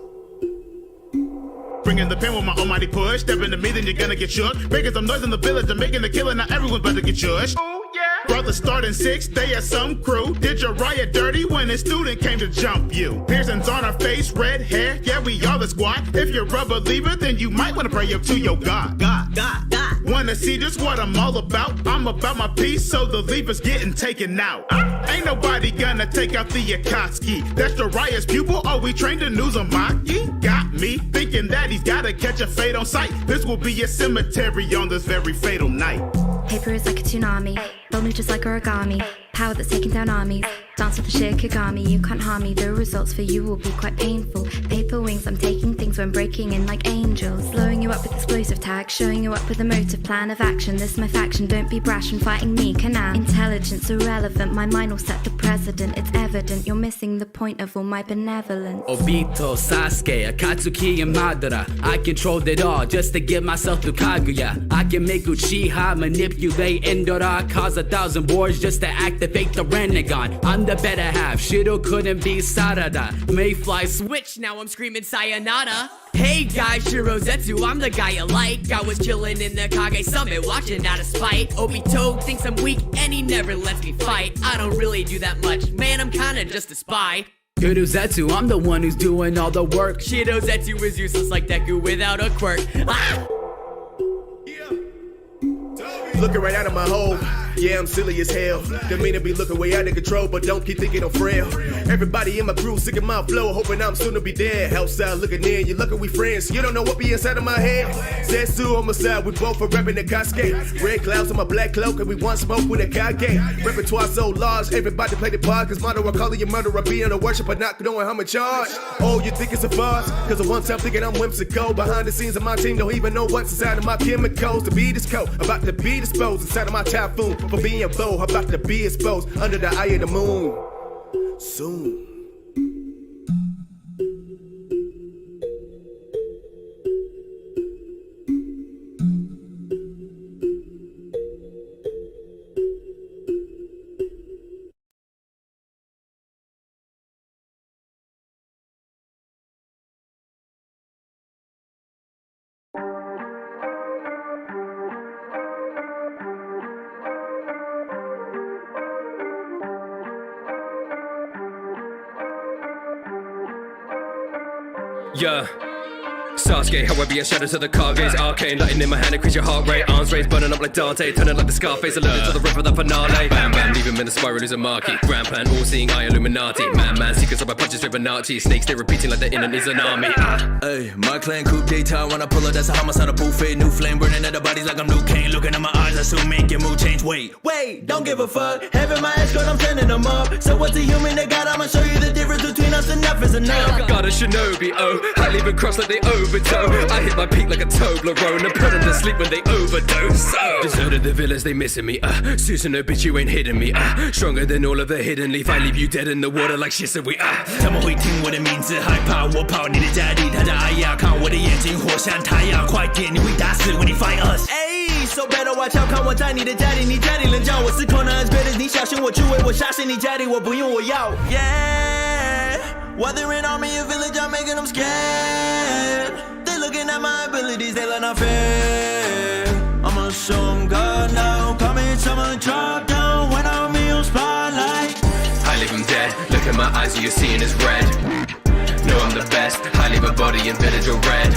Bringing the pen with my almighty push. Step into me, then you're gonna get shook. Making some noise in the village, I'm making a killer. Now everyone's about to get shushed. Brothers starting 6, they at some crew. Did your riot dirty when a student came to jump you? Piercings on our face, red hair, yeah, we all the squad. If you're a believer, then you might want to pray up to your God. Wanna see just what I'm all about? I'm about my peace, so the lever's getting taken out. Ain't nobody gonna take out the Akatsuki. That's Jiraiya's pupil, are we trained in Uzumaki? Got me thinking that he's gotta catch a fate on sight. This will be a cemetery on this very fatal night. Paper is like a tsunami, bone just like origami. Power that's taking down armies. Dance with the Shikigami, you can't harm me. The results for you will be quite painful. Paper wings, I'm taking things when breaking in like angels. Blowing you up with explosive tags, showing you up with a motive plan of action. This is my faction, don't be brash when fighting me, can I? Intelligence irrelevant, my mind will set the precedent. It's evident, you're missing the point of all my benevolence. Obito, Sasuke, Akatsuki, and Madara. I controlled it all just to get myself to Kaguya. I can make Uchiha, manipulate Endora, cause 1,000 wars just to activate the Renegon. I'm the better half, Shindo couldn't be Sarada. Mayfly switch, now I'm screaming sayonara. Hey guys, Shirozetsu, I'm the guy you like. I was chilling in the Kage Summit, watching out of spite. Obito thinks I'm weak and he never lets me fight. I don't really do that much, man, I'm kinda just a spy. Kuruzetsu, I'm the one who's doing all the work. Shirozetsu is useless like Deku without a quirk. Ah! Looking right out of my hole. Yeah, I'm silly as hell. Didn't mean to be looking way out of control, but don't keep thinking I'm frail. Everybody in my crew sick of my flow, hoping I'm soon to be dead. Outside looking in, you lucky we friends. You don't know what be inside of my head. Zetsu on my side, we both are repping the Kasuke. Red clouds on my black cloak, and we want smoke with a Kage. Repertoire so large, everybody play the part. Cause motto, I call you murderer, being a worshiper, not knowing how much charge. Oh, you think it's a farce? Cause at one time thinking I'm whimsical. Behind the scenes of my team, don't even know what's inside of my chemicals. The beat is cold, about to be disposed inside of my typhoon. For being bold, about to be exposed under the eye of the moon. Soon. Yeah. Sasuke, however your shadow to the car gaze. Arcane, lighting in my hand, increase your heart rate. Arms raised, burning up like Dante, turning like the Scarface. Alluded to the rip of the finale. Bam bam, leave him in the spiral, lose a marquee. Grand plan, all seeing eye Illuminati. Man, secrets of my punches, Fibonacci. Snakes, they repeating like they're in an Izanami. Hey, my clan coupe d'etat. When I pull up, that's a homicide, a buffet. New flame burning at the bodies like I'm Luke Kane. Looking at my eyes, I assume make your mood change. Wait, don't give a fuck. Having my escort, I'm sending them up. So what's a human that got? I'ma show you the difference between us. Enough is enough. Got a shinobi, oh. I leave it cross like they overtow. I hit my peak like a Toblerone and put them to sleep when they overdose. Deserted the villas, they missing me. Susan, no bitch, you ain't hitting me. Stronger than all of the hidden leaf. I leave you dead in the water like Shindo. 他们会听我的名字，害怕我跑你的家里，他的爱呀，看我的眼睛，火像太阳，快点，你会打死 when you fight us。So better watch out，看我在你的家里，你家里人叫我是 Conan as bad as 你小心我出位，我杀死你家里，我不用我要。Yeah，whether in army or village, I'm making them scared. They looking at my abilities, they let not fair. I'ma show them God now. Call me someone drop down when I'm in your spotlight. I leave them dead. Look at my eyes, all you're seeing is red. No, I'm the best. I leave a body in village or red.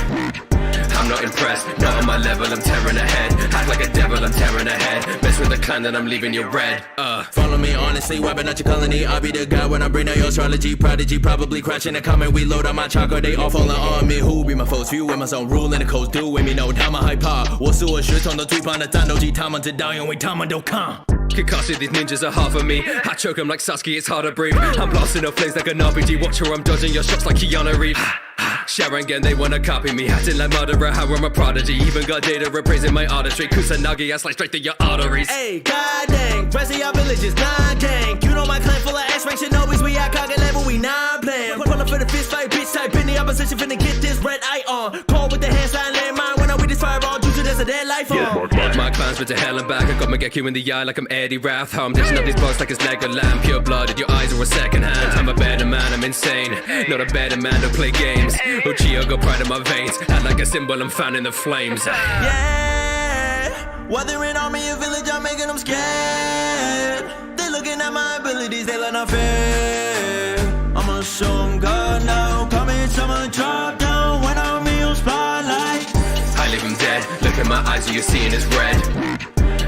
I'm not impressed, not on my level, I'm tearing ahead. Act like a devil, I'm tearing ahead. Mess with the clan, then I'm leaving you red. Follow me honestly, wiping out your colony. I'll be the guy when I bring out your astrology. Prodigy, probably crashing the comment. We load on my chocolate, they all falling on me. Who be my foes? Few in my zone, ruling the coast. Do with me, no, 他们害怕。我是我血统的最棒的战斗机，他们知道，因为他们都抗。Kakashi, these ninjas are half of me. I choke them like Sasuke, it's hard to breathe. I'm blasting off flames like an RPG. Watch her, I'm dodging your shots like Keanu Reeves. Sharingan, they wanna copy me. Acting like murderer, how I'm a prodigy. Even got data appraising my artistry. Kusanagi, I slice straight through your arteries. Hey, god dang, rest of y'all villages, nah dang. You know my clan full of X-ray Shinobis. We at Kage level, we not playing. Pull up for the fist fight, bitch type in the opposition. Finna get this red eye on. Call with the hand sign, land mine. When I read this fireball, juice there's a dead life on. My clan's been to hell and back. I got Mangekyou in the eye like I'm Eddie Rath. How I'm dishing up these bugs like it's Legoland. Pure blooded, your eyes are a second hand. I'm a better man, I'm insane. Not a better man to play games. Uchiha got pride in my veins. Act like a symbol, I'm found in the flames. Yeah, whether in army or village, I'm making them scared. They looking at my abilities, they let not fair. I'ma show them God now. Call me someone drop down when I'm in your spotlight. I leave them dead. Look at my eyes, all you're seeing is red.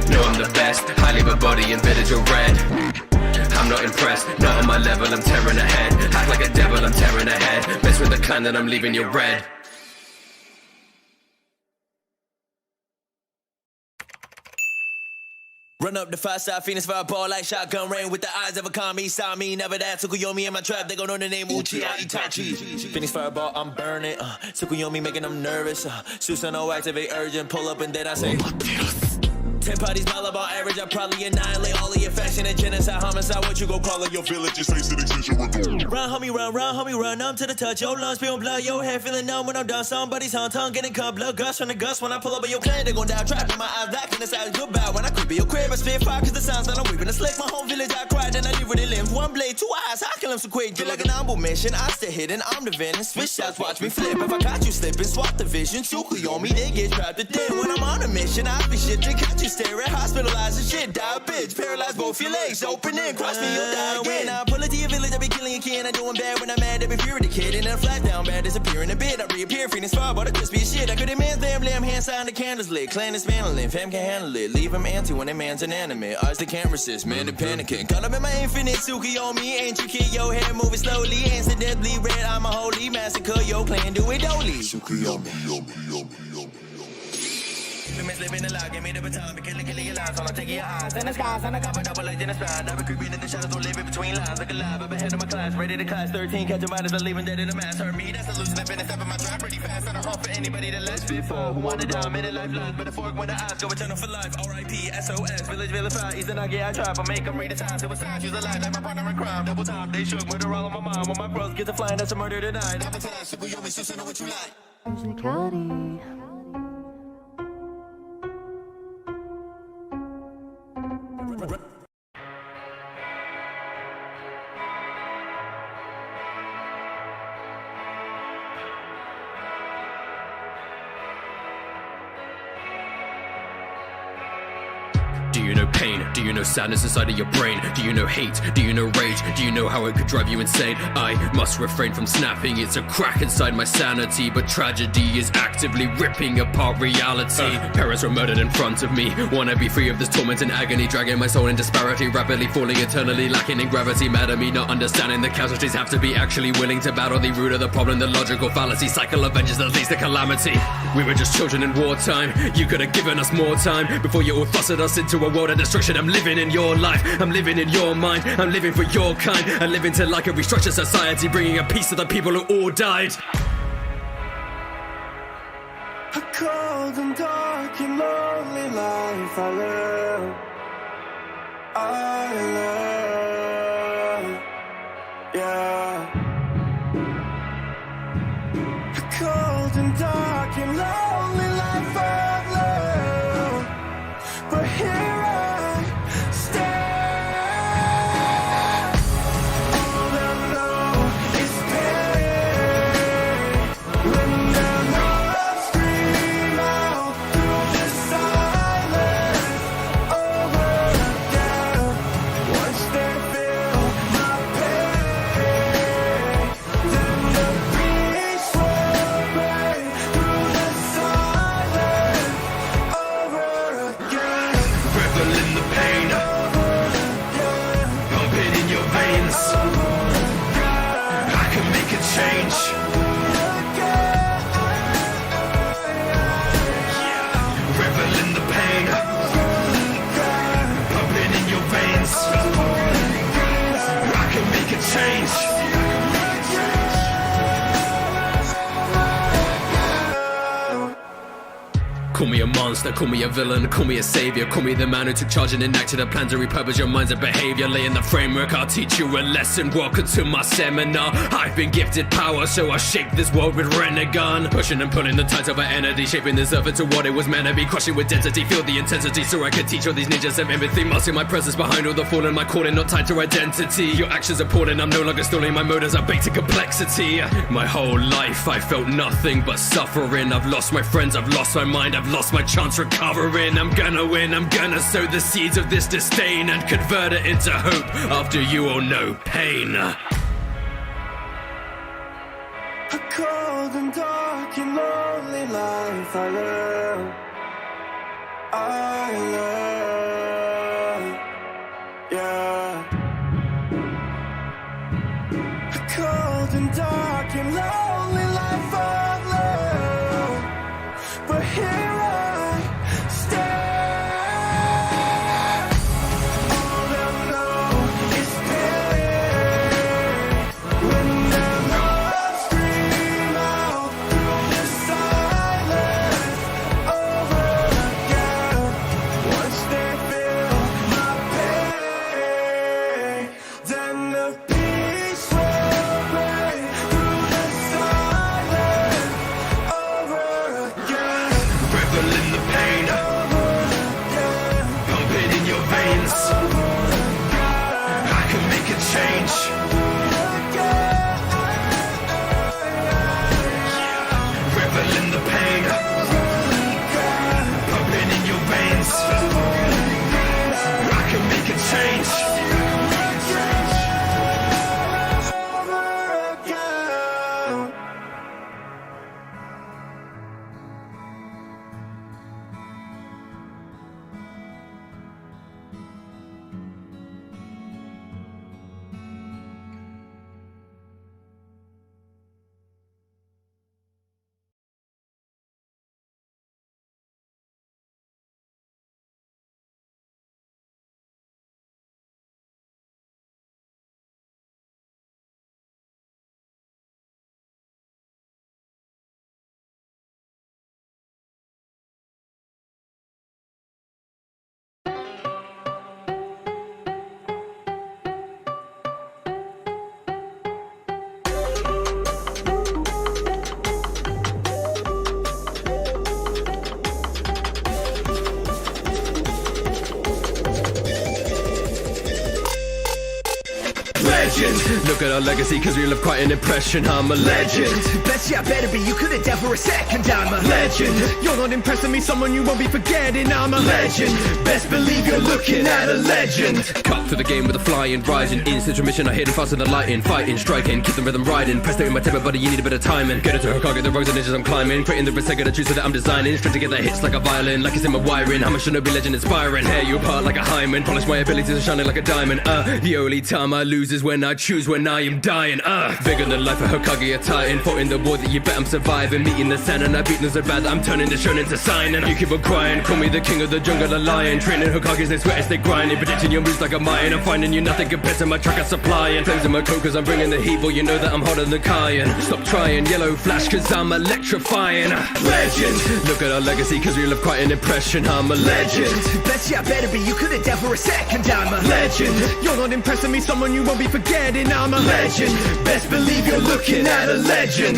No, I'm the best. I leave a body in village or red. I'm not impressed, not on my level, I'm tearing ahead. Act like a devil, I'm tearing ahead. Mess with the clan, then I'm leaving you red. Run up the 5-side Phoenix fireball like shotgun rain with the eyes of a kami. Saw me, never that. Tsukuyomi in my trap, they gon' know the name Uchiha Itachi. Phoenix fireball, I'm burning. Tsukuyomi making them nervous. Susanoo activate urgent, pull up and then I say 10 parties, Malabar average, I probably annihilate all of your fashion and genocide, homicide. What you gon' call it? Your village is facing extinction. Run, homie, run, numb to the touch. Your lungs spilling blood, your head feeling numb when I'm done. Somebody's on tongue getting cut, blood gush from the gust. When I pull up in your clan, they gon' die. Trapped in my eyes, black in the side, goodbye. When I creep in your crib, I spit fire cause the sounds that I'm weaving. A slick, my whole village, I cried, then I leave with the limbs. One blade, 2 eyes, I kill him so quick. Just like an humble mission, I stay hidden, I'm the venom. Switch shots, watch me flip. If I caught you slipping, swap the vision. Tsukuyomi, they get trapped within. When I'm on a mission, I be shifting, catch you staring. Hospitalized and shit, die bitch. Paralyzed both your legs, open in, cross me, you'll die again. I pull it to your village, I be killing your kid. I doing bad when I'm mad, I be fearing the kid. And then I flat down bad, disappearing a bit. I reappear, Phoenix fire, but the crispy shit. I could have man's damn lamb, hand sign the candles lit. Clan is dismantling, fam can't handle it. Leave him anti when that man's inanimate. Eyes they can't resist, man, they panicking. Caught up in my infinite Tsukuyomi, ain't you kid, your head moving slowly. Incidentally red, I'm a holy massacre, your clan do it dolly. Limits living a lie, give me the baton, be killing your lives, all I'm taking your eyes. In the skies, and I got my double like in the sky. Never creeping in the shadows, don't live in between lines. Like alive, up ahead of my class, ready to class 13, catch a minus, but leaving dead in the mass. Heard me, that's a losing, I've been a step in my trap pretty fast. And I hunt for anybody that less fit for. Who wanna die, made a lifeline, but a fork when the eyes go eternal for life. R.I.P. SOS, village vilified, Eastern I get, I trap, I make them read the signs. It was signs, use a lie, like my partner in crime. Double time, they shook, murder all on my mind. When my bros get to flying, that's a murder tonight. I'm a time, Tsukuyomi, so know what you like. Musicality. Do you know pain? Do you know sadness inside of your brain? Do you know hate? Do you know rage? Do you know how it could drive you insane? I must refrain from snapping. It's a crack inside my sanity, but tragedy is actively ripping apart reality. Parents were murdered in front of me. Wanna be free of this torment and agony, dragging my soul in disparity, rapidly falling eternally, lacking in gravity. Mad at me not understanding the casualties have to be actually willing to battle the root of the problem, the logical fallacy, cycle of vengeance that leads to calamity. We were just children in wartime. You could have given us more time before you all thrusted us into a world of destruction. I'm living in your life, I'm living in your mind, I'm living for your kind, I'm living to like a restructured society, bringing a peace to the people who all died. A cold and dark and lonely life I live. Yeah. A cold and dark and lonely life I've lived. But here I stand. All I know is pain. When their hearts scream out through the silence over again. Once they feel my pain, then the peace will break through the silence over again. Revel in the pain, pumping in your veins. I can make a change. Revel in the pain, pumping in your veins. I can make a change. Call me a monster, call me a villain, call me a savior, call me the man who took charge and enacted a plan to repurpose your minds and behavior. Laying the framework, I'll teach you a lesson. Welcome to my seminar. I've been gifted power, so I shake this world with Renegon. Pushing and pulling the tides of our energy, shaping this earth into what it was meant to be. Crushing with density, feel the intensity, so I can teach all these ninjas some empathy. Masking my presence behind all the fallen, my calling not tied to identity. Your actions appalling, I'm no longer stalling, my motives are baked to complexity. My whole life I felt nothing but suffering. I've lost my friends, I've lost my mind, I've lost my chance recovering. I'm gonna win, I'm gonna sow the seeds of this disdain and convert it into hope after you all know pain. A cold and dark and lonely life I live. Yeah. A cold and dark and lonely life I've lived. But here I stand. All I know is pain. When their hearts scream out through the silence over again. Once they feel my pain, then the peace will break legend. Look at our legacy, cause we left quite an impression. I'm a legend. Best yeah, better be, you couldn't doubt for a second. I'm a Legend. You're not impressing me, someone you won't be forgetting. I'm a Legend. Best believe you're looking at a legend. Cut through the game with a flying, rising. Instant remission, I hit him faster than lightning. Fighting, striking, keep the rhythm riding. Press in my temper, buddy, you need a bit of timing. Get into her car, get the roads and edges I'm climbing. Creating the risk, I gotta choose so that I'm designing. String together hits like a violin, like it's in my wiring. I'm a Shinobi legend inspiring. Tear you apart like a hymen. Polish my abilities and shining like a diamond. The only time I lose is when I choose when I am dying. Bigger than life, a Hokage, a titan. Fought in the war that you bet I'm surviving. Meeting the sun and I beat them so bad that I'm turning the shonen to sign. And you keep on crying, call me the king of the jungle, a lion. Training Hokages, they sweat as they grinding. Predicting your moves like a Mayan. I'm finding you nothing compared to my track I'm supplying. Flames in my coat cause I'm bringing the heat. Well, you know that I'm hotter than Cayenne. Stop trying, yellow flash cause I'm electrifying. Legend. Look at our legacy cause we left quite an impression. I'm a legend. Best yeah, better be, you couldn't doubt for a second. I'm a legend. You're not impressing me, someone you won't be forgetting. I'm a legend. Best believe you're looking at a legend.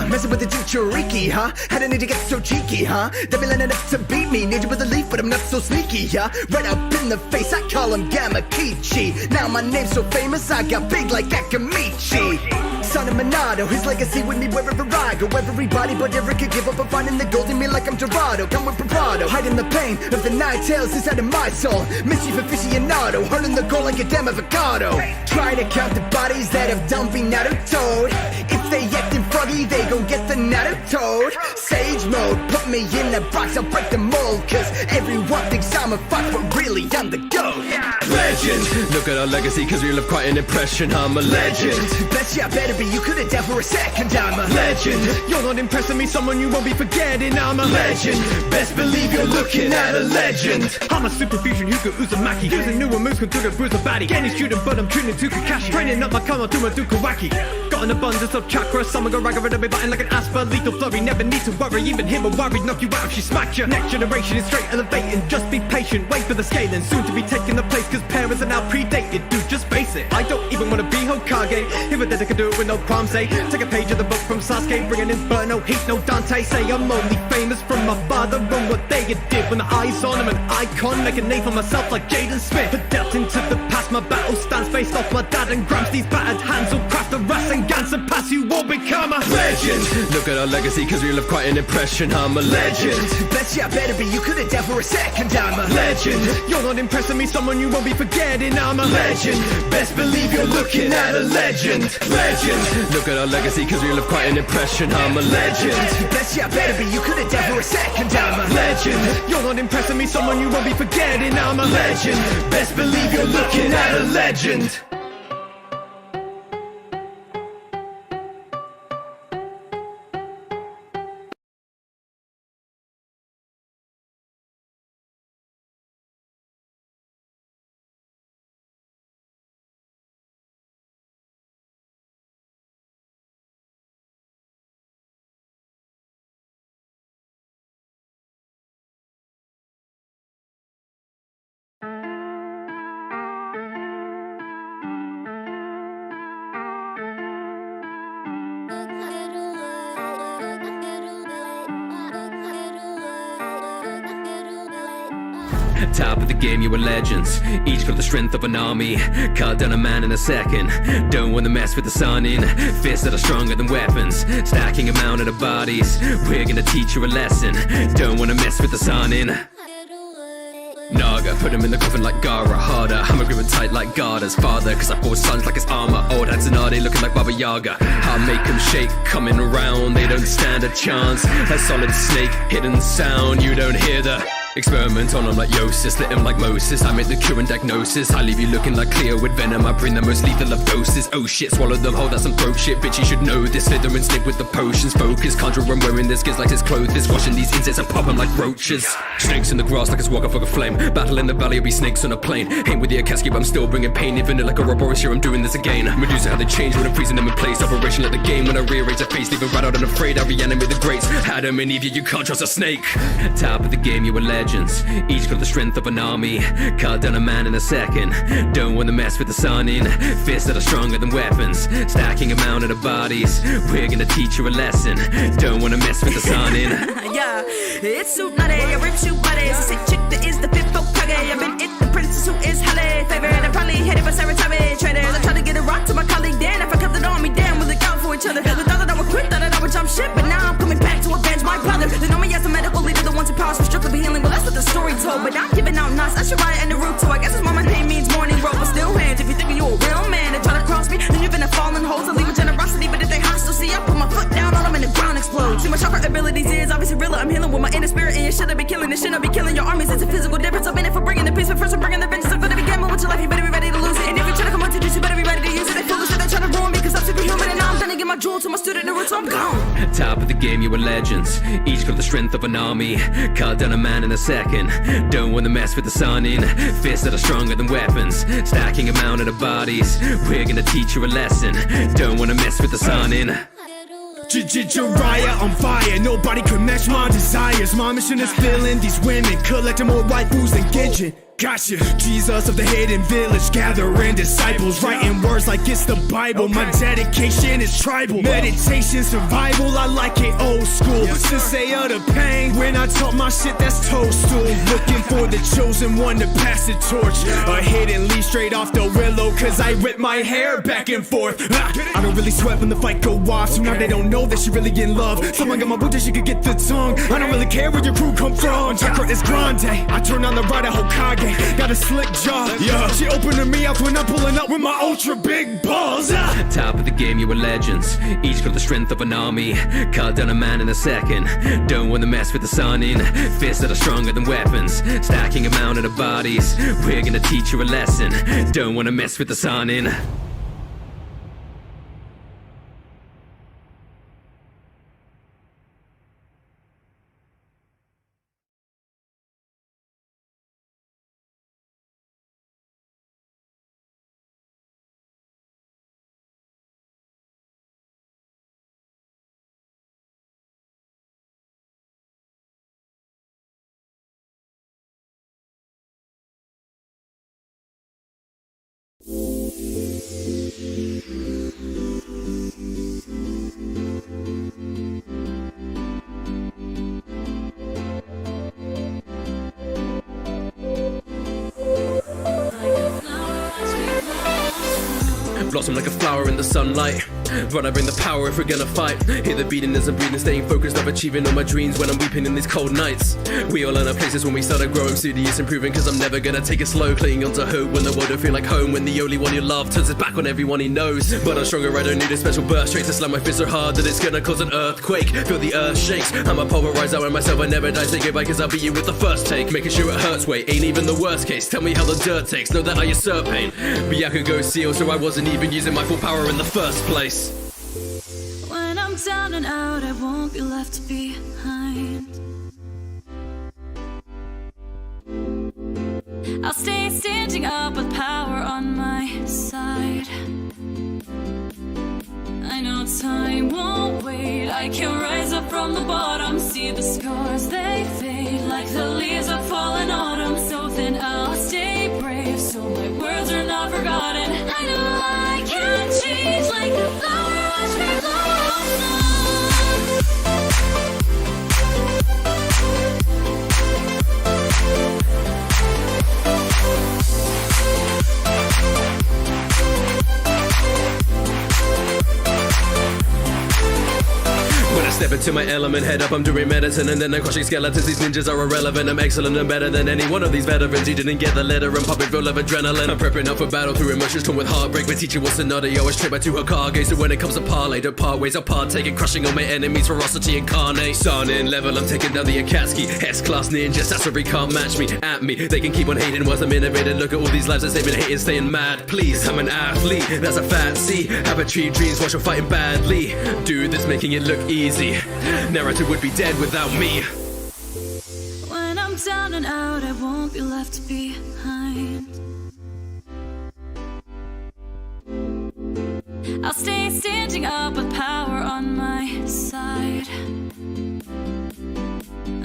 Messing with the Jinchuriki, huh? How did it get so cheeky, huh? They be lining up to beat me, ninja with a leaf, but I'm not so sneaky, huh? Right up in the face, I call him Gamma Kichi. Now my name's so famous, I got big like Akamichi. Son of Minato, his legacy with me wherever I go. Everybody but Eric could give up on finding the gold in me like I'm Dorado. Come with bravado, hiding the pain of the night tales inside of my soul. Mischief aficionado, hurling the gold like a damn avocado. Try to count the bodies that have done be Naruto'd. If they acting froggy, they gon' get the Naruto'd. Sage mode, put me in a box, I'll break the mold. Cause everyone thinks I'm a fox, but really I'm the GOAT. Legend. Look at our legacy cause we left quite an impression. I'm a legend. Best yeah, better be, you couldn't doubt for a second. I'm a legend. You're not impressing me, someone you won't be forgetting. I'm a legend. Best believe you're looking at a legend. I'm a super fusion Yuka Uzumaki. Using newer moves can trigger bruise a baddie. Getting student but I'm tuning to Kakashi. Training up my Kama to my Dukawaki. Got an abundance of chakra, some go ragga rid of me button like an asper. Lethal flurry, never need to worry. Even him a worried, knock you out if she smacked you. Next generation is straight elevating. Just be patient, wait for the scaling. Soon to be taking the place cause parents are now predated. Dude, just face it, I don't even wanna be Hokage. If I did I could do it with no qualms, say. Take a page of the book from Sasuke, bringing in burn, no heat, no Dante. Say I'm only famous from my father and what they did. When the eyes on him, an icon, make a name for myself like Jaden Smith. Adapt into the past, my battle stands faced off my dad and grabs these battered hands will craft the Rasengan and pass you will become a legend. Look at our legacy cause we left quite an impression. I'm a legend. Best yeah, better be, you couldn't doubt for a second. I'm a legend. You're not impressing me, someone you won't be forgetting. I'm a legend. Best believe you're looking at a legend. Legend. Look at our legacy cause we left quite an impression. I'm a legend. Best yeah, better be, you couldn't doubt for a second. I'm a legend. You're not impressing me, someone you won't be forgetting. I'm a legend. Best believe you're looking at a legend. Top of the game, you were legends. Each got the strength of an army. Cut down a man in a second. Don't wanna mess with the sun in. Fists that are stronger than weapons. Stacking a mountain of bodies. We're gonna teach you a lesson. Don't wanna mess with the sun in. Naga, put him in the coffin like Gara. Harder, I'm a grip and tight like Garda's father. Cause I bought sons like his armor. Old Hatsunade looking like Baba Yaga. I make them shake, coming around. They don't stand a chance. A solid snake, hidden sound. You don't hear the experiment on them like Yosis, lit him like Moses. I make the cure and diagnosis. I leave you looking like Cleo with venom. I bring the most lethal of doses. Oh shit, swallow them, hold out some throat shit. Bitch, you should know this. Slither and snake with the potions. Focus, conjure I'm wearing this. Gives like his clothes. Washing these insects and pop them like roaches. Snakes in the grass like it's walking for a flame. Battle in the valley, will be snakes on a plane. Ain't with the Akaski, but I'm still bringing pain. Even like a Roboris here, I'm doing this again. Medusa, how they change when I'm freezing them in place. Operation like the game when I rearrange the face. Leaving right out and afraid. I reanimate the greats. Adam and Eve, you can't trust a snake. Top of the game, you were legends. Each got the strength of an army. Cut down a man in a second. Don't wanna mess with the sun in. Fists that are stronger than weapons. Stacking a mountain of bodies. We're gonna teach you a lesson. Don't wanna mess with the sun in. Yeah, it's Tsunade, I rip you buddies. A sick chick that is the fifth Hokage. I've been it, the princess who is Halle. Favorite, I probably hit it for Saratame. Traders, I try to get it rocked jewel to my student Naruto, I'm gone. Top of the game, you were legends. Each got the strength of an army. Cut down a man in a second. Don't wanna mess with the sun in. Fists that are stronger than weapons. Stacking a mountain of bodies. We're gonna teach you a lesson. Don't wanna mess with the sun in. Jiraiya on fire, nobody could match my desires. My mission is filling these women, collecting more waifus than Genshin. Gotcha. Jesus of the hidden village, gathering disciples, writing words like it's the Bible. My dedication is tribal. Meditation, survival, I like it old school. Sensei of the pain, when I talk my shit, that's toadstool. Looking for the chosen one to pass the torch. A hidden leaf straight off the willow, cause I whip my hair back and forth. I don't really sweat when the fight go off, so now they don't know that she really in love. Someone got my boot that she could get the tongue. I don't really care where your crew come from. Chakra is grande. I turn on the right of Hokage. Got a slick jaw, yeah. She opening me up when I'm pulling up with my ultra big balls. Top of the game, you were legends. Each got the strength of an army. Cut down a man in a second. Don't wanna mess with the sun in. Fists that are stronger than weapons. Stacking a mountain of bodies. We're gonna teach you a lesson. Don't wanna mess with the sun in. Blossom like a flower in the sunlight. But I bring the power if we're gonna fight. Hear the beating as I'm breathing, staying focused of achieving all my dreams when I'm weeping in these cold nights. We all learn our places when we started growing, studious improving, cause I'm never gonna take it slow. Clinging onto hope when the world don't feel like home, when the only one you love turns his back on everyone he knows. But I'm stronger, I don't need a special burst straight to slam my fist so hard that it's gonna cause an earthquake. Feel the earth shakes, I'm a pulverize out in myself, I never die. Say goodbye cause I'll beat you with the first take. Making sure it hurts, wait, ain't even the worst case. Tell me how the dirt takes, know that I usurp pain. Byakugo seal, so I wasn't even using my full power in the first place. When I'm down and out, I won't be left behind. I'll stay standing up with power on my side. I know time won't wait. I can rise up from the bottom. See the scars, they fade like the leaves that fall in autumn. So then I'll stay brave, so my words are not forgotten. I know I can change like the flower. Watch me blossom. When I step into my element, head up, I'm doing medicine, and then I'm crushing skeletons. These ninjas are irrelevant. I'm excellent and better than any one of these veterans. He didn't get the letter, I'm pumping full of adrenaline. I'm prepping up for battle through emotions torn with heartbreak. My teacher was Sonata, I was trained by two Hokage. So when it comes to parlay, don't part ways, I'll partake in crushing all my enemies, ferocity incarnate. Sun in level, I'm taking down the Akatsuki. S-class ninja, Sasori can't match me. At me, they can keep on hating whilst I'm innovating. Look at all these lives that they've been hating, staying mad. Please, I'm an athlete, that's a fancy. Have achieved dreams while you're fighting badly. Dude, that's making it look easy. Narrative would be dead without me. When I'm down and out, I won't be left behind. I'll stay standing up with power on my side.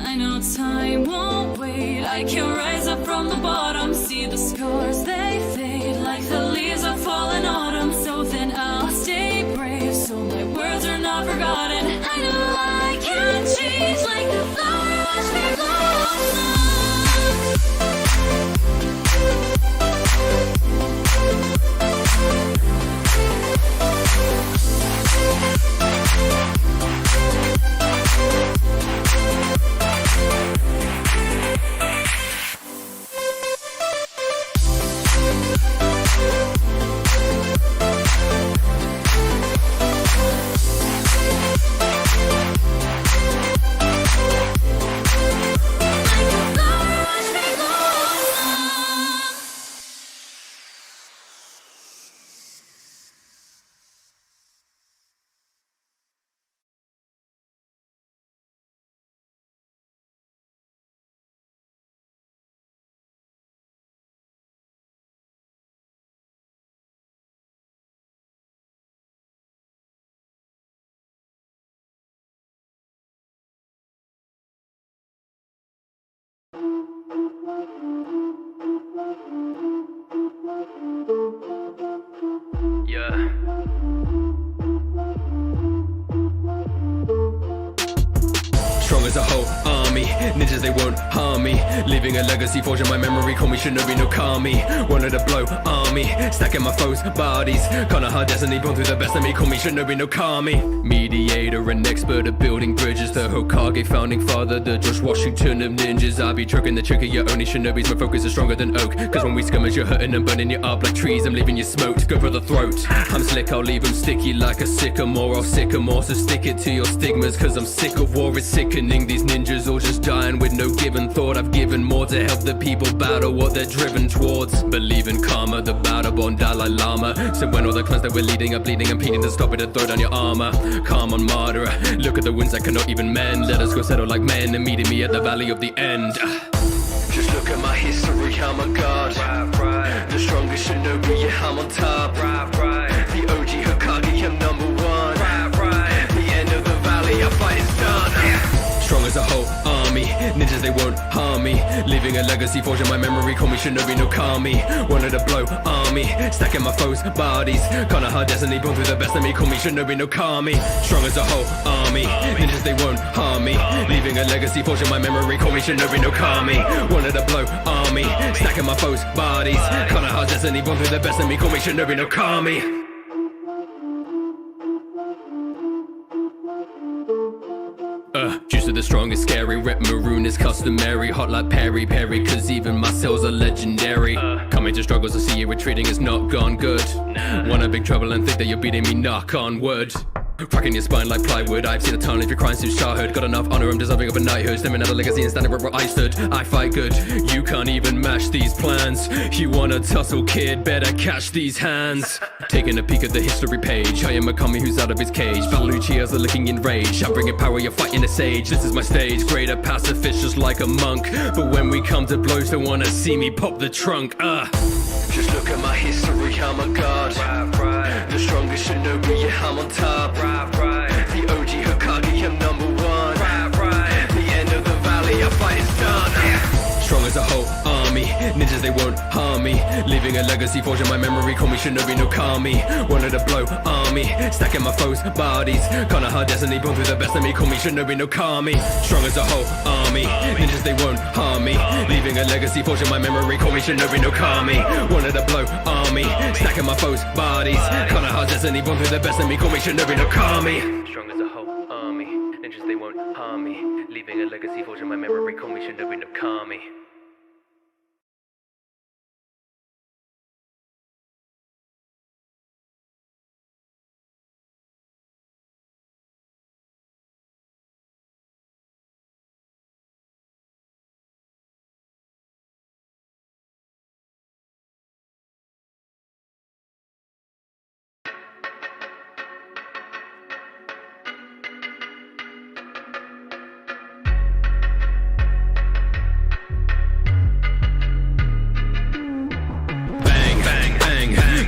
I know time won't wait. I can rise up from the bottom. See the scars, they fade like the leaves that fall in autumn. So then I'll stay brave, so my words are not forgotten. I know I can change like the flower. Watch me blossom. Strong as a whole army, ninjas they won't harm me. Leaving a legacy, forging my memory, call me Shinobi no Kami. Wanted to blow army, stacking my foes' bodies. Kinda hard destiny, born through the best of me, call me Shinobi no Kami. Mediator and expert at building bridges. The Hokage, founding father, the George Washington of ninjas. I be trucking the trick of your only shinobis, my focus is stronger than oak. Cause when we skirmish, you're hurting and burning you up like trees. I'm leaving you smoked, go for the throat. I'm slick, I'll leave them sticky like a sycamore. I'll sycamore, so stick it to your stigmas. Cause I'm sick of war, it's sickening. These ninjas all just dying with no given thought. I've given more to help the people battle what they're driven towards. Believe in karma, the battle born Dalai Lama. So when all the clans that we're leading are bleeding and pleading to stop it and throw down your armor. Calm on martyr, look at the wounds I cannot even mend. Let us go settle like men and meeting me at the valley of the end. Just look at my history, I'm a god. The strongest shinobi, yeah, I'm on top. The OG Hokage, I'm number one. The end of the valley, our fight is done. Strong as a whole army, ninjas they won't harm me. Leaving a legacy, forging my memory, call me Shinobi no Kami. Wanted to blow army, stacking my foes' bodies. Kinda hard destiny, born through the best of me, call me Shinobi no Kami. Strong as a whole army, ninjas they won't harm me. Leaving a legacy, forging my memory, call me Shinobi no Kami. Wanted to blow army, stacking my foes' bodies. Kinda hard destiny, born through the best of me, call me Shinobi no Kami. Juice of the strongest, scary. Rep maroon is customary. Hot like Perry Perry, cause even my cells are legendary. Coming to struggles, I see you retreating, it's not gone good. Wanna big trouble and think that you're beating me, knock on wood. Cracking your spine like plywood. I've seen a ton of your crimes since childhood. Got enough honor, I'm deserving of a knighthood. Stemming out a legacy and standing where I stood. I fight good, you can't even match these plans. You wanna tussle, kid, better catch these hands. Taking a peek at the history page, I am a kami who's out of his cage. Baluchias are looking in rage. I'm bringing power, you're fighting a sage. This is my stage, greater pacifist just like a monk. But when we come to blows, don't wanna see me pop the trunk. Just look at my history, I'm a god. The strongest shinobi, yeah, I'm on top. The OG Hokage, I'm number one. The end of the valley, our fight is done. Strong as a whole army, ninjas they won't harm me. Leaving a legacy, forging my memory, call me Shinobi no Kami. Wanted to blow army, stacking my foes' bodies. Kinda hard destiny, born through the best of me, call me Shinobi no Kami. Strong as a whole army, ninjas they won't harm me. Leaving a legacy, forging my memory, call me Shinobi no Kami. Wanted to blow army, stacking my foes' bodies. Kinda hard destiny, born through the best of me, call me Shinobi no Kami. Strong as a whole army, ninjas they won't harm me. Leaving a legacy, forging my memory, call me Shinobi no Kami.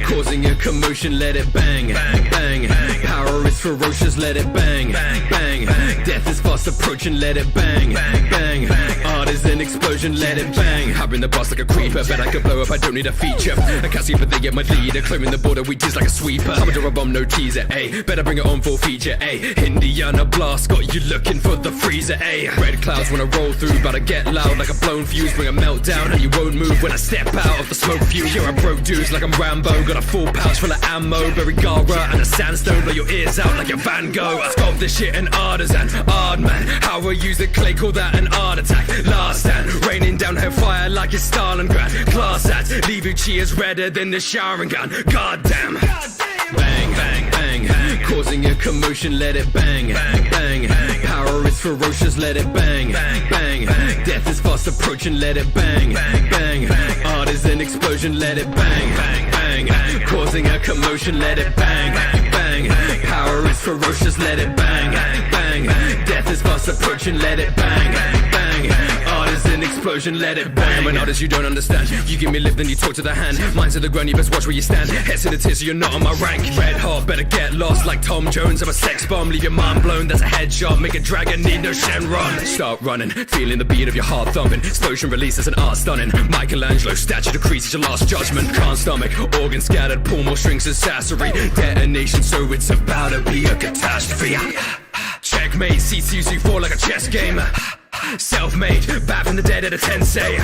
Causing a commotion, let it bang, bang, bang. Power is ferocious, let it bang, bang. Death is fast approaching, let it bang, bang. Art is an explosion, let it bang. I bring the boss like a creeper, bet I could blow up, I don't need a feature. I can't see, but they get my leader, claiming the border, we diss like a sweeper. I'm a bomb, no teaser, ayy. Better bring it on full feature, ayy. Indiana blast, got you looking for the freezer, ayy. Red clouds wanna roll through, but I get loud like a blown fuse. Bring a meltdown, and you won't move when I step out of the smoke fuse. You're a broke dudes like I'm Rambo, got a full pouch full of ammo, berry Gara and a sandstone, blow your ears out like a Van Gogh. I sculpt this shit in artisan, ard man. How I use the clay, call that an art attack. Last stand, raining down hellfire like it's Stalingrad. Class ads, leave you cheers redder than the showering gun. Goddamn. Bang, bang, bang, causing a commotion, let it bang, bang, bang. Power is ferocious, let it bang, bang, bang. Death is fast approaching, let it bang, bang, bang. Art is an explosion, let it bang, bang, bang. Causing a commotion, let it bang, bang. Power is ferocious, let it bang, bang. Death is fast approaching, let it bang, bang. Art is an an explosion, let it bang. When others you don't understand, you give me lip, then you talk to the hand. Mine's to the ground, you best watch where you stand. Heads to the tears, so you're not on my rank. Red hot, better get lost like Tom Jones. I'm a sex bomb, leave your mind blown, that's a headshot. Make a dragon need no Shenron. Start running, feeling the beat of your heart thumping. Explosion releases an art stunning. Michelangelo, statue decreases your last judgment. Can't stomach, organs scattered, pull more strings than sassery. Detonation, so it's about to be a catastrophe. Checkmate, C2, you fall like a chess game. Self-made, back from the dead at a tensei.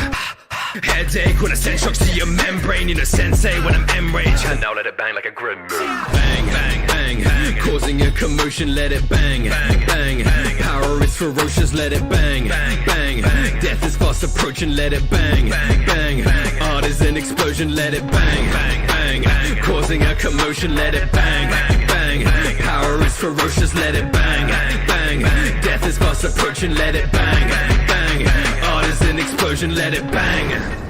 Headache when I send shocks to your membrane. You know sensei when I'm enraged. And now let it bang like a grenade. Bang, bang, bang, bang. Causing a commotion, let it bang. Bang, bang, bang. Power is ferocious, let it bang. Bang, bang, bang. Death is fast approaching, let it bang. Bang, bang, bang. Art is an explosion, let it bang. Bang, bang, bang. Causing a commotion, let it bang. Bang, bang, bang. Power is ferocious, let it bang. Bang, bang. Death is fast approaching, let it bang. Bang, bang. Art is an explosion, let it bang.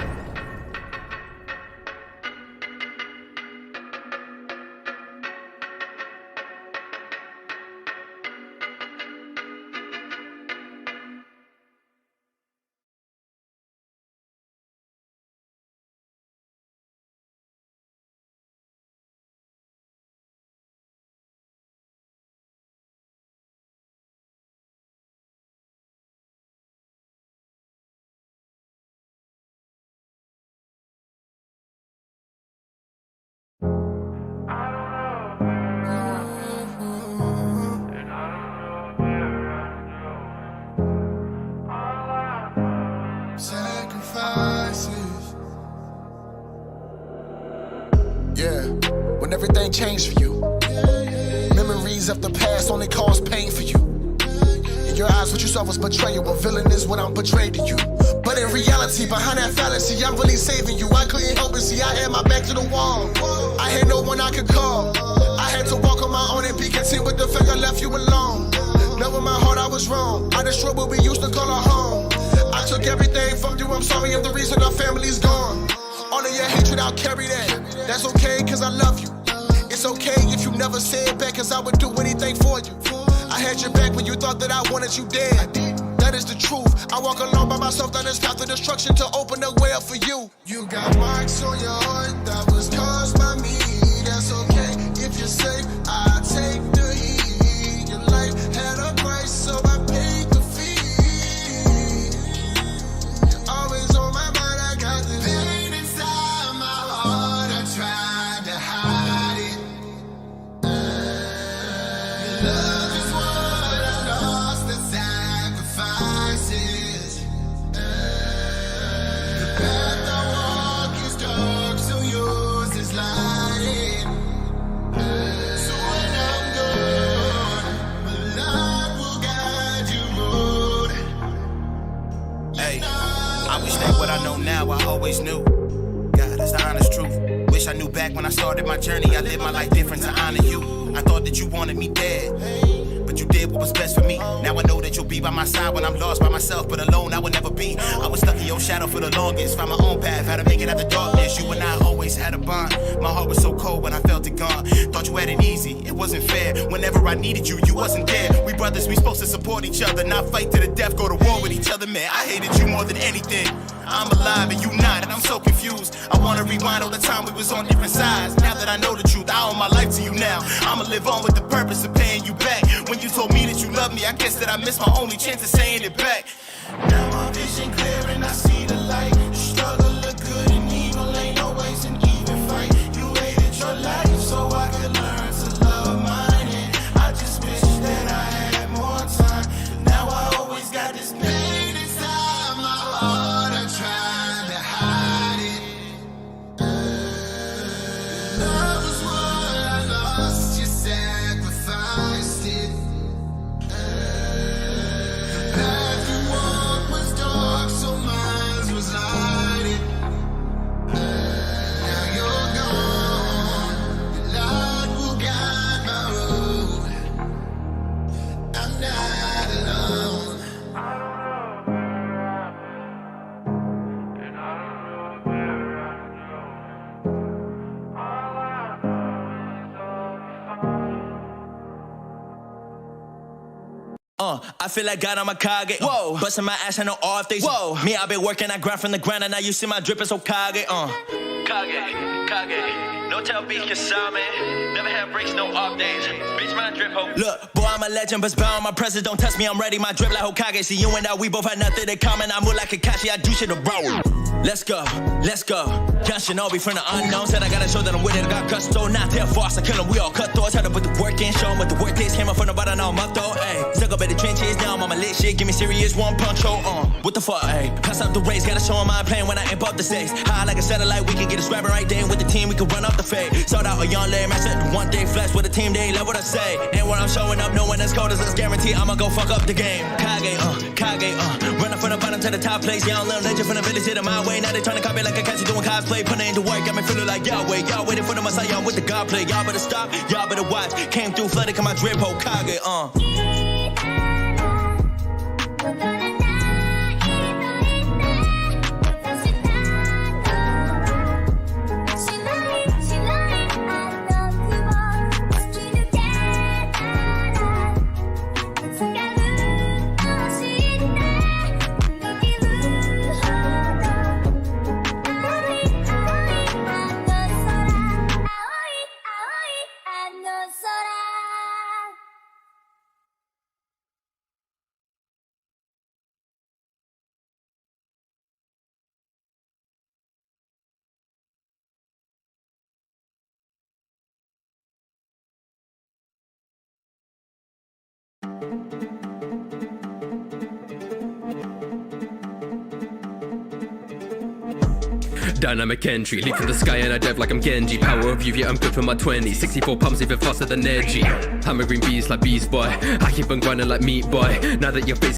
Yeah, when everything changed for you. Memories of the past only cause pain for you. In your eyes, what you saw was betrayal. A villain is what I'm betrayed to you. But in reality, behind that fallacy, I'm really saving you. I couldn't help it, see, I had my back to the wall. I had no one I could call. I had to walk on my own and be content with the fact I left you alone. Knowing my heart I was wrong. I destroyed what we used to call a home. I took everything from you, I'm sorry, I'm the reason our family's gone. All of your hatred, I'll carry that. That's okay, cause I love you. It's okay if you never say it back, cause I would do anything for you. I had your back when you thought that I wanted you dead. That is the truth. I walk alone by myself down this path of destruction to open the way up for you. You got marks on your heart that was caused by me. That's okay if you're safe, I'll take the heat. Your life had a price, so I paid the fee. You're always on my mind, I got this pain inside my heart. I tried to hide it. Your love is what I lost, the sacrifices. The path I walk is dark, so yours is light. So when I'm gone, the light will guide your road. Hey, I wish that what I know now I always knew. God, that's the honest truth. Wish I knew back when I started my journey. I lived my life different to honor you. I thought that you wanted me dead, but you did what was best for me. Now I know that you'll be by my side when I'm lost by myself, but alone I would never be. I was stuck in your shadow for the longest. Found my own path, how to make it out the darkness. You and I always had a bond. My heart was so cold when I felt it gone. Thought you had it easy, it wasn't fair. Whenever I needed you, you wasn't there. We brothers, we supposed to support each other, not fight to the death, go to war with each other. Man, I hated you more than anything. I'm alive and you not, and I'm so confused. I wanna rewind all the time we was on different sides. Now that I know the truth, I owe my life to you now. I'ma live on with the purpose of paying you back. When you told me that you loved me, I guess that I missed my only chance of saying it back. Now my vision clear and I see the light. Struggle look good and evil ain't always an even fight. You hated your life so I could learn to love mine. And I just wish that I had more time. Now I always got this pain inside my heart. I tried to hide it. Love was what I lost, you sacrificed it. The path you walked was dark, so mine was light. I feel like God on my Kage. Whoa, busting my ass and no off days. Whoa, me, I've been working, I grind from the ground, and now you see my drip is so Kage. Kage, no tell beef Kasame. Never have breaks, no off days. Bitch, my drip ho. Look, boy, I'm a legend, but bound my presence. Don't test me, I'm ready. My drip like Hokage. See you and I, we both had nothing in common. I move like Kakashi, I do shit to bro. Let's go. Young Shinobi from the unknown. Said I gotta show that I'm with it. I got gusto, not tell false. I kill them, we all cut thoughts. Had to put the work in, show them what the work is. Came up from the bottom, now I'm up though. Ayy, stuck up in the trenches, now I'm on my lit shit. Give me serious one punch, what the fuck, ayy? Pass up the race, gotta show them I'm playing when I amp up the stakes. High like a satellite, we can get a scrapping right there. With the team, we can run up the fade. Sold out a young lame, I said one day flex with a team, they love what I say. And when I'm showing up, no one as cold as us, guarantee I'ma go fuck up the game. Kage, running from the bottom to the top place. Young little legend from the village, hit my way. Now they trying to copy like a cat, doing cosplay. Putting into work, got me feeling like Yahweh. Y'all waiting for the Messiah, I'm with the God play. Y'all better stop, y'all better watch. Came through flooded, come my drip, Hokage, Dynamic entry, leap from the sky and I dive like I'm Genji. Power of youth, yeah, I'm good for my 20s. 64 pumps even faster than Edgy. I'm a green beast like Beast Boy. I keep on grinding like Meat Boy. Now that your face